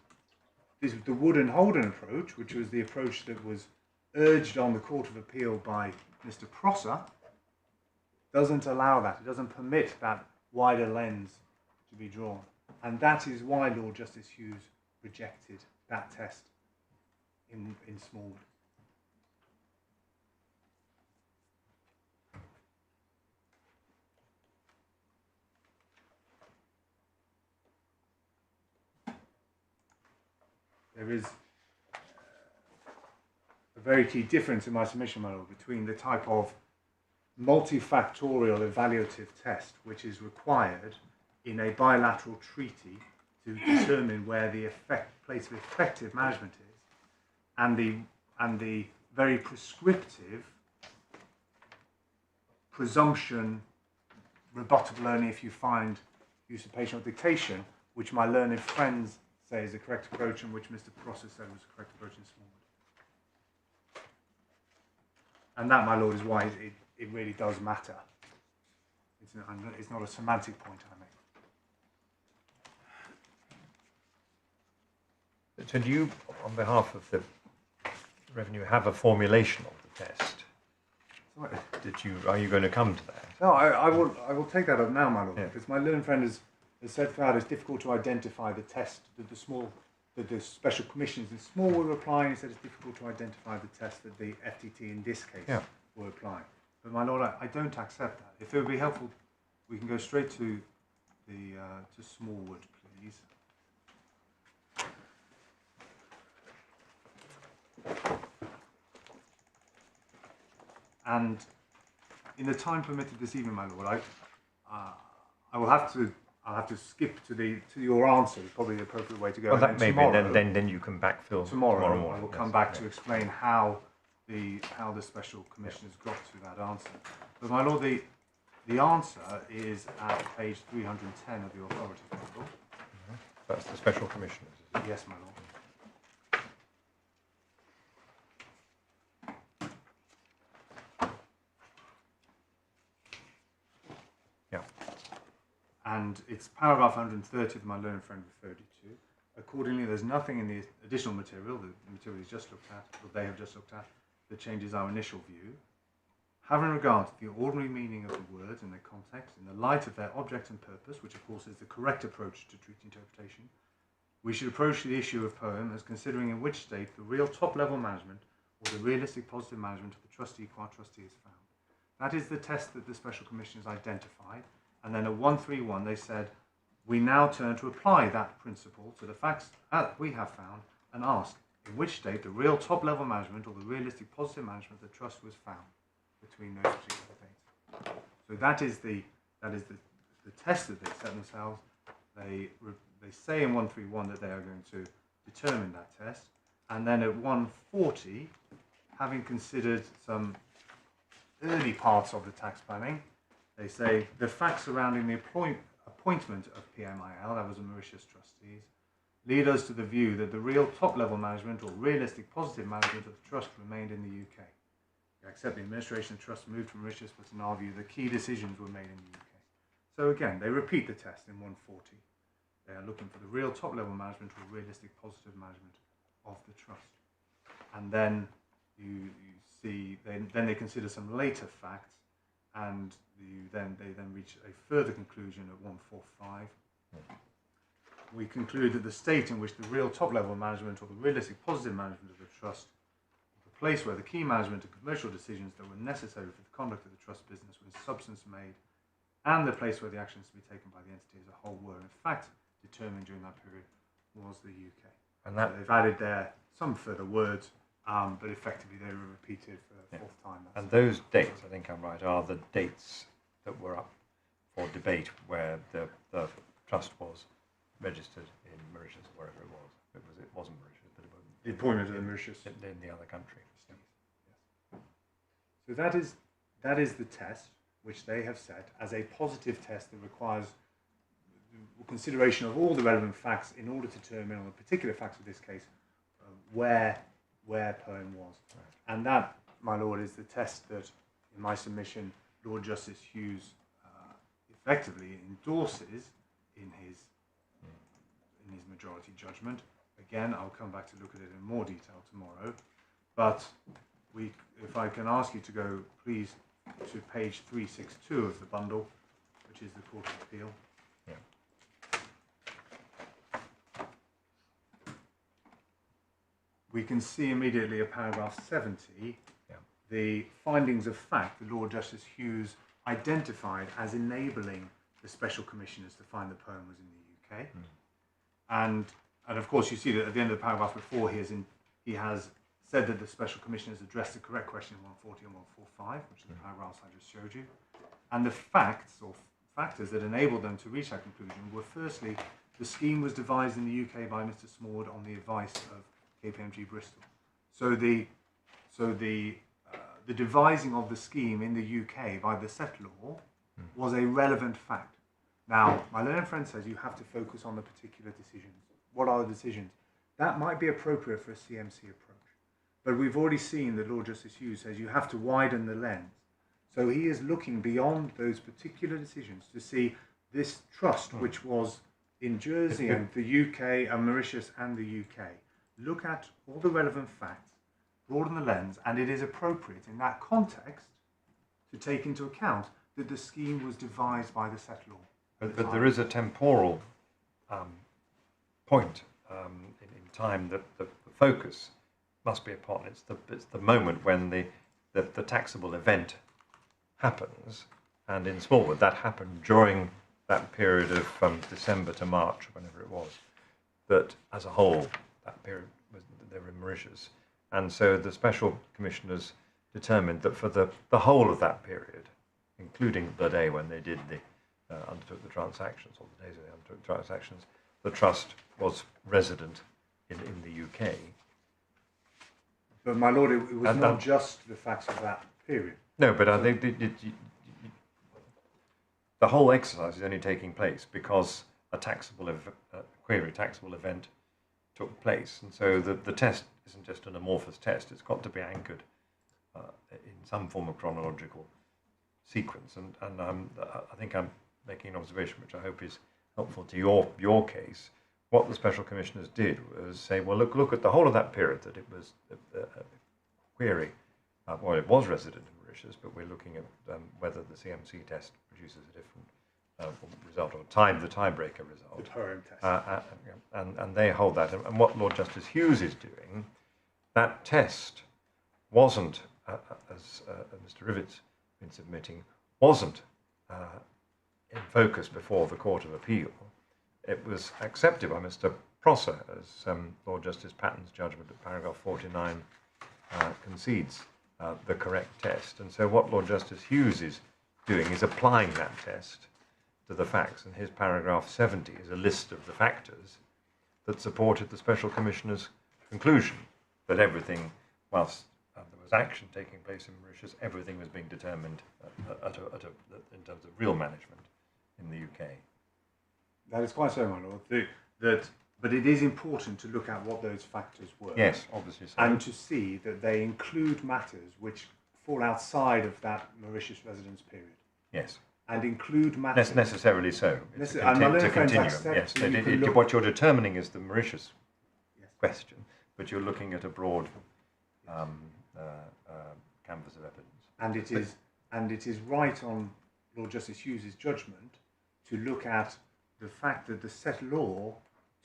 this, the Wood and Holden approach, which was the approach that was urged on the Court of Appeal by Mr. Prosser, doesn't allow that. It doesn't permit that wider lens to be drawn. And that is why Lord Justice Hughes rejected that test in Smallwood. There is a very key difference in my submission, my Lord, between the type of multifactorial evaluative test which is required in a bilateral treaty to determine where the place of effective management is, and the very prescriptive presumption rebuttable only if you find usurpation or dictation, which my learned friends say is the correct approach and which Mr. Prosser said was the correct approach in Smallwood. And that, my Lord, is why it really does matter. It's not a semantic point I make. So do you, on behalf of the Revenue, have a formulation of the test? Are you going to come to that? No, I will take that up now, my Lord, Yeah. because my learned friend has said throughout it's difficult to identify the test that the special commissioners in Smallwood were applying. He said it's difficult to identify the test that the FTT in this case were applying. But my Lord, I don't accept that. If it would be helpful, we can go straight to to Smallwood, please. And in the time permitted this evening, my Lord, I'll have to skip to your answer. It's probably the appropriate way to go. Well, that may be. Tomorrow, then you can backfill tomorrow morning. I will come back to explain how the special commissioners got to that answer. But my Lord, the answer is at page 310 of the authority manual. That's the special commissioners, is it? Yes, my Lord. And it's paragraph 130 that my learned friend referred you to. Accordingly, there's nothing in the additional material, the material he's just looked at, or they have just looked at, that changes our initial view. Having regard to the ordinary meaning of the words and their context, in the light of their object and purpose, which of course is the correct approach to treaty interpretation, we should approach the issue of poem as considering in which state the real top-level management or the realistic positive management of the trustee qua trustee is found. That is the test that the special commissioners identified. And then at 131, they said, we now turn to apply that principle to the facts that we have found and ask in which state the real top-level management or the realistic positive management of the trust was found between those particular dates. So that is the test that they set themselves. They say in 131 that they are going to determine that test. And then at 140, having considered some early parts of the tax planning, they say the facts surrounding the appointment of PMIL, that was the Mauritius trustees, lead us to the view that the real top-level management or realistic positive management of the trust remained in the UK. Except the administration of the trust moved to Mauritius, but in our view, the key decisions were made in the UK. So again, they repeat the test in 140. They are looking for the real top-level management or realistic positive management of the trust. And then you see, then they consider some later facts, and they then reach a further conclusion at 145. We conclude that the state in which the real top-level management or the realistic positive management of the trust, the place where the key management and commercial decisions that were necessary for the conduct of the trust business were in substance made, and the place where the actions to be taken by the entity as a whole were in fact determined during that period was the UK. And that, so they've added there some further words, but effectively they were repeated for the fourth time. And those dates, I think I'm right, are the dates that were up for debate where the trust was registered in Mauritius or wherever it was. It wasn't Mauritius, but it was the appointment of the Mauritius in the other country. Yes. So that is the test which they have set as a positive test that requires consideration of all the relevant facts in order to determine on the particular facts of this case where poem was. Right. And that, my Lord, is the test that, in my submission, Lord Justice Hughes effectively endorses in his majority judgment. Again, I'll come back to look at it in more detail tomorrow. But if I can ask you to go, please, to page 362 of the bundle, which is the Court of Appeal. We can see immediately at paragraph 70 the findings of fact that Lord Justice Hughes identified as enabling the special commissioners to find the poem was in the UK. And of course you see that at the end of the paragraph before he has said that the Special Commissioners addressed the correct question in 140 and 145, which are the paragraphs I just showed you. And the facts or factors that enabled them to reach that conclusion were, firstly, the scheme was devised in the UK by Mr. Smallwood on the advice of KPMG Bristol. So the devising of the scheme in the UK by the settlor was a relevant fact. Now, my learned friend says you have to focus on the particular decisions. What are the decisions? That might be appropriate for a CMC approach. But we've already seen that Lord Justice Hughes says you have to widen the lens. So he is looking beyond those particular decisions to see this trust, which was in Jersey and the UK and Mauritius and the UK. Look at all the relevant facts, broaden the lens, and it is appropriate in that context to take into account that the scheme was devised by the settlor. But there is a temporal point in time that the focus must be upon. It's the moment when the taxable event happens, and in Smallwood that happened during that period of December to March, whenever it was, that as a whole, that period they were in Mauritius. And so the special commissioners determined that for the whole of that period, including the day when they did undertook the transactions, or the days when they undertook the transactions, the trust was resident in the UK. But my lord, it was not just the facts of that period. No, but I think the whole exercise is only taking place because a taxable event took place, and so the test isn't just an amorphous test. It's got to be anchored in some form of chronological sequence. And I think I'm making an observation which I hope is helpful to your case. What the special commissioners did was say, well, look at the whole of that period that it was a query. Well, it was resident in Mauritius, but we're looking at whether the CMC test produces a different result, or the tiebreaker result. The Turing test. And they hold that. And what Lord Justice Hughes is doing, that test wasn't, as Mr. Rivett's been submitting, wasn't in focus before the Court of Appeal. It was accepted by Mr. Prosser, as Lord Justice Patton's judgment at paragraph 49 concedes the correct test. And so what Lord Justice Hughes is doing is applying that test to the facts, and his paragraph 70 is a list of the factors that supported the Special Commissioner's conclusion that everything, whilst there was action taking place in Mauritius, everything was being determined in terms of real management in the UK. That is quite so, my lord. But it is important to look at what those factors were. Yes, obviously so. And to see that they include matters which fall outside of that Mauritius residence period. Yes. And include matters... Necessarily so. It's a continuum. Yes. What you're determining is the Mauritius question, but you're looking at a broad canvas of evidence. And it is right on Lord Justice Hughes' judgment to look at the fact that the settlor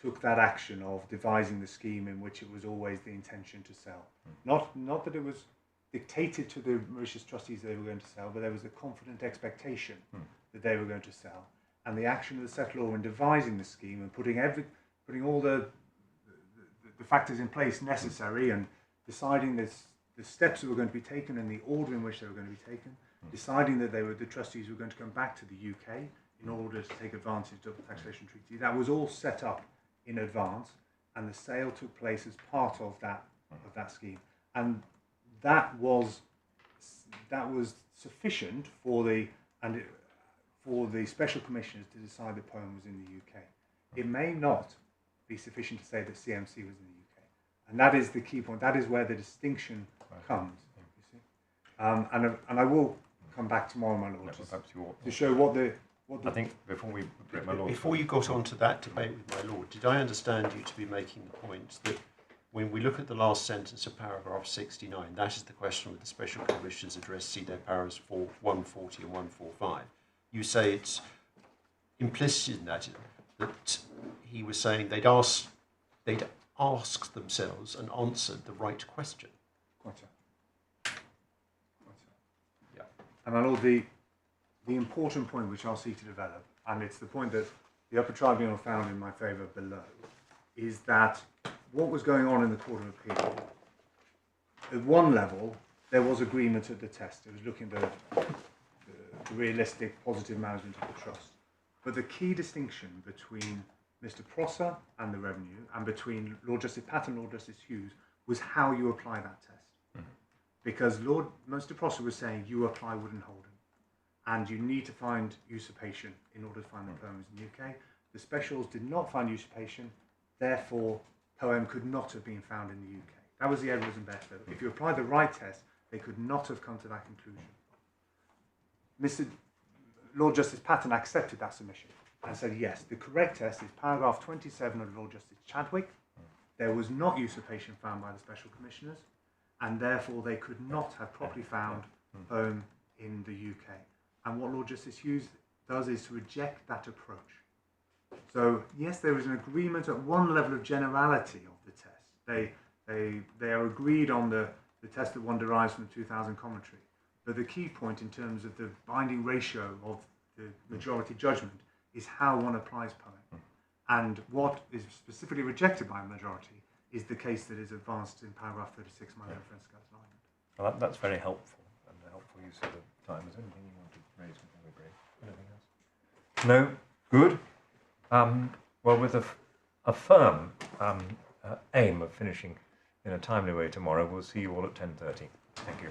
took that action of devising the scheme in which it was always the intention to sell. Not that it was dictated to the Mauritius trustees they were going to sell, but there was a confident expectation that they were going to sell. And the action of the settlor in devising the scheme and putting all the factors in place necessary and deciding the steps that were going to be taken and the order in which they were going to be taken, deciding that the trustees were going to come back to the UK in order to take advantage of the taxation treaty. That was all set up in advance, and the sale took place as part of that scheme. And that was sufficient for the special commissioners to decide that Poem was in the UK. It may not be sufficient to say that CMC was in the UK, and that is the key point. That is where the distinction comes. You see, and I will come back tomorrow, my lord, to show what the. I think before you got on to that debate with my lord, did I understand you to be making the point that when we look at the last sentence of paragraph 69, that is the question with the special commissioners address, see their paragraphs 140 and 145. You say it's implicit in that he was saying they'd asked themselves and answered the right question. Quite so. Yeah. And my lord, the important point which I'll seek to develop, and it's the point that the Upper Tribunal found in my favour below, is that what was going on in the Court of Appeal at one level, there was agreement at the test. It was looking at the realistic, positive management of the trust. But the key distinction between Mr. Prosser and the revenue, and between Lord Justice Patton and Lord Justice Hughes, was how you apply that test. Because Mr. Prosser was saying you apply Wood & Holden, and you need to find usurpation in order to find the poems in the UK. The specials did not find usurpation, therefore poem could not have been found in the UK. That was the Edwards and Bedford. If you applied the right test, they could not have come to that conclusion. Lord Justice Patton accepted that submission and said, yes, the correct test is paragraph 27 of Lord Justice Chadwick. There was not usurpation found by the special commissioners, and therefore they could not have properly found poem in the UK. And what Lord Justice Hughes does is to reject that approach. So yes, there is an agreement at one level of generality of the test. They are agreed on the test that one derives from the 2000 commentary. But the key point in terms of the binding ratio of the majority judgment is how one applies poem. And what is specifically rejected by a majority is the case that is advanced in paragraph 36 of my reference to Scotland Island. Well, that's very helpful, and a helpful use of the time. Is there anything you want to raise with them, agree? Anything else? No? Good. Well, with a firm aim of finishing in a timely way tomorrow, we'll see you all at 10:30. Thank you.